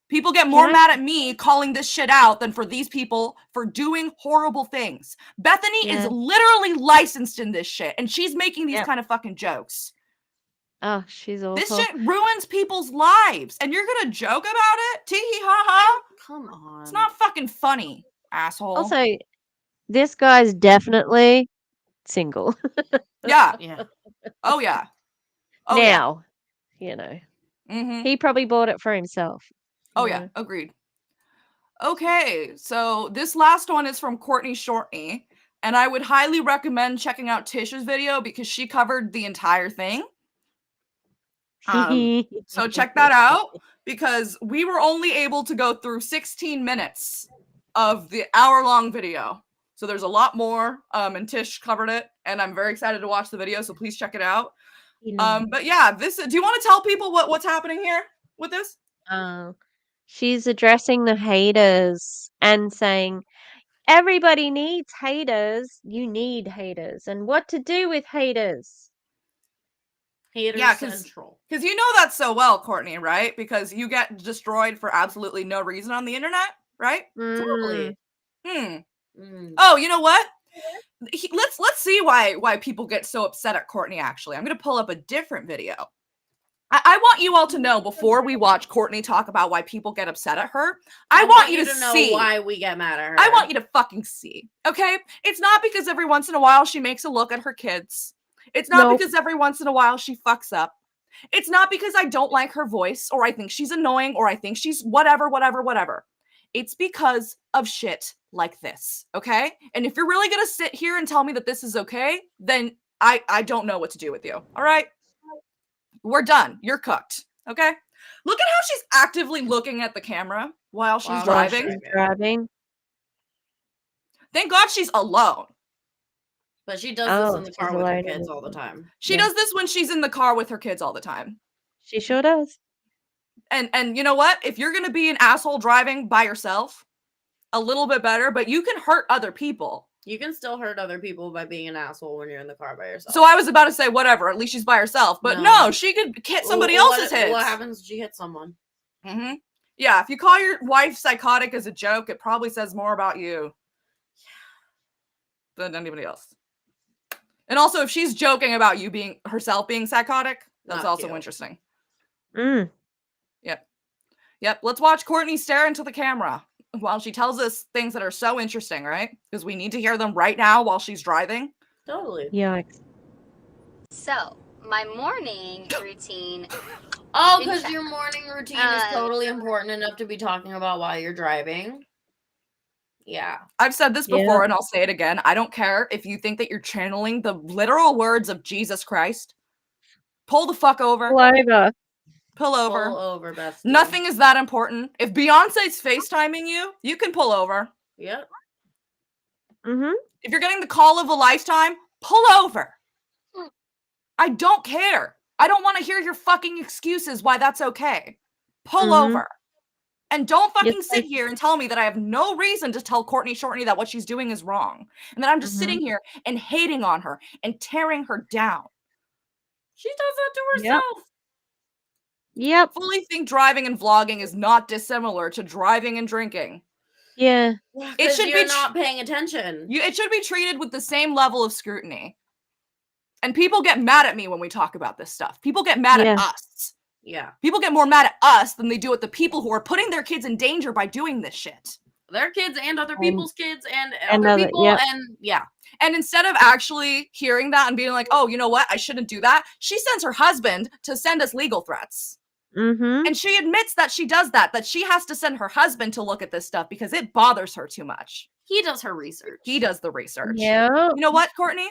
People get more mad at me calling this shit out than for these people for doing horrible things. Bethany is literally licensed in this shit, and she's making these kind of fucking jokes. Oh, she's awful. This shit ruins people's lives, and you're gonna joke about it? Tee-hee ha-ha? Come on. It's not fucking funny, asshole. Also, this guy's definitely single. Yeah. Oh, yeah. Oh, now, you know. Mm-hmm. He probably bought it for himself. Oh, yeah. Agreed. Okay, so this last one is from Courtney Shortney, and I would highly recommend checking out Tish's video because she covered the entire thing. So check that out because we were only able to go through 16 minutes of the hour-long video. So there's a lot more, and Tish covered it, and I'm very excited to watch the video, so please check it out. But yeah, do you want to tell people what's happening here with this? She's addressing the haters and saying, everybody needs haters. You need haters. And what to do with haters? Haters central. Because you know that so well, Courtney, right? Because you get destroyed for absolutely no reason on the internet, right? Totally. Oh, you know what? Let's see why people get so upset at Courtney, actually. I'm going to pull up a different video. I want you all to know before we watch Courtney talk about why people get upset at her. I want you to know see why we get mad at her. I want you to fucking see. Okay? It's not because every once in a while she makes a look at her kids. It's not because every once in a while she fucks up. It's not because I don't like her voice or I think she's annoying or I think she's whatever. It's because of shit like this, okay? And if you're really gonna sit here and tell me that this is okay, then I don't know what to do with you, all right? We're done. You're cooked, okay? Look at how she's actively looking at the camera while she's While driving. she's driving. Thank God she's alone. But she does this in the she's car with her alone kids in all the the- time. She Yeah. does this when she's in the car with her kids all the time. She sure does. And you know what? If you're gonna be an asshole driving by yourself, a little bit better, but you can hurt other people. You can still hurt other people by being an asshole when you're in the car by yourself. So I was about to say whatever, at least she's by herself. But no, she could hit somebody else's head. What happens if she hits someone? Mm-hmm. Yeah, if you call your wife psychotic as a joke, it probably says more about you than anybody else. And also, if she's joking about you being herself being psychotic, that's Not also cute. interesting. Mm. Yep. Let's watch Courtney stare into the camera while she tells us things that are so interesting, right? Because we need to hear them right now while she's driving. Totally. Yikes. So, my morning routine. Oh, because your morning routine is totally important enough to be talking about while you're driving. Yeah. I've said this before and I'll say it again. I don't care if you think that you're channeling the literal words of Jesus Christ. Pull the fuck over. Pull over. Pull over. Pull over, bestie. Nothing is that important. If Beyonce's FaceTiming you, you can pull over. Yep. Mm-hmm. If you're getting the call of a lifetime, pull over. I don't care. I don't want to hear your fucking excuses why that's okay. Pull over. And don't fucking sit here and tell me that I have no reason to tell Courtney Shortney that what she's doing is wrong. And that I'm just sitting here and hating on her and tearing her down. She does that to herself. Yep. Fully think driving and vlogging is not dissimilar to driving and drinking. Yeah. It should you're be not paying attention. It should be treated with the same level of scrutiny. And people get mad at me when we talk about this stuff. People get mad at us. Yeah. People get more mad at us than they do at the people who are putting their kids in danger by doing this shit. Their kids and other people's kids and other people and yeah. And instead of actually hearing that and being like, oh, you know what? I shouldn't do that. She sends her husband to send us legal threats. And she admits that she does that she has to send her husband to look at this stuff because it bothers her too much. He does her research. He does the research. Yeah. You know what, Courtney?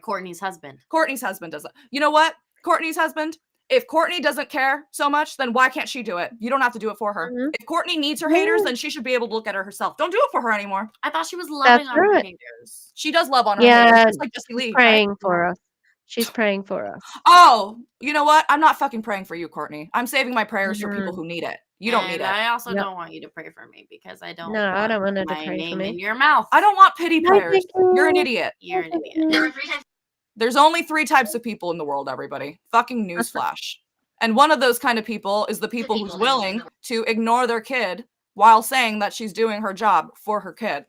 Courtney's husband. Courtney's husband does that. You know what? Courtney's husband, if Courtney doesn't care so much, then why can't she do it? You don't have to do it for her. If Courtney needs her haters, then she should be able to look at her herself. Don't do it for her anymore. I thought she was loving on her haters. She does love on her haters. Just like Jesse Lee. Praying for us. She's praying for us. Oh, you know what? I'm not fucking praying for you, Courtney. I'm saving my prayers for people who need it. You don't need it. I also don't want you to pray for me because I don't. No, I don't want her to my pray name for me. in your mouth. I don't want pity prayers. You're an idiot. You're an idiot. There's only 3 types of people in the world, everybody. Fucking newsflash. And one of those kind of people is the people who's willing to ignore their kid while saying that she's doing her job for her kid.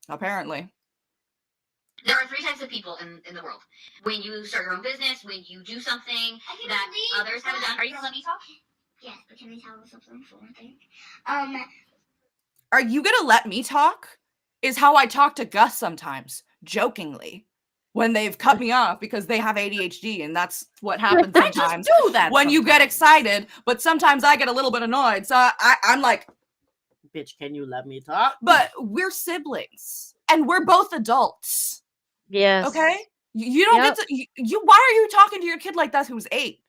Apparently. There are 3 types of people in the world. When you start your own business, when you do something that others haven't done. Are you gonna let me talk? Yes, but can I tell you something for one thing? Are you gonna let me talk? Is how I talk to Gus sometimes, jokingly. When they've cut me off because they have ADHD, and that's what happens sometimes. I just do that when you get excited, but sometimes I get a little bit annoyed. So I'm like, bitch, can you let me talk? But we're siblings, and we're both adults. Yes. Okay? You don't get to. You. Why are you talking to your kid like that who's 8?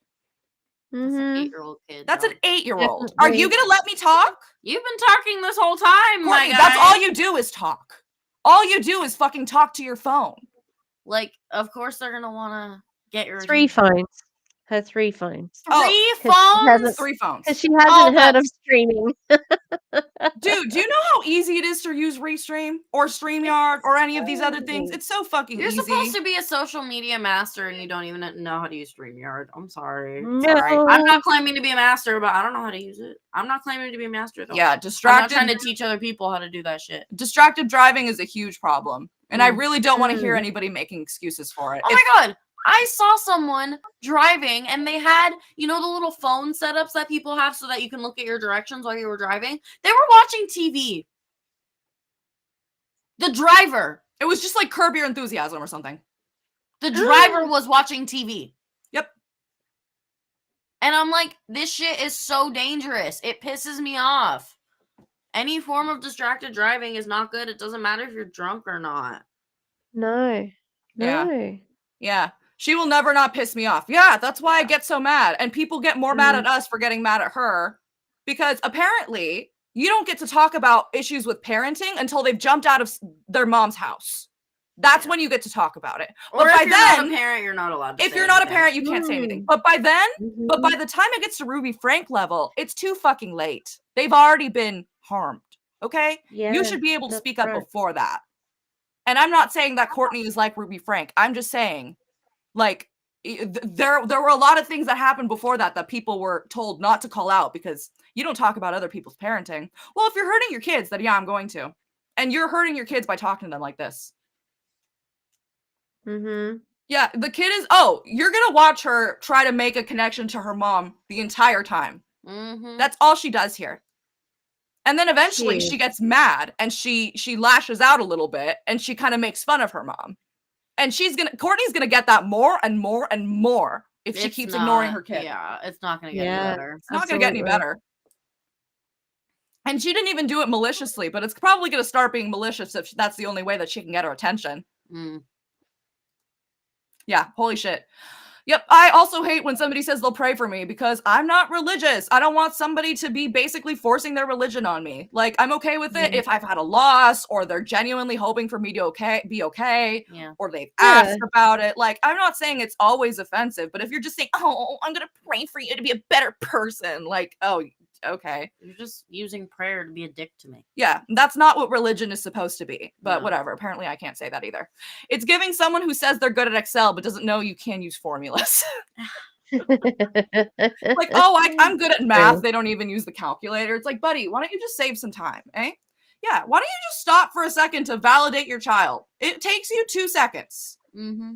That's an 8-year-old kid. That's an 8-year-old. Definitely. Are you gonna let me talk? You've been talking this whole time, Courtney, my guy. that's all you do is talk. All you do is fucking talk to your phone. Like, of course they're gonna want to get your 3 phones. Her 3 phones. 3 phones? 3 phones. Because she hasn't heard of streaming. Dude, do you know how easy it is to use Restream or StreamYard or any of these other things? It's so fucking You're easy. supposed to be a social media master and you don't even know how to use StreamYard. I'm sorry. No. Sorry. I'm not claiming to be a master, but I don't know how to use it. I'm not claiming to be a master though. Yeah, I'm not distracted. trying to teach other people how to do that shit. Distracted driving is a huge problem. And I really don't want to hear anybody making excuses for it. Oh my god. I saw someone driving and they had, you know, the little phone setups that people have so that you can look at your directions while you were driving. They were watching TV. The driver. It was just like Curb Your Enthusiasm or something. The driver was watching TV. And I'm like, this shit is so dangerous. It pisses me off. Any form of distracted driving is not good. It doesn't matter if you're drunk or not. No. No. Yeah. She will never not piss me off. Yeah, that's why I get so mad. And people get more mad at us for getting mad at her because apparently you don't get to talk about issues with parenting until they've jumped out of their mom's house. That's when you get to talk about it. Or but if by you're then, not a parent, you're not allowed to if say you're not a anything. parent, you can't say anything. But by the time it gets to Ruby Frank level, it's too fucking late. They've already been harmed. Okay? Yeah, You should be able to that's speak up right. before that. And I'm not saying that Courtney is like Ruby Frank. I'm just saying, like, there were a lot of things that happened before that people were told not to call out because you don't talk about other people's parenting. Well, if you're hurting your kids, then yeah, I'm going to. And you're hurting your kids by talking to them like this. Mm-hmm. Yeah, the kid is, you're gonna watch her try to make a connection to her mom the entire time. Mm-hmm. That's all she does here. And then eventually she gets mad and she lashes out a little bit and she kind of makes fun of her mom. And Courtney's gonna get that more and more and more if she keeps ignoring her kid. Yeah, it's not gonna get any better. It's not gonna get any better. And she didn't even do it maliciously, but it's probably gonna start being malicious if that's the only way that she can get her attention. Yeah, holy shit. Yep, I also hate when somebody says they'll pray for me because I'm not religious. I don't want somebody to be basically forcing their religion on me. Like, I'm okay with it if I've had a loss or they're genuinely hoping for me to be okay, or they've asked about it. Like, I'm not saying it's always offensive, but if you're just saying, oh, I'm going to pray for you to be a better person, like, oh, okay. You're just using prayer to be a dick to me. Yeah, that's not what religion is supposed to be. But whatever. Apparently, I can't say that either. It's giving someone who says they're good at Excel but doesn't know you can use formulas. Like, I'm good at math. They don't even use the calculator. It's like, buddy, why don't you just save some time, eh? Yeah, why don't you just stop for a second to validate your child? It takes you 2 seconds. Mm-hmm.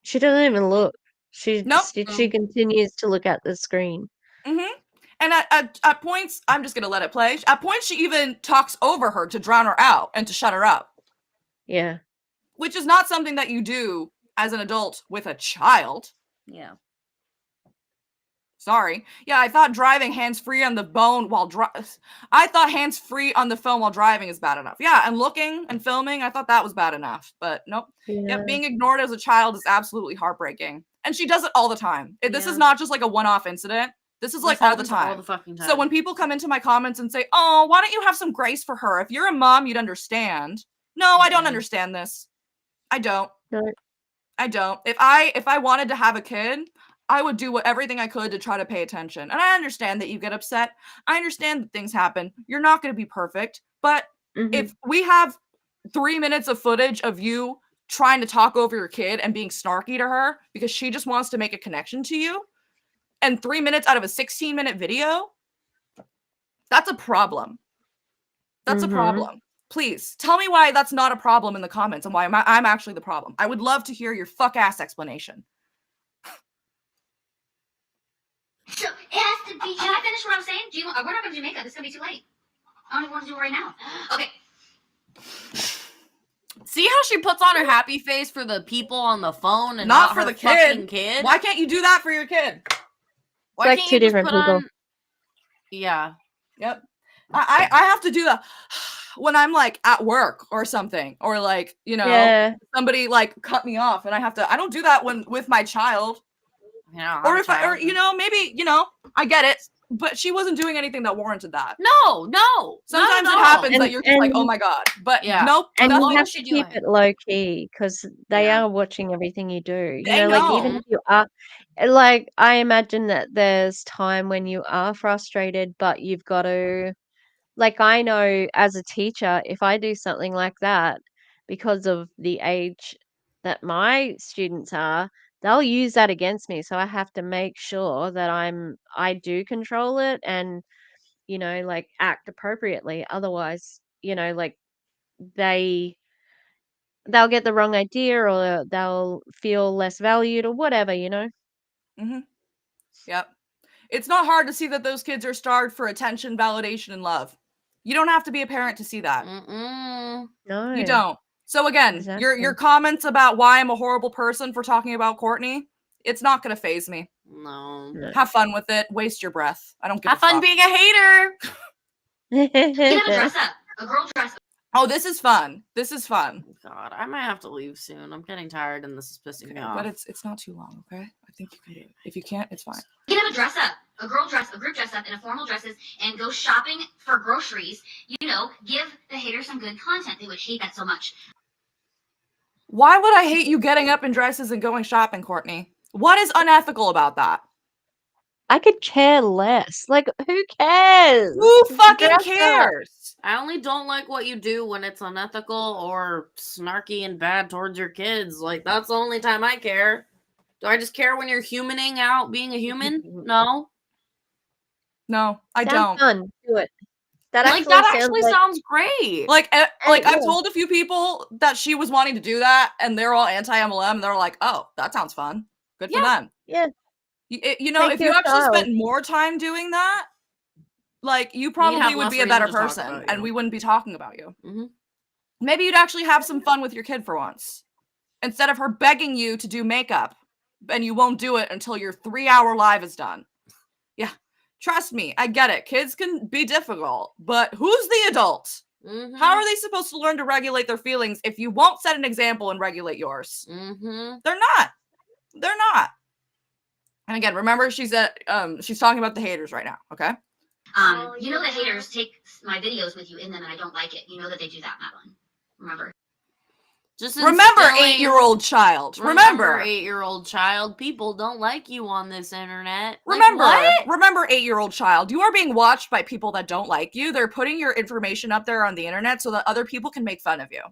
She doesn't even look. She continues to look at the screen. Mm-hmm. And at points, I'm just going to let it play. At points, she even talks over her to drown her out and to shut her up. Yeah. Which is not something that you do as an adult with a child. Yeah. Sorry. Yeah, I thought driving hands-free on the phone while I thought hands-free on the phone while driving is bad enough. Yeah, and looking and filming, I thought that was bad enough. But nope. Yeah, being ignored as a child is absolutely heartbreaking. And she does it all the time. This is not just like a one-off incident. This is like all the time. All the fucking time. So when people come into my comments and say, oh, why don't you have some grace for her? If you're a mom, you'd understand. No, I don't understand this. I don't. No. I don't. If I wanted to have a kid, I would do everything I could to try to pay attention. And I understand that you get upset. I understand that things happen. You're not going to be perfect. But if we have 3 minutes of footage of you trying to talk over your kid and being snarky to her because she just wants to make a connection to you, and 3 minutes out of a 16-minute video, that's a problem. That's a problem. Please, tell me why that's not a problem in the comments and why I'm actually the problem. I would love to hear your fuck-ass explanation. So, it has to be... Can I finish what I'm saying? We're not going to do makeup. It's going to be too late. I don't want to do it right now. Okay. See how she puts on her happy face for the people on the phone and not not for her the fucking kid? Why can't you do that for your kid? Why like can't two you just different put people. on... Yeah. Yep. I have to do that when I'm like at work or something, or like, you know, somebody like cut me off and I don't do that with my child. Yeah. Or if maybe, I get it, but she wasn't doing anything that warranted that. No. Sometimes it happens that you're just like, oh my God. But nope. And that's you what have she's to keep doing. it low key because they are watching everything you do. They Like even if you are, like I imagine that there's time when you are frustrated, but you've got to, like I know as a teacher, if I do something like that, because of the age that my students are, they'll use that against me. So I have to make sure that I do control it and, like act appropriately. Otherwise, like they'll get the wrong idea or they'll feel less valued or whatever. Mm-hmm. Yep. It's not hard to see that those kids are starved for attention, validation, and love. You don't have to be a parent to see that. No. You don't. So again, your comments about why I'm a horrible person for talking about Courtney, it's not going to faze me. No. Have fun with it. Waste your breath. I don't give Have a fun fuck. being a hater. You can have a dress up. A girl dress up. Oh, this is fun. This is fun. God, I might have to leave soon. I'm getting tired and this is pissing me off. But it's not too long, okay? I think you can do it. If you can't, it's fine. You can have a dress up. A girl dress, a group dress up in a formal dresses and go shopping for groceries. You know, give the haters some good content. They would hate that so much. Why would I hate you getting up in dresses and going shopping, Courtney? What is unethical about that? I could care less. Like, who cares? Who fucking Dress up. cares? I only don't like what you do when it's unethical or snarky and bad towards your kids. Like, that's the only time I care. Do I just care when you're humaning out being a human? No. No, I Sounds don't. fun. Do it. That Like, actually that sounds actually like sounds great. Like it I've will. told a few people that she was wanting to do that, and they're all anti-MLM, and they're like, "Oh, that sounds fun. Good for them." Yeah. You know, Take if you your actually child. spent more time doing that, like, you have probably would less be a better reason to talk person, about and you. we wouldn't be talking about you. Mhm. Maybe you'd actually have some fun with your kid for once, instead of her begging you to do makeup, and you won't do it until your 3-hour live is done. Yeah, trust me, I get it. Kids can be difficult, but who's the adult? Mhm. How are they supposed to learn to regulate their feelings if you won't set an example and regulate yours? Mhm. They're not. They're not. And again, remember, she's talking about the haters right now, okay? You know the haters take my videos with you in them and I don't like it. You know that they do that, Madeline. Remember. Just Remember, instilling- 8-year-old child. Remember. 8-year-old child. People don't like you on this internet. Remember, Like, what? remember, 8-year-old child. You are being watched by people that don't like you. They're putting your information up there on the internet so that other people can make fun of you.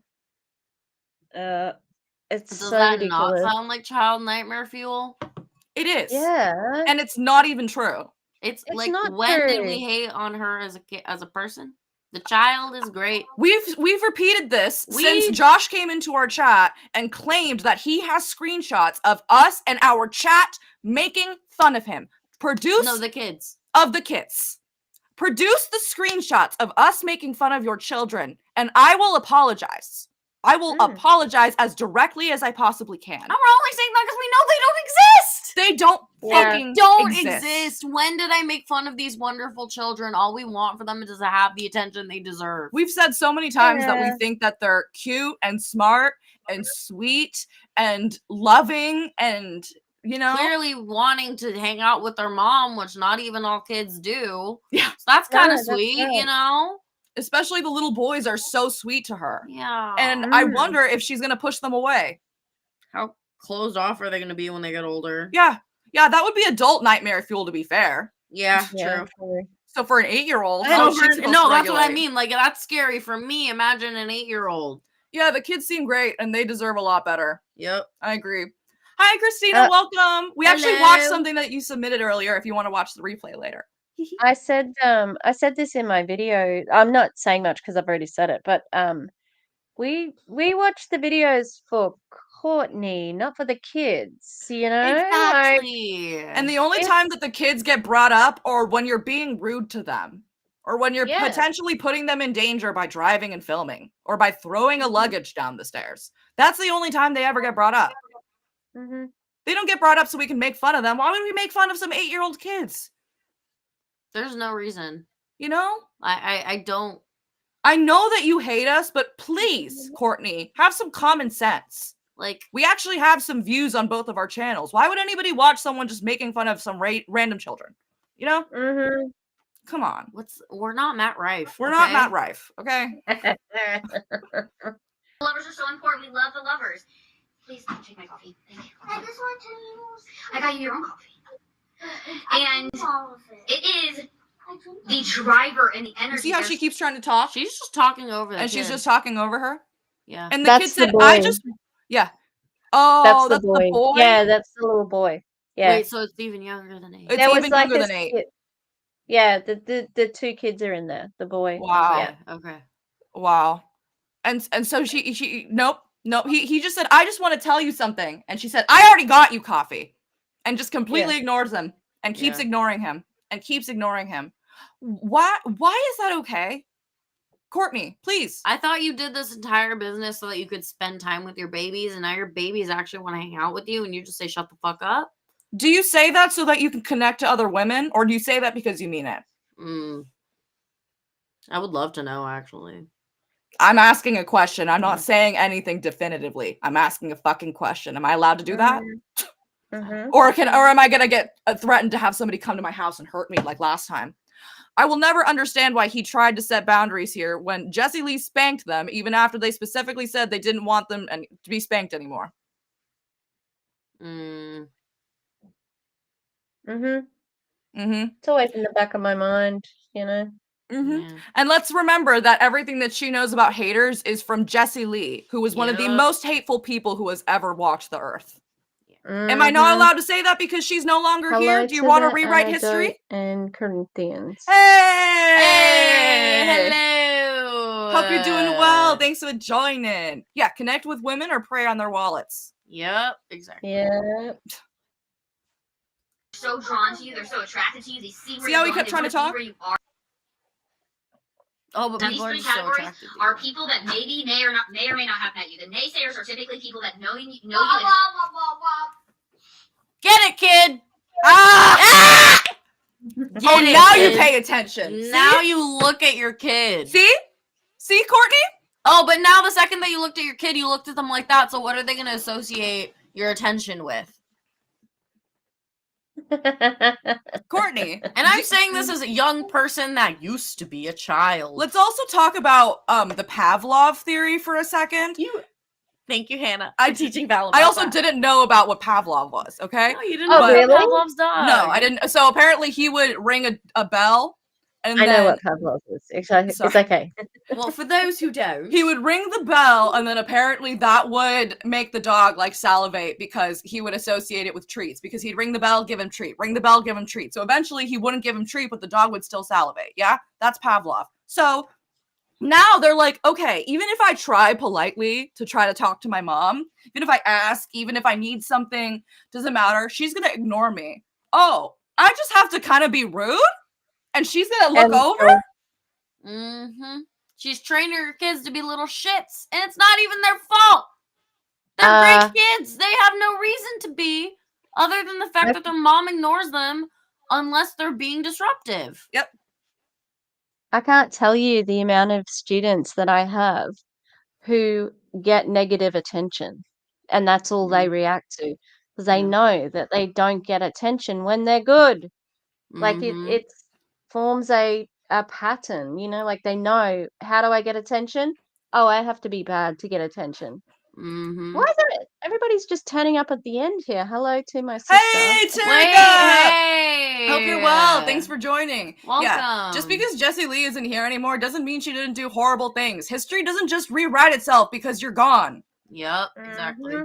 It's Does so that ridiculous. not sound like child nightmare fuel? It is. Yeah. And it's not even true. It's It's like, not when did true. we hate on her as a person? The child is great. We've repeated this We- since Josh came into our chat and claimed that he has screenshots of us and our chat making fun of him. No, the kids. Of the kids. Produce the screenshots of us making fun of your children, and I will apologize. I will apologize as directly as I possibly can. And we're only saying that because we know they don't exist. They don't fucking don't exist. exist. When did I make fun of these wonderful children? All we want for them is to have the attention they deserve. We've said so many times that we Yeah. think that they're cute and smart and sweet and loving and, you know. Clearly wanting to hang out with their mom, which not even all kids do. Yeah. So that's kind of that's sweet, right. you know? Especially the little boys are so sweet to her. Yeah. And I wonder if she's going to push them away. How closed off are they going to be when they get older? Yeah. Yeah, that would be adult nightmare fuel, to be fair. Yeah, Yeah, true. So for an 8-year-old, No, how is she supposed to that's what I regulate? mean. Like, that's scary for me. Imagine an 8-year-old. Yeah, the kids seem great and they deserve a lot better. Yep. I agree. Hi, Christina. Welcome. We actually hello. watched something that you submitted earlier if you want to watch the replay later. I said this in my video. I'm not saying much because I've already said it, but we watch the videos for Courtney, not for the kids, you know? Like, Exactly. And the only If- time that the kids get brought up or when you're being rude to them or when you're Yeah. potentially putting them in danger by driving and filming or by throwing a luggage down the stairs. That's the only time they ever get brought up. Mhm. They don't get brought up so we can make fun of them. Why would we make fun of some 8-year-old kids? There's no reason. You know? I don't. I know that you hate us, but please, Courtney, have some common sense. Like, We actually have some views on both of our channels. Why would anybody watch someone just making fun of some random children? You know? Mhm. Come on. we're not Matt Rife. We're not okay? Matt Rife, okay? Lovers are so important. We love the lovers. Please don't take my coffee. Thank you. I just want to use. I got you your own coffee. And it is the driver and the energy. You see how she keeps trying to talk? She's just talking over the And she's kid. just talking over her? Yeah. And the That's kid the said, I boy. just... Yeah. Oh, That's the boy. Yeah, that's the little boy. Yeah. Wait, so it's even younger than 8. It's There even was like younger a than 8. skit. Yeah, the two kids are in there. The boy. Wow. Yeah. Okay. Wow. And so she nope. He just said, I just want to tell you something. And she said, I already got you coffee. And just completely ignores him and keeps Yeah. ignoring him and keeps ignoring him. Why is that okay? Courtney, please. I thought you did this entire business so that you could spend time with your babies, and now your babies actually want to hang out with you, and you just say, shut the fuck up? Do you say that so that you can connect to other women, or do you say that because you mean it? I would love to know, actually. I'm asking a question. I'm not saying anything definitively. I'm asking a fucking question. Am I allowed to do that? Or am I gonna get threatened to have somebody come to my house and hurt me like last time? I will never understand why he tried to set boundaries here when Jessie Lee spanked them, even after they specifically said they didn't want them to be spanked anymore. It's always in the back of my mind, you know. Yeah. And let's remember that everything that she knows about haters is from Jessie Lee, who was one of the most hateful people who has ever walked the earth. Am I not allowed to say that because she's no longer here? Do you want to rewrite history? And Corinthians. Hey! Hello! Hope you're doing well. Thanks for joining. Yeah, connect with women or prey on their wallets. Yep, exactly. Yeah. So drawn to you, they're so attracted to you, they see where See you're how he going, kept they trying to wanna talk? be where you are. Oh, but Now, people are these just three so categories attracted to are you. people that maybe may or may or not have met you. The naysayers are typically people that know you. Get it, kid! Oh, now you pay attention. Now See? you look at your kid. See, Courtney? Oh, but now the second that you looked at your kid, you looked at them like that. So what are they going to associate your attention with? Courtney. And I'm saying this as a young person that used to be a child. Let's also talk about the Pavlov theory for a second. Thank you, Hannah, for teaching Val I also didn't know about what Pavlov was, okay? No, you didn't know about Pavlov's dog. No, I didn't. So apparently he would ring a bell. And I then, know what Pavlov is. It's okay. Well, for those who don't. He would ring the bell, and then apparently that would make the dog, like, salivate because he would associate it with treats. Because he'd ring the bell, give him treat. Ring the bell, give him treat. So eventually he wouldn't give him treat, but the dog would still salivate. Yeah? That's Pavlov. So now they're like, okay, even if I try politely to try to talk to my mom, even if I ask, even if I need something, doesn't matter. She's going to ignore me. Oh, I just have to kind of be rude? And she's going to look over? She's training her kids to be little shits, and it's not even their fault. They're great kids. They have no reason to be, other than the fact that their mom ignores them unless they're being disruptive. Yep. I can't tell you the amount of students that I have who get negative attention, and that's all they react to, because they know that they don't get attention when they're good. Like it forms a pattern, you know, like they know, how do I get attention? Oh, I have to be bad to get attention. Why is it everybody's just turning up at the end here? Hello to my sister. Hey, Terica! Hey! Hope you're well. Thanks for joining. Welcome. Yeah, just because Jessie Lee isn't here anymore doesn't mean she didn't do horrible things. History doesn't just rewrite itself because you're gone. Yep, exactly.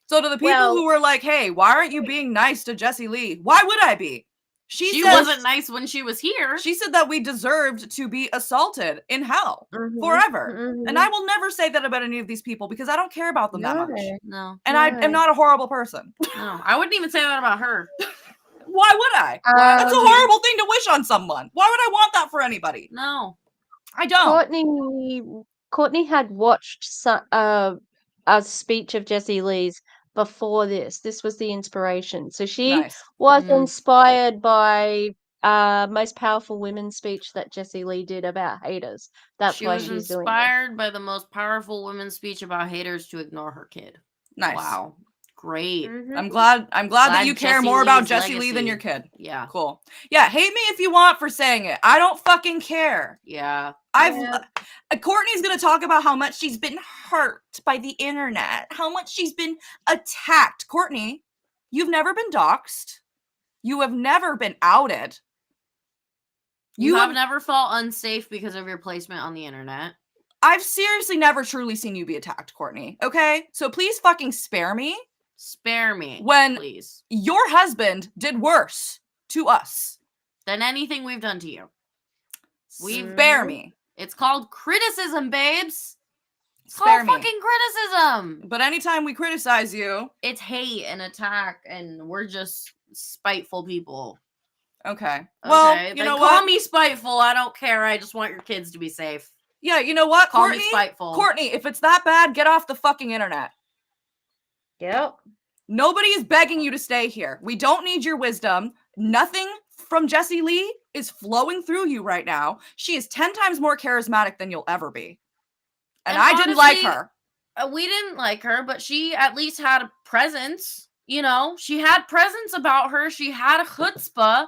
So to the people who were like, hey, why aren't you being nice to Jessie Lee? Why would I be? She wasn't nice when she was here. She said that we deserved to be assulted in hell forever. And I will never say that about any of these people because I don't care about them that much. No. And I am not a horrible person. No, I wouldn't even say that about her. Why would I? It's a horrible thing to wish on someone. Why would I want that for anybody? No. I don't. Courtney had watched a speech of Jessie Lee's before this. This was the inspiration. So she was inspired by Most Powerful Women speech that JessieLee did about haters. That's why she's doing it. She was inspired by the Most Powerful Women speech about haters to ignore her kid. Nice. Wow. Great. I'm glad that you care more about Jessie Lee than your kid. Yeah. Cool. Yeah, hate me if you want for saying it. I don't fucking care. Yeah. Courtney's gonna talk about how much she's been hurt by the internet, how much she's been attacked. Courtney, you've never been doxxed. You have never been outed. You have never felt unsafe because of your placement on the internet. I've seriously never truly seen you be attacked, Courtney. Okay? So please fucking spare me. Spare me, when please. Your husband did worse to us than anything we've done to you. Spare me. It's called criticism, babes. It's Spare called me. fucking criticism. But anytime we criticize you, it's hate and attack, and we're just spiteful people. Okay. Well, you know what? Call me spiteful. I don't care. I just want your kids to be safe. Yeah, you know what? Call me spiteful. Courtney, if it's that bad, get off the fucking internet. Yep. Nobody is begging you to stay here. We don't need your wisdom. Nothing from Jessie Lee is flowing through you right now. She is 10 times more charismatic than you'll ever be. And I didn't like her. We didn't like her, but she at least had a presence. You know, she had presence about her. She had a chutzpah.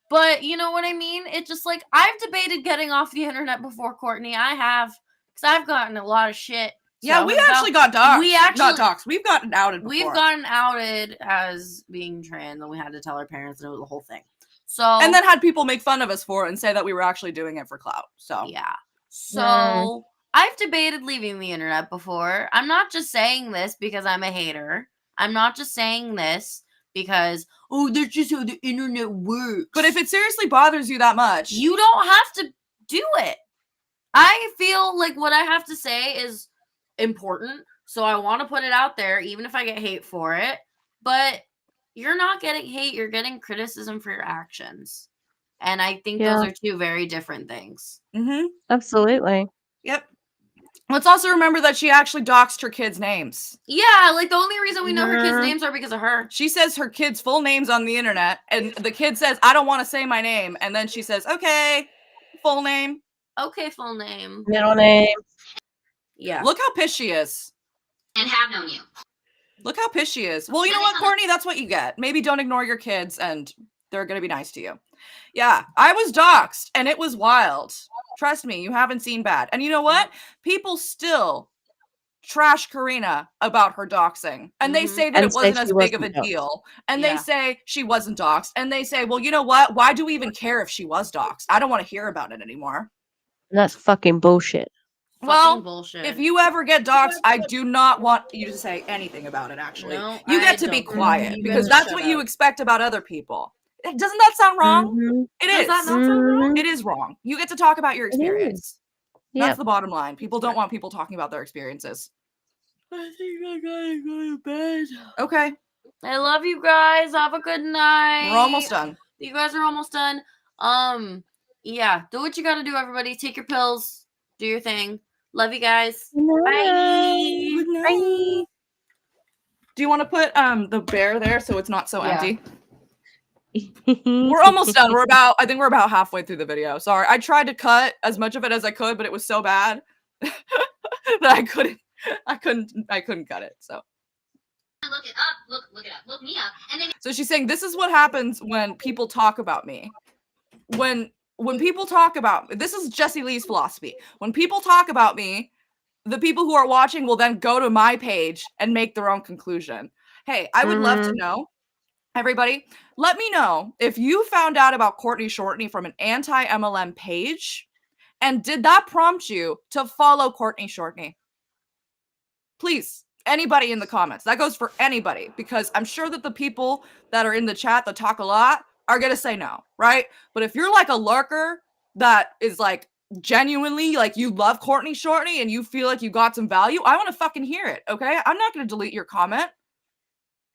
But you know what I mean? It's just like, I've debated getting off the internet before, Courtney. I have. Because I've gotten a lot of shit. Yeah, So we actually got doxxed. We actually not doxxed. We've gotten outed before. We've gotten outed as being trans, and we had to tell our parents, and it was the whole thing. So and then had people make fun of us for it and say that we were actually doing it for clout. So yeah. So I've debated leaving the internet before. I'm not just saying this because I'm a hater. I'm not just saying this because, oh, that's just how the internet works. But if it seriously bothers you that much, you don't have to do it. I feel like what I have to say is important, so I want to put it out there, even if I get hate for it. But you're not getting hate, you're getting criticism for your actions. And I think those are two very different things. Mm-hmm. Absolutely. Yep. Let's also remember that she actually doxed her kids' names. Yeah, like the only reason we know her kids' names are because of her. She says her kids' full names on the internet, and the kid says, I don't want to say my name. And then she says, okay, full name. Okay, full name. Middle name. Yeah. Look how pissed she is. And have known you. Look how pissed she is. Well, you know what, Courtney? That's what you get. Maybe don't ignore your kids, and they're going to be nice to you. Yeah, I was doxxed, and it was wild. Trust me, you haven't seen bad. And you know what? People still trash Karina about her doxing. And they say that it wasn't as big of a deal. And they say she wasn't doxed. And they say, well, you know what? Why do we even care if she was doxed? I don't want to hear about it anymore. That's fucking bullshit. Well, bullshit. If you ever get doxed, I do not want you to say anything about it, actually. No, you get to be quiet because that's what you expect about other people. Doesn't that sound wrong? Mm-hmm. It is. Does that not sound wrong? It is wrong. You get to talk about your experience. That's the bottom line. People don't want people talking about their experiences. I think I gotta go to bed. Okay. I love you guys. Have a good night. We're almost done. You guys are almost done. Yeah. Do what you gotta do, everybody. Take your pills. Do your thing. Love you guys. Bye. Good night. Do you want to put the bear there so it's not so empty? We're almost done. I think we're about halfway through the video. Sorry. I tried to cut as much of it as I could, but it was so bad that I couldn't cut it. So Look it up. Look it up. Look me up. And then So she's saying this is what happens when people talk about me. When people talk about, this is Jessie Lee's philosophy. When people talk about me, the people who are watching will then go to my page and make their own conclusion. Hey, I would love to know. Everybody, let me know if you found out about Courtney Shortney from an anti-MLM page, and did that prompt you to follow Courtney Shortney? Please, anybody in the comments. That goes for anybody, because I'm sure that the people that are in the chat that talk a lot are going to say no, right? But if you're like a lurker that is like genuinely like you love Courtney Shortney and you feel like you got some value, I want to fucking hear it, okay? I'm not going to delete your comment.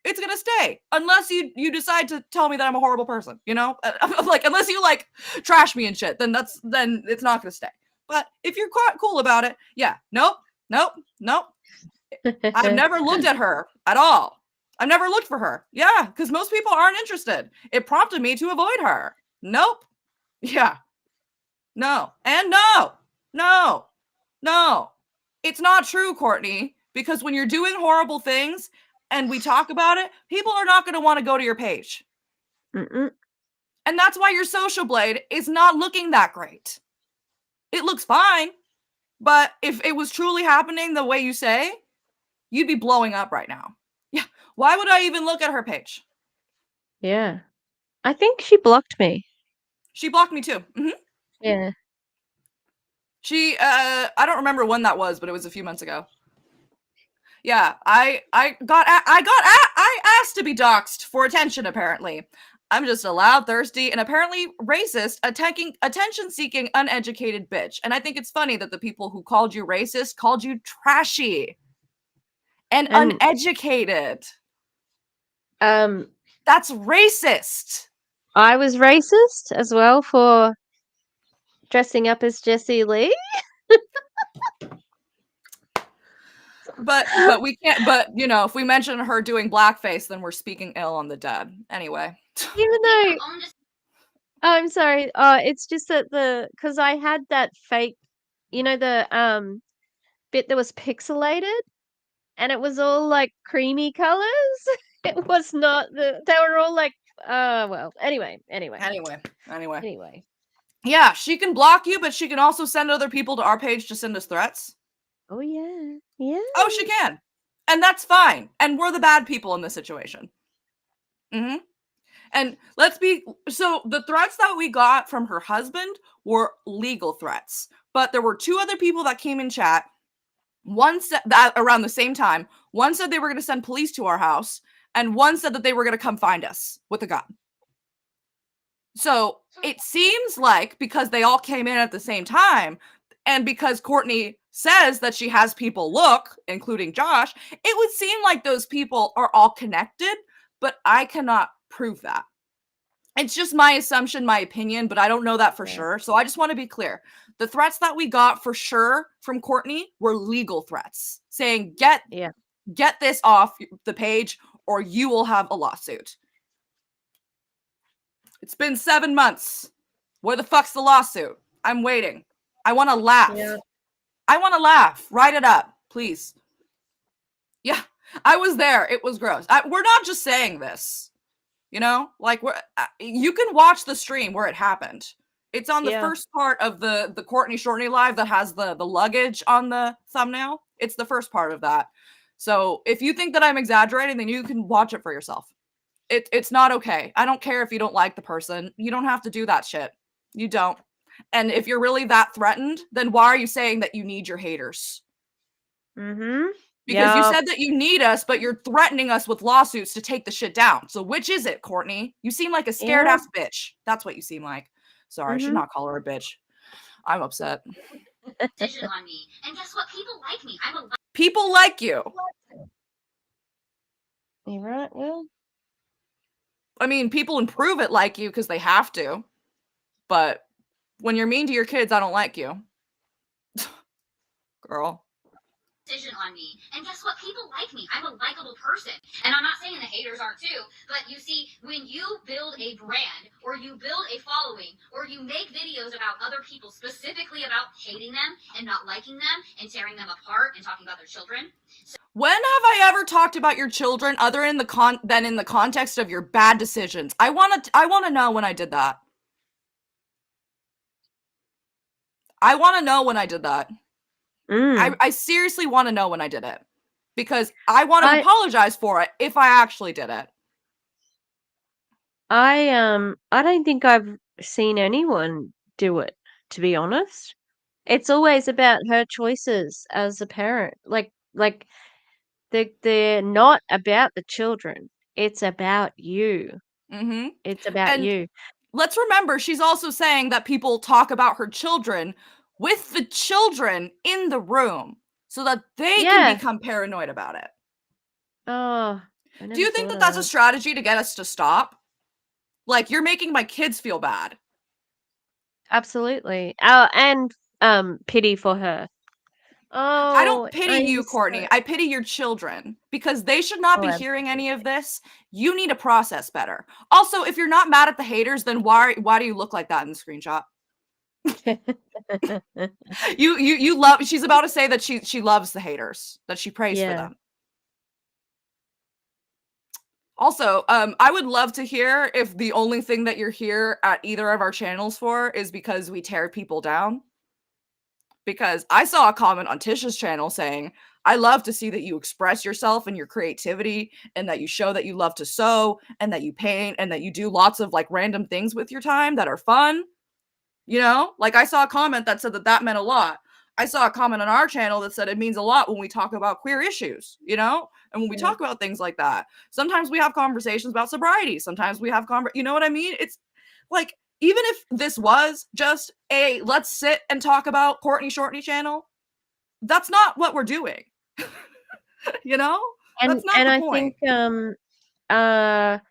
It's gonna stay unless you decide to tell me that I'm a horrible person, you know? Like, unless you like trash me and shit, then it's not gonna stay. But if you're quite cool about it, yeah, nope. I've never looked at her at all. I've never looked for her. Yeah, because most people aren't interested. It prompted me to avoid her. Nope. Yeah. No. And no. It's not true, Courtney, because when you're doing horrible things and we talk about it, people are not going to want to go to your page. And that's why your social blade is not looking that great. It looks fine, but if it was truly happening the way you say, you'd be blowing up right now. Yeah. Why would I even look at her page? Yeah. I think she blocked me. She blocked me too. Yeah. She, I don't remember when that was, but it was a few months ago. Yeah, I asked to be doxxed for attention, apparently. I'm just a loud, thirsty, and apparently racist, attention-seeking, uneducated bitch. And I think it's funny that the people who called you racist called you trashy and uneducated. That's racist. I was racist as well for dressing up as Jessie Lee. But we can't. But you know, if we mention her doing blackface, then we're speaking ill on the dead. Anyway. Even though I'm sorry, it's just that because I had that fake, the bit that was pixelated, and it was all like creamy colors. It was not they were all like, well, anyway. Yeah, she can block you, but she can also send other people to our page to send us threats. Oh yeah, yeah. Oh, she can, and that's fine. And we're the bad people in this situation. Mm-hmm. And so the threats that we got from her husband were legal threats, but there were two other people that came in chat. One said that around the same time. One said they were going to send police to our house, and one said that they were going to come find us with a gun. So it seems like because they all came in at the same time, and because Courtney says that she has people look, including Josh, it would seem like those people are all connected, but I cannot prove that. It's just my assumption, my opinion, but I don't know that for sure. So I just want to be clear. The threats that we got for sure from Courtney were legal threats, saying get this off the page or you will have a lawsuit. It's been 7 months. Where the fuck's the lawsuit? I'm waiting. I want to laugh. Yeah. I want to laugh. Write it up, please. Yeah, I was there. It was gross. We're not just saying this. You know, like you can watch the stream where it happened. It's on the first part of the Courtney Shortney live that has the luggage on the thumbnail. It's the first part of that. So if you think that I'm exaggerating, then you can watch it for yourself. It's not okay. I don't care if you don't like the person. You don't have to do that shit. You don't. And if you're really that threatened, then why are you saying that you need your haters? Mm-hmm. Because you said that you need us, but you're threatening us with lawsuits to take the shit down. So which is it, Courtney? You seem like a scared ass bitch. That's what you seem like. Sorry, I should not call her a bitch. I'm upset. Decision on me. And guess what? People like me. People like you. You're right, Will. I mean, people improve it like you because they have to. But when you're mean to your kids, I don't like you. Girl. Decision on me. And guess what? People like me. I'm a likable person. And I'm not saying the haters aren't too, but you see, when you build a brand or you build a following or you make videos about other people, specifically about hating them and not liking them and tearing them apart and talking about their children. When have I ever talked about your children other than in the context of your bad decisions? I want to know when I did that. I want to know when I did that. I seriously want to know when I did it. Because I want to apologize for it if I actually did it. I don't think I've seen anyone do it, to be honest. It's always about her choices as a parent. Like they're not about the children. It's about you. Mm-hmm. It's about you. Let's remember, she's also saying that people talk about her children with the children in the room so that they can become paranoid about it. Oh, do you think that that's a strategy to get us to stop? Like, you're making my kids feel bad. Absolutely. And pity for her. Oh, I don't pity you, Courtney. I pity your children because they should not be hearing any of this. You need to process better. Also, if you're not mad at the haters, then why do you look like that in the screenshot? you love. She's about to say that she loves the haters, that she prays for them. Also, I would love to hear if the only thing that you're here at either of our channels for is because we tear people down. Because I saw a comment on Tisha's channel saying, I love to see that you express yourself and your creativity and that you show that you love to sew and that you paint and that you do lots of like random things with your time that are fun. You know, like I saw a comment that said that meant a lot. I saw a comment on our channel that said it means a lot when we talk about queer issues, you know, and when we talk about things like that. Sometimes we have conversations about sobriety. Sometimes we have you know what I mean? It's like, even if this was just a let's sit and talk about Courtney Shortney channel, that's not what we're doing. You know? That's not the point. I think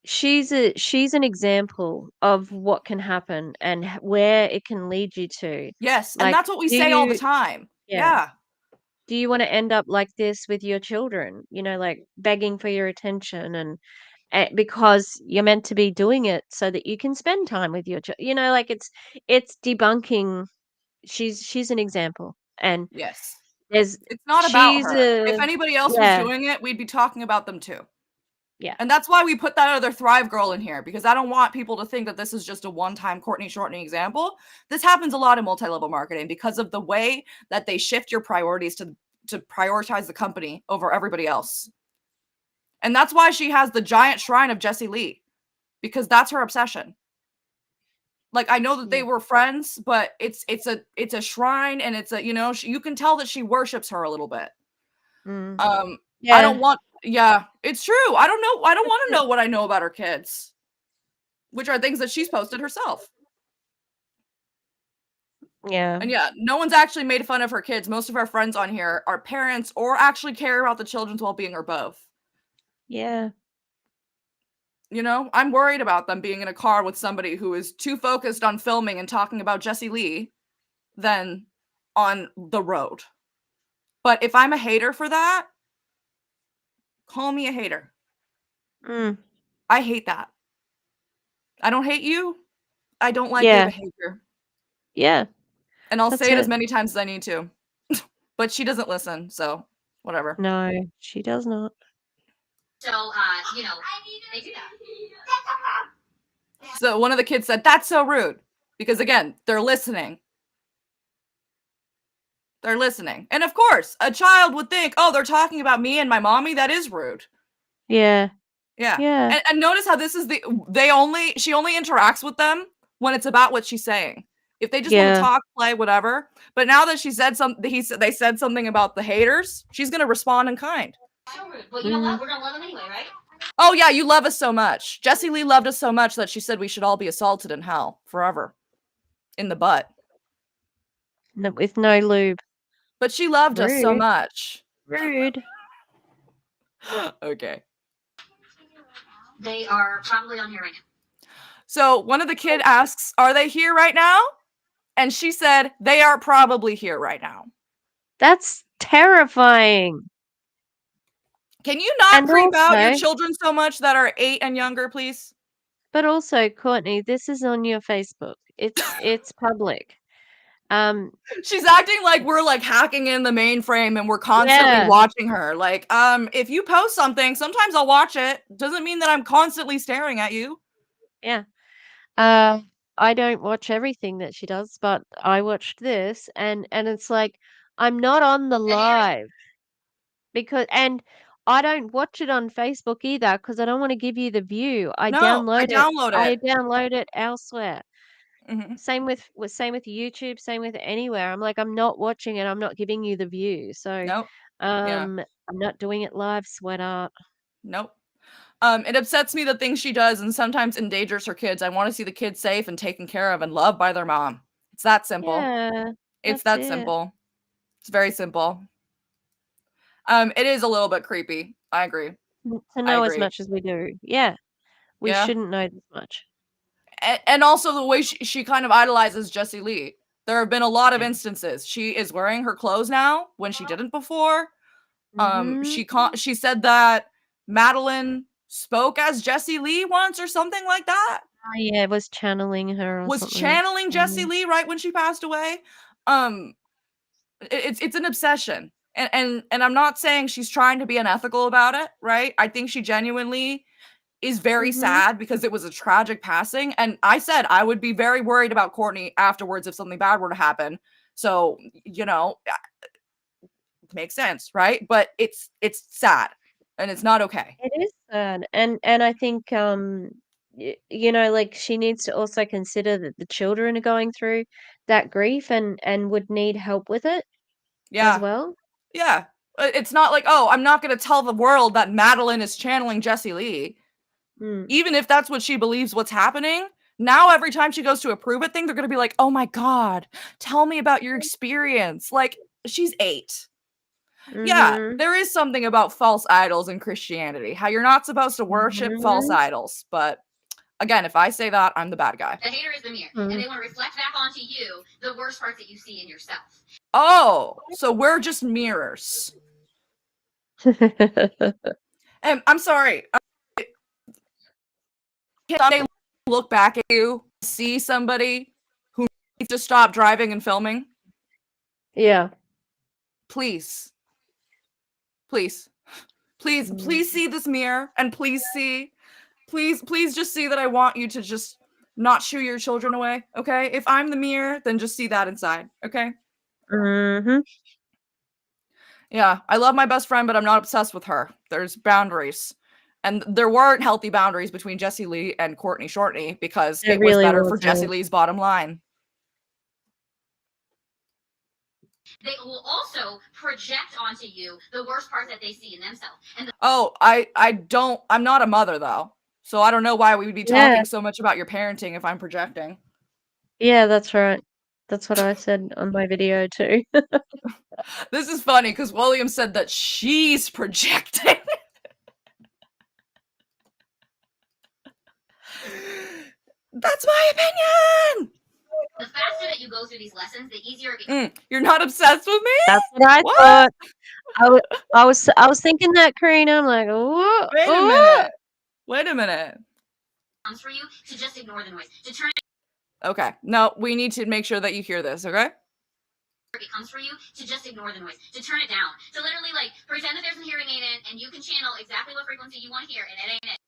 she's an example of what can happen and where it can lead you to. Yes, and that's what we say all the time. Yeah. do you want to end up like this with your children? You know, like begging for your attention and because you're meant to be doing it so that you can spend time with your you know, like it's debunking. She's an example, and Yes. there's It's not about she's her. If a anybody else was yeah, doing it, we'd be talking about them too. yeah. And that's why we put that other Thrive girl in here, because I don't want people to think that this is just a one-time Courtney Shortney example. This happens a lot in multi-level marketing because of the way that they shift your priorities to prioritize the company over everybody else. And that's why she has the giant shrine of Jessie Lee, because that's her obsession. Like, I know that they Yeah. were friends, but it's a shrine, and it's a, you know, you can tell that she worships her a little bit. Mm. I Yeah, don't want, yeah, it's true. I don't know. I don't that's want to it. know what I know about her kids, which are things that she's posted herself. Yeah, And yeah, no one's actually made fun of her kids. Most of our friends on here are parents or actually care about the children's well-being or both. yeah, You know, I'm worried about them being in a car with somebody who is too focused on filming and talking about Jessie Lee than on the road. But if I'm a hater for that, call me a hater. mm. I hate that. I don't hate you. I don't like your Yeah, behavior. yeah. And I'll That's say it as it. many times as I need to. But she doesn't listen, so whatever. No, she does not. So, you know, they do that. So one of the kids said, "That's so rude." Because again, they're listening. They're listening. And of course, a child would think, "Oh, they're talking about me and my mommy. That is rude." Yeah, Yeah. yeah, And notice how this is she only interacts with them when it's about what she's saying. If they just want to yeah. talk, play, whatever. But now that she said they said something about the haters, she's gonna respond in kind. So rude. But you know what? We're gonna love them anyway, right? Oh yeah, you love us so much. Jessie Lee loved us so much that she said we should all be assaulted in hell forever. In the butt. No, with no lube. But she loved us so Rude, much. rude. Okay. They are probably on here right now. So one of the kid asks, "Are they here right now?" And she said, "They are probably here right now." That's terrifying. Can you not And creep out your also, children so much that are 8 and younger, please? but also, Courtney, this is on your Facebook. It's public. She's acting like we're like hacking in the mainframe and we're constantly Yeah, watching her. Like, if you post something, sometimes I'll watch it. Doesn't mean that I'm constantly staring at you. yeah. Uh, I don't watch everything that she does, but I watched this, and it's like I'm not on the And here's live and I don't watch it on Facebook either because I don't want to give you the view. I No, I download it. download I it. download it elsewhere. Mhm. Same with YouTube, same with anywhere. I'm like, I'm not watching it. I'm not giving you the view. So, Nope. Yeah. I'm not doing it live, sweatheart. Nope. It upsets me the things she does and sometimes endangers her kids. I want to see the kids safe and taken care of and loved by their mom. It's that simple. Yeah, It's that's that it. simple. It's very simple. It is a little bit creepy. I agree. To I know as agree. much as we do. Yeah, we Yeah. shouldn't know this much. And also the way she kind of idolizes Jessie Lee. There have been a lot of instances. She is wearing her clothes now when she didn't before. Mhm. She said that Madeline spoke as Jessie Lee once or something like that. Oh, yeah, was channeling her or Was something. channeling Jessie Lee right when she passed away. Um, it's an obsession. And I'm not saying she's trying to be unethical about it, right? I think she genuinely is very Mhm. sad because it was a tragic passing. And I said I would be very worried about Courtney afterwards if something bad were to happen. So, you know, it makes sense, right? But it's sad and it's not okay. It is sad, and I think, you know, like, she needs to also consider that the children are going through that grief and would need help with it as Yeah. well. Yeah. It's not like, "Oh, I'm not going to tell the world that Madeline is channeling Jessie Lee." Mm, Even if that's what she believes what's happening, now every time she goes to a prove it thing, they're gonna be like, "Oh my god, tell me about your experience." Like, she's 8. Yeah, mhm, there is something about false idols in Christianity, how you're not supposed to worship false mhm. idols, but Again, if I say that, I'm the bad guy. The hater is the mirror, and they want to reflect back onto you the worst parts that you see in yourself. Oh, so we're just mirrors. And I'm sorry. Can they look back at you, see somebody who needs to stop driving and filming? Yeah. Please. Please. Please, please see this mirror, and please just see that I want you to just not shoo your children away, okay? If I'm the mirror, then just see that inside, okay? Mm-hmm. Yeah, I love my best friend, but I'm not obsessed with her. There's boundaries. And there weren't healthy boundaries between Jessie Lee and Courtney Shortney because It it was really better for Jessie wasn't. Lee's bottom line. They will also project onto you the worst parts that they see in themselves. And I'm not a mother though. So I don't know why we would be Yeah. talking so much about your parenting if I'm projecting. Yeah, that's right. That's what I said on my video too. This is funny because William said that she's projecting. That's my opinion. the faster that you go through these lessons, the easier it becomes. You're not obsessed with me? That's what I What? thought. I was thinking that, Karina. I'm like, oh, Wait a minute. Wait a minute. For you to just ignore the noise, to turn Okay. No, we need to make sure that you hear this, okay? it comes for you to just ignore the noise, to turn it down, to literally like pretend that there's a hearing aid in and you can channel exactly what frequency you want to hear and it ain't it.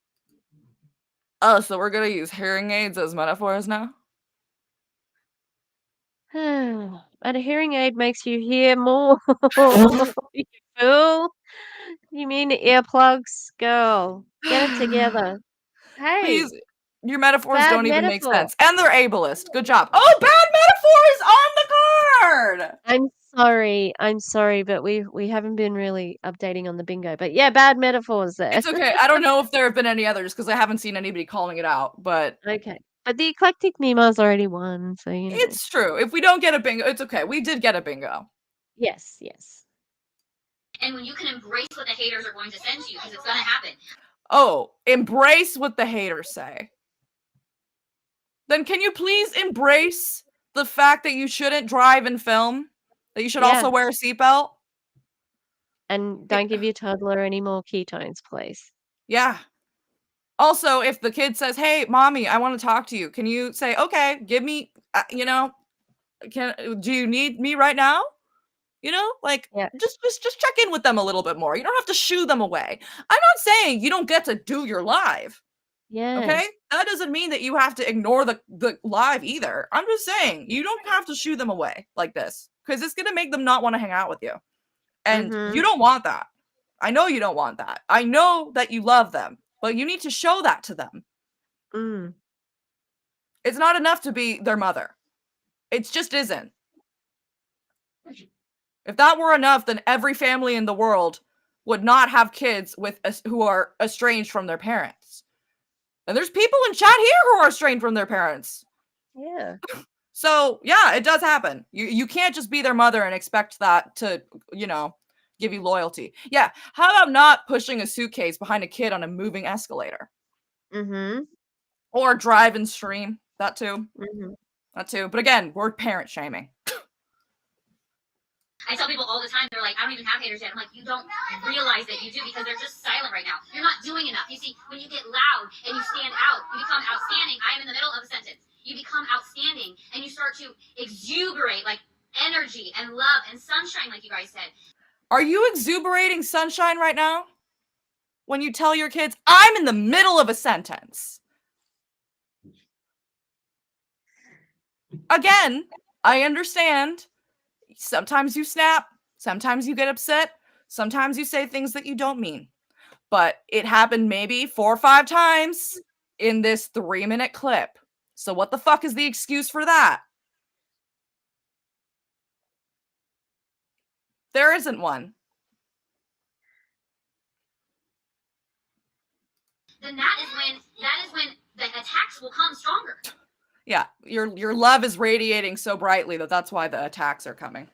Oh, so we're gonna use hearing aids as metaphors now? And a hearing aid makes you hear more. You fool. You mean earplugs? Girl, get it together. Hey, Please, your metaphors bad don't even make metaphor. sense. And they're ableist. Good job. Oh, bad metaphors on the card! I'm sorry, but we haven't been really updating on the bingo. But yeah, bad metaphors there. It's okay. I don't know if there have been any others because I haven't seen anybody calling it out, but Okay. But the eclectic Mima's already won, so you know. it's true. If we don't get a bingo, it's okay. We did get a bingo. Yes, yes. And when you can embrace what the haters are going to send to you, because it's going to happen. Oh, embrace what the haters say. Then can you please embrace the fact that you shouldn't drive and film? That you should also wear a seatbelt? And don't give your toddler any more ketones, please. Yeah. Also, if the kid says, "Hey, mommy, I want to talk to you," can you say, "Okay, give me, do you need me right now?" You know, like just check in with them a little bit more. You don't have to shoo them away. I'm not saying you don't get to do your live. Yeah. Okay? That doesn't mean that you have to ignore the live either. I'm just saying you don't have to shoo them away like this because it's gonna make them not want to hang out with you. And you don't want that. I know you don't want that. I know that you love them, but you need to show that to them. It's not enough to be their mother. It just isn't. If that were enough, then every family in the world would not have kids who are estranged from their parents. And there's people in chat here who are estranged from their parents. Yeah. So, yeah, it does happen. You can't just be their mother and expect that to, give you loyalty. Yeah, how about not pushing a suitcase behind a kid on a moving escalator? Or drive and stream. That too. That too. But again, we're parent shaming. I tell people all the time, they're like, I don't even have haters yet. I'm like, you don't realize that you do because they're just silent right now. You're not doing enough. You see, when you get loud and you stand out, you become outstanding. I am in the middle of a sentence. You become outstanding and you start to exuberate like energy and love and sunshine, like you guys said. Are you exuberating sunshine right now? When you tell your kids, I'm in the middle of a sentence. Again, I understand. Sometimes you snap. Sometimes you get upset. Sometimes you say things that you don't mean. But it happened maybe 4 or 5 times in this 3-minute clip. So what the fuck is the excuse for that? There isn't one. Then that is when the attacks will come stronger. Yeah, your love is radiating so brightly that's why the attacks are coming.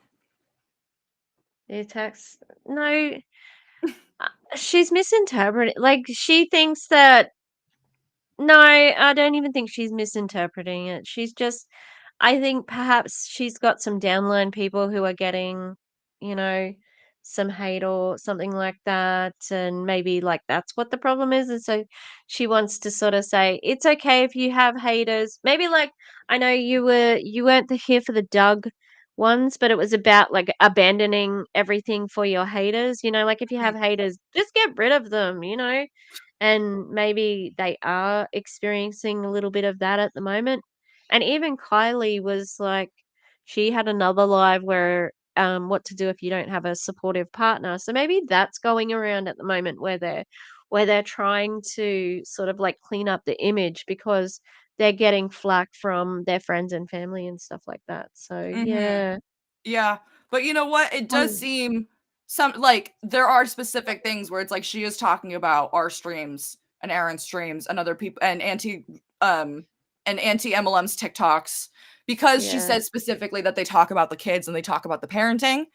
The attacks? No. She's misinterpreting. Like, she thinks that No, I don't even think she's misinterpreting it. She's just I think perhaps she's got some downline people who are getting, you know, some hate or something like that, and maybe, like, that's what the problem is, and so she wants to sorta say, "It's okay if you have haters." Maybe, like, I know you weren't the here for the Doug ones, but it was about, like, abandoning everything for your haters, like, if you have haters, just get rid of them, and maybe they are experiencing a little bit of that at the moment. And even Kylie was like, she had another live where, what to do if you don't have a supportive partner. So maybe that's going around at the moment where they're trying to sort of like clean up the image because they're getting flack from their friends and family and stuff like that. So Mhm. yeah. Yeah, but you know what? It does Um, seem there are specific things where it's like she is talking about our streams and Aaron's streams and other people um and anti MLM's TikToks because she yeah. said specifically that they talk about the kids and they talk about the parenting.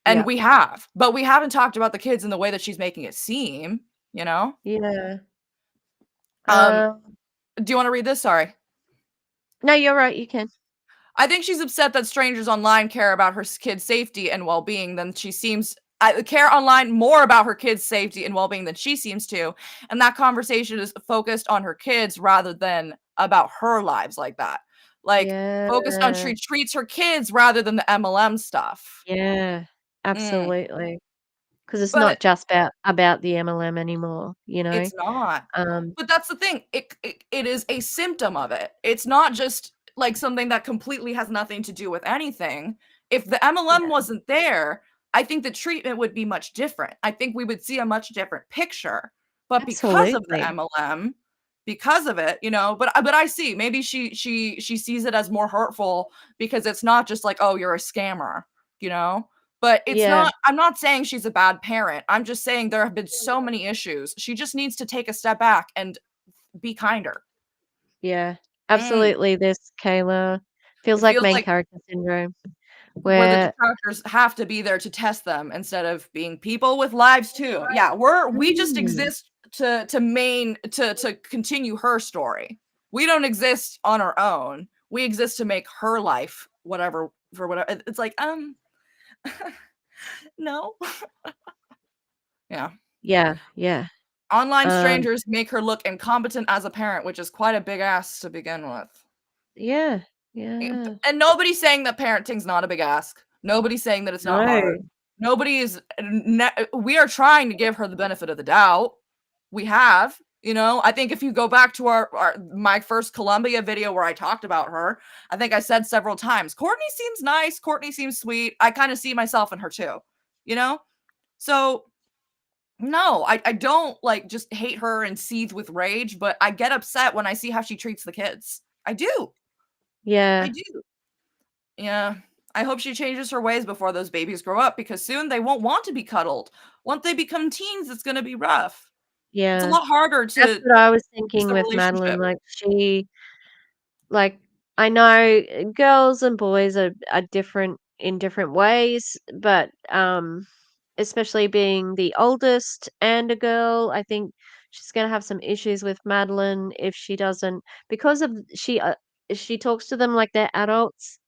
And Yeah. but we haven't talked about the kids in the way that she's making it seem, you know? Yeah. Um, Um, do you want to read this? Sorry. no, you're right, you can. I think she's upset that strangers online care about her kids' safety and well-being than she seems care online more about her kids' safety and well-being than she seems to, and that conversation is focused on her kids rather than about her lives like that. Like focused on Yeah. she treats her kids rather than the MLM stuff. Yeah, Mm. absolutely. Because it's But not just about the MLM anymore, it's not. Um, But that's the thing. It is a symptom of it. It's not just like something that completely has nothing to do with anything. If the MLM yeah, wasn't there, I think the treatment would be much different. I think we would see a much different picture. But because of the absolutely. MLM, because of it, but I see maybe she sees it as more hurtful because it's not just like, oh, you're a scammer, you know? But it's Yeah, not I'm not saying she's a bad parent. I'm just saying there have been so many issues. She just needs to take a step back and be kinder. yeah, Mm. absolutely, this Kayla feels It like feels main like character syndrome, where the where detractors have to be there to test them instead of being people with lives too. Yeah, we just mm, exist to continue her story. We don't exist on our own. We exist to make her life whatever for whatever. It's like, no. Yeah. yeah, yeah, Online um, strangers make her look incompetent as a parent, which is quite a big ask to begin with. yeah, And yeah, nobody's saying that parenting's not a big ask. Nobody's saying that it's not no, hard. Nobody is we are trying to give her the benefit of the doubt. We have, I think if you go back to my first Columbia video where I talked about her, I think I said several times, Courtney seems nice, Courtney seems sweet. I kind of see myself in her too, you know? So no, I don't like just hate her and seethe with rage, but I get upset when I see how she treats the kids. I do. I yeah, do. Yeah. I hope she changes her ways before those babies grow up because soon they won't want to be cuddled. Once they become teens, it's going to be rough. It's a yeah. lot harder That's to what I was fix thinking the with Madeline, relationship. like, like, I know girls and boys are different in different ways, but, especially being the oldest and a girl, I think she's gonna have some issues with Madeline if she doesn't because of she talks to them like they're adults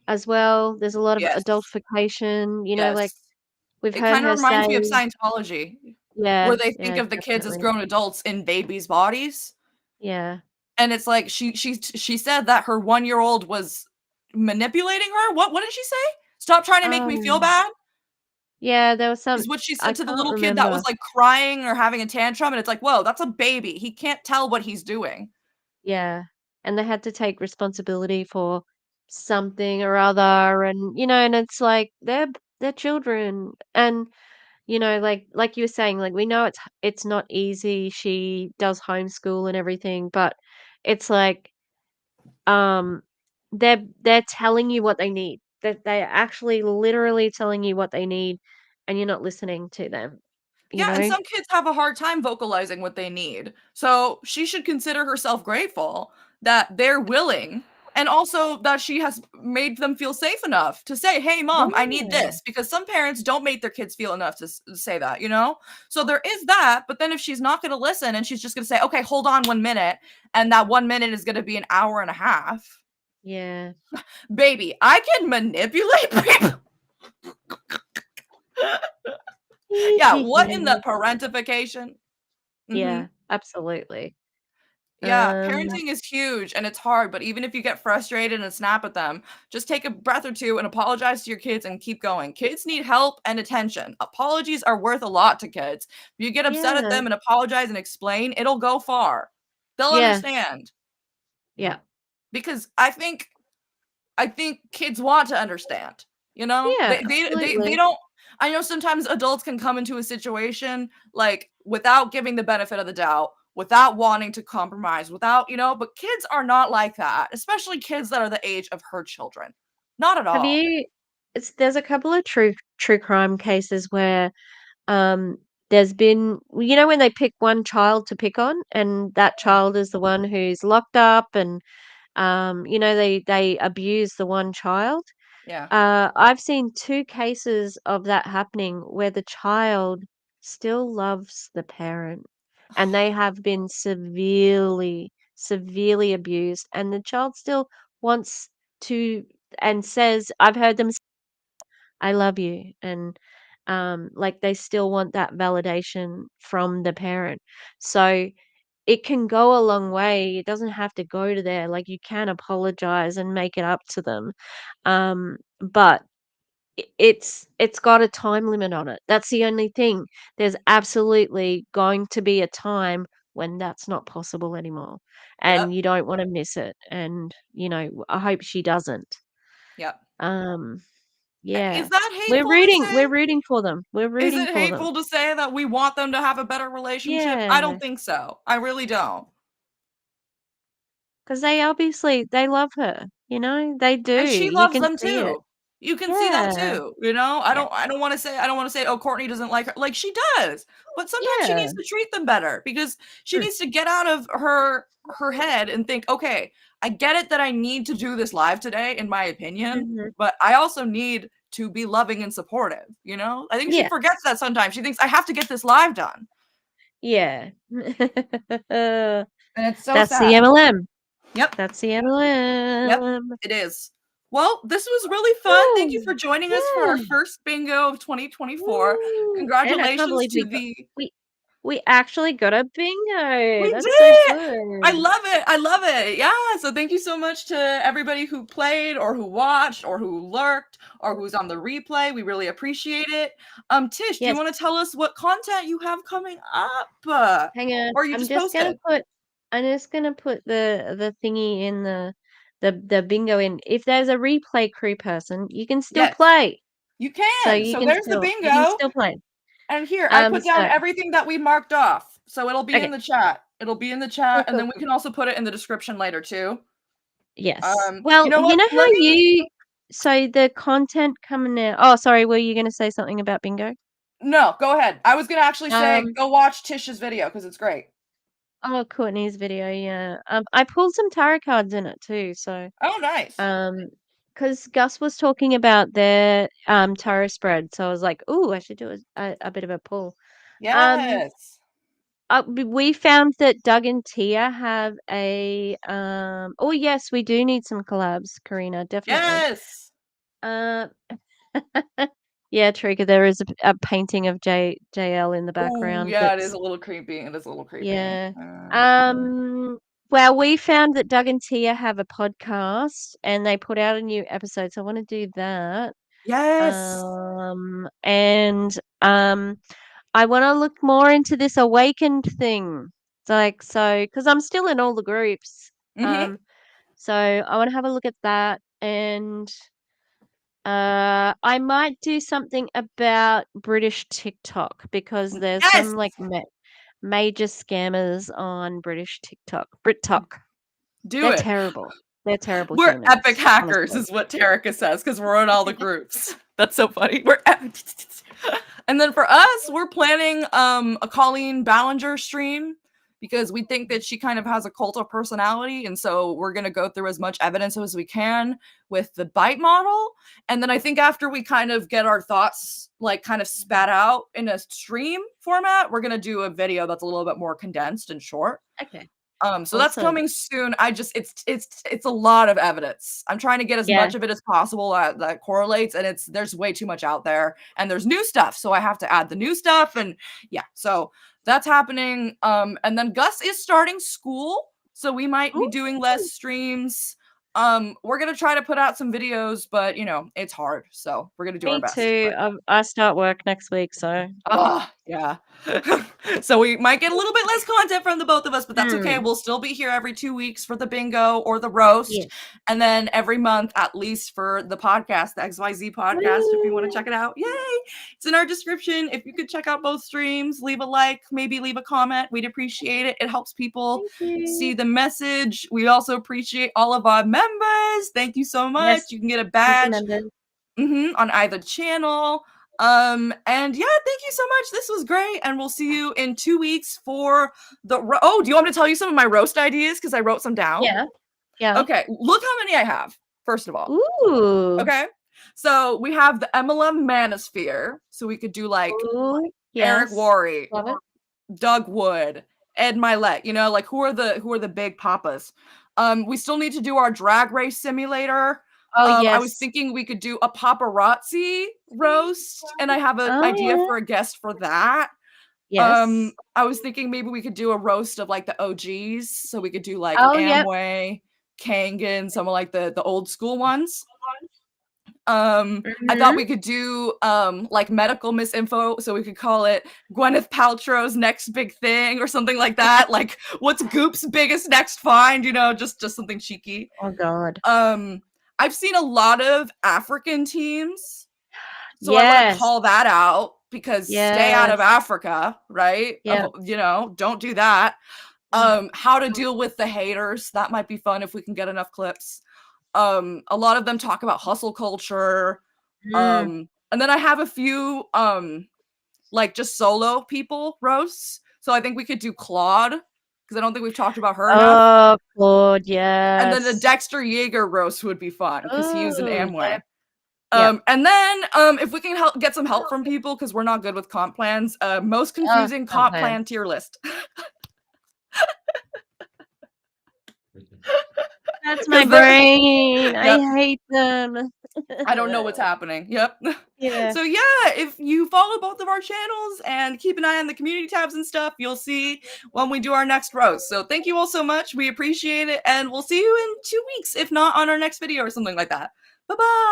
as well. There's a lot of Yes. adultification, like, Yes. we've It heard kind of her say reminds me of Scientology, where yeah, they think yeah, of the kids as definitely. grown adults in babies' bodies. Yeah. And it's like she said that her 1-year-old was manipulating her. What did she say? Stop trying to make me feel Um, bad. yeah, there was some Is what she I said to the can't little kid that remember. was, like, crying or having a tantrum, and it's like, "Whoa, that's a baby. He can't tell what he's doing." Yeah, and they had to take responsibility for something or other and it's like they're children and like you were saying like we know it's not easy. She does homeschool and everything, but it's like um they're telling you what they need. That they're actually literally telling you what they need and you're not listening to them, you Yeah, and know? some kids have a hard time vocalizing what they need. So, she should consider herself grateful that they're willing And also that she has made them feel safe enough to say, hey, mom, I need Yeah. this. Because some parents don't make their kids feel enough to say that, you know? So there is that. But then if she's not going to listen and she's just going to say, okay, hold on 1 minute. And that 1 minute is going to be an hour and a half. Yeah. Baby, I can manipulate people. Yeah, what in the parentification? Yeah, absolutely. Yeah, Um, parenting is huge and it's hard, but even if you get frustrated and snap at them, just take a breath or two and apologize to your kids and keep going. Kids need help and attention. Apologies are worth a lot to kids. If you get upset at yeah. them and apologize and explain, it'll go far. They'll Yeah. understand. Yeah. Because I think kids want to understand, you know? Yeah, They absolutely. don't. I know sometimes adults can come into a situation, like, without giving the benefit of the doubt, without wanting to compromise, without, you know, but kids are not like that, especially kids that are the age of her children. Not at Have all. you there's a couple of true crime cases where um there's been when they pick one child to pick on and that child is the one who's locked up and they abuse the one child. Yeah. I've seen two cases of that happening where the child still loves the parent and they have been severely abused, and the child still wants to and says, I've heard them say, I love you. And like they still want that validation from the parent. So it can go a long way. It doesn't have to go to there. Like you can apologize and make it up to them. But it's got a time limit on it. That's the only thing. There's absolutely going to be a time when that's not possible anymore, and Yep. you don't want to miss it. And I hope she doesn't. Yep. Um, Is yeah, that hateful to we're say? rooting for them. We're Is rooting it for them. hateful to say that we want them to have a better relationship? I Yeah, don't think so. I really don't. because they love her. They do. And she You loves can them see it. too. You can see that Yeah, too, you know? yeah, I don't wanna say, "Oh, Courtney doesn't like her." Like, she does, but sometimes she yeah. needs to treat them better because she True. needs to get out of her head and think, "Okay, I get it that I need to do this live today, in my opinion, Hmm. but I also need to be loving and supportive," you know? I think she Yeah, forgets that sometimes. She thinks, "I have to get this live done," yeah. and it's so That's the sad. MLM. Yep. That's the Yep, MLM. it is. Well, this was really fun. Thank you Woo! for joining us for our Yeah. first bingo of 2024. Woo! And I can't Congratulations believe to the we actually got a bingo. We That's so did! I good. love it. I love it. Yeah. So thank you so much to everybody who played or who watched or who lurked or who's on the replay. We really appreciate it. Tish, do you Yes. want to tell us what content you have coming up? Hang on. Or you just posted? I'm just gonna put the thingy in the bingo in. If there's a replay crew person, you can still Yes, play. you So can. So there's the you can bingo. still play. And here, I put down So everything that we marked off. So it'll be in okay. the chat. It'll be in the Cool, chat, and cool, then we cool. can also put it in the description later too. Yes. You Well, know you what? know how so the content coming out. Oh, sorry, were you gonna say something about bingo? No, go ahead. I was gonna actually say Um, go watch Tish's video because it's great. oh, Courtney's video, yeah. I pulled some tarot cards in it too, so Oh, nice. because Gus was talking about their tarot spread, so I was like, "Ooh, I should do a bit of a pull." Um, Yes. we found that Doug and Tia have a oh yes, we do need some collabs, Karina, definitely. Yes. Uh, yeah, Trigger, there is a painting of JL in the Oh, background yeah, it is that's a little creepy. It is a little creepy. yeah. Well, we found that Doug and Tia have a podcast and they put out a new episode, so I want to do that. Yes. And I want to look more into this awakened thing. It's like because I'm still in all the groups. Mm-hmm. So I want to have a look at that, and I might do something about British TikTok because there's Yes. some like major scammers on British TikTok. BritTok. Do They're it. terrible. They're terrible We're epic humans, hackers, honestly. is what Tarika says, because we're in all the groups. That's so funny. We're and then for us, we're planning a Colleen Ballinger stream. because we think that she kind of has a cult of personality. And so we're going to go through as much evidence as we can with the bite model. And then I think after we kind of get our thoughts like kind of spat out in a stream format, we're going to do a video that's a little bit more condensed and short. Okay. So that's coming soon. It's a lot of evidence. I'm trying to get as much of it as possible that correlates, and there's way too much out there, and there's new stuff, so I have to add the new stuff, and yeah, so that's happening. And then Gus is starting school, so we might be doing less streams. We're gonna try to put out some videos, but you know, it's hard, so we're gonna do our best. Me too. I start work next week, so yeah. So we might get a little bit less content from the both of us, but that's okay. We'll still be here every 2 weeks for the bingo or the roast, and then every month at least for the podcast, the XYZ podcast. If you want to check it out, yay! It's in our description. If you could check out both streams, leave a like, maybe leave a comment. We'd appreciate it. It helps people see the message. We also appreciate all of our members. Thank you so much. Yes. You can get a badge on either channel. And yeah, thank you so much. This was great, and we'll see you in 2 weeks for the do you want me to tell you some of my roast ideas, because I wrote some down? Yeah. Okay, look how many I have, first of all. Ooh. Okay, so we have the Emila Manosphere, so we could do like Eric Worre, Doug Wood, Ed Milet, you know, like who are the big papas. We still need to do our drag race simulator. I was thinking we could do a paparazzi roast, and I have an idea for a guest for that. I was thinking maybe we could do a roast of like the OGs, so we could do like Amway, Kangen, some of like the old school ones. I thought we could do like medical misinfo, so we could call it Gwyneth Paltrow's next big thing or something like that. Like, what's Goop's biggest next find? You know, just something cheeky. Oh God. I've seen a lot of African teams, so I want to call that out, because stay out of Africa, right? You know, don't do that. How to deal with the haters, that might be fun if we can get enough clips. A lot of them talk about hustle culture. And then I have a few like just solo people roasts. So I think we could do Claude, because I don't think we've talked about her enough. Claude, yes. And then the Dexter Yeager roast would be fun, because he was an Amway. And then if we can get some help from people, because we're not good with comp plans, most confusing comp plan tier list. That's my brain. I hate them. I don't know what's happening. Yeah. So yeah, if you follow both of our channels and keep an eye on the community tabs and stuff, you'll see when we do our next roast. So thank you all so much. We appreciate it, and we'll see you in 2 weeks, if not on our next video or something like that. Bye-bye.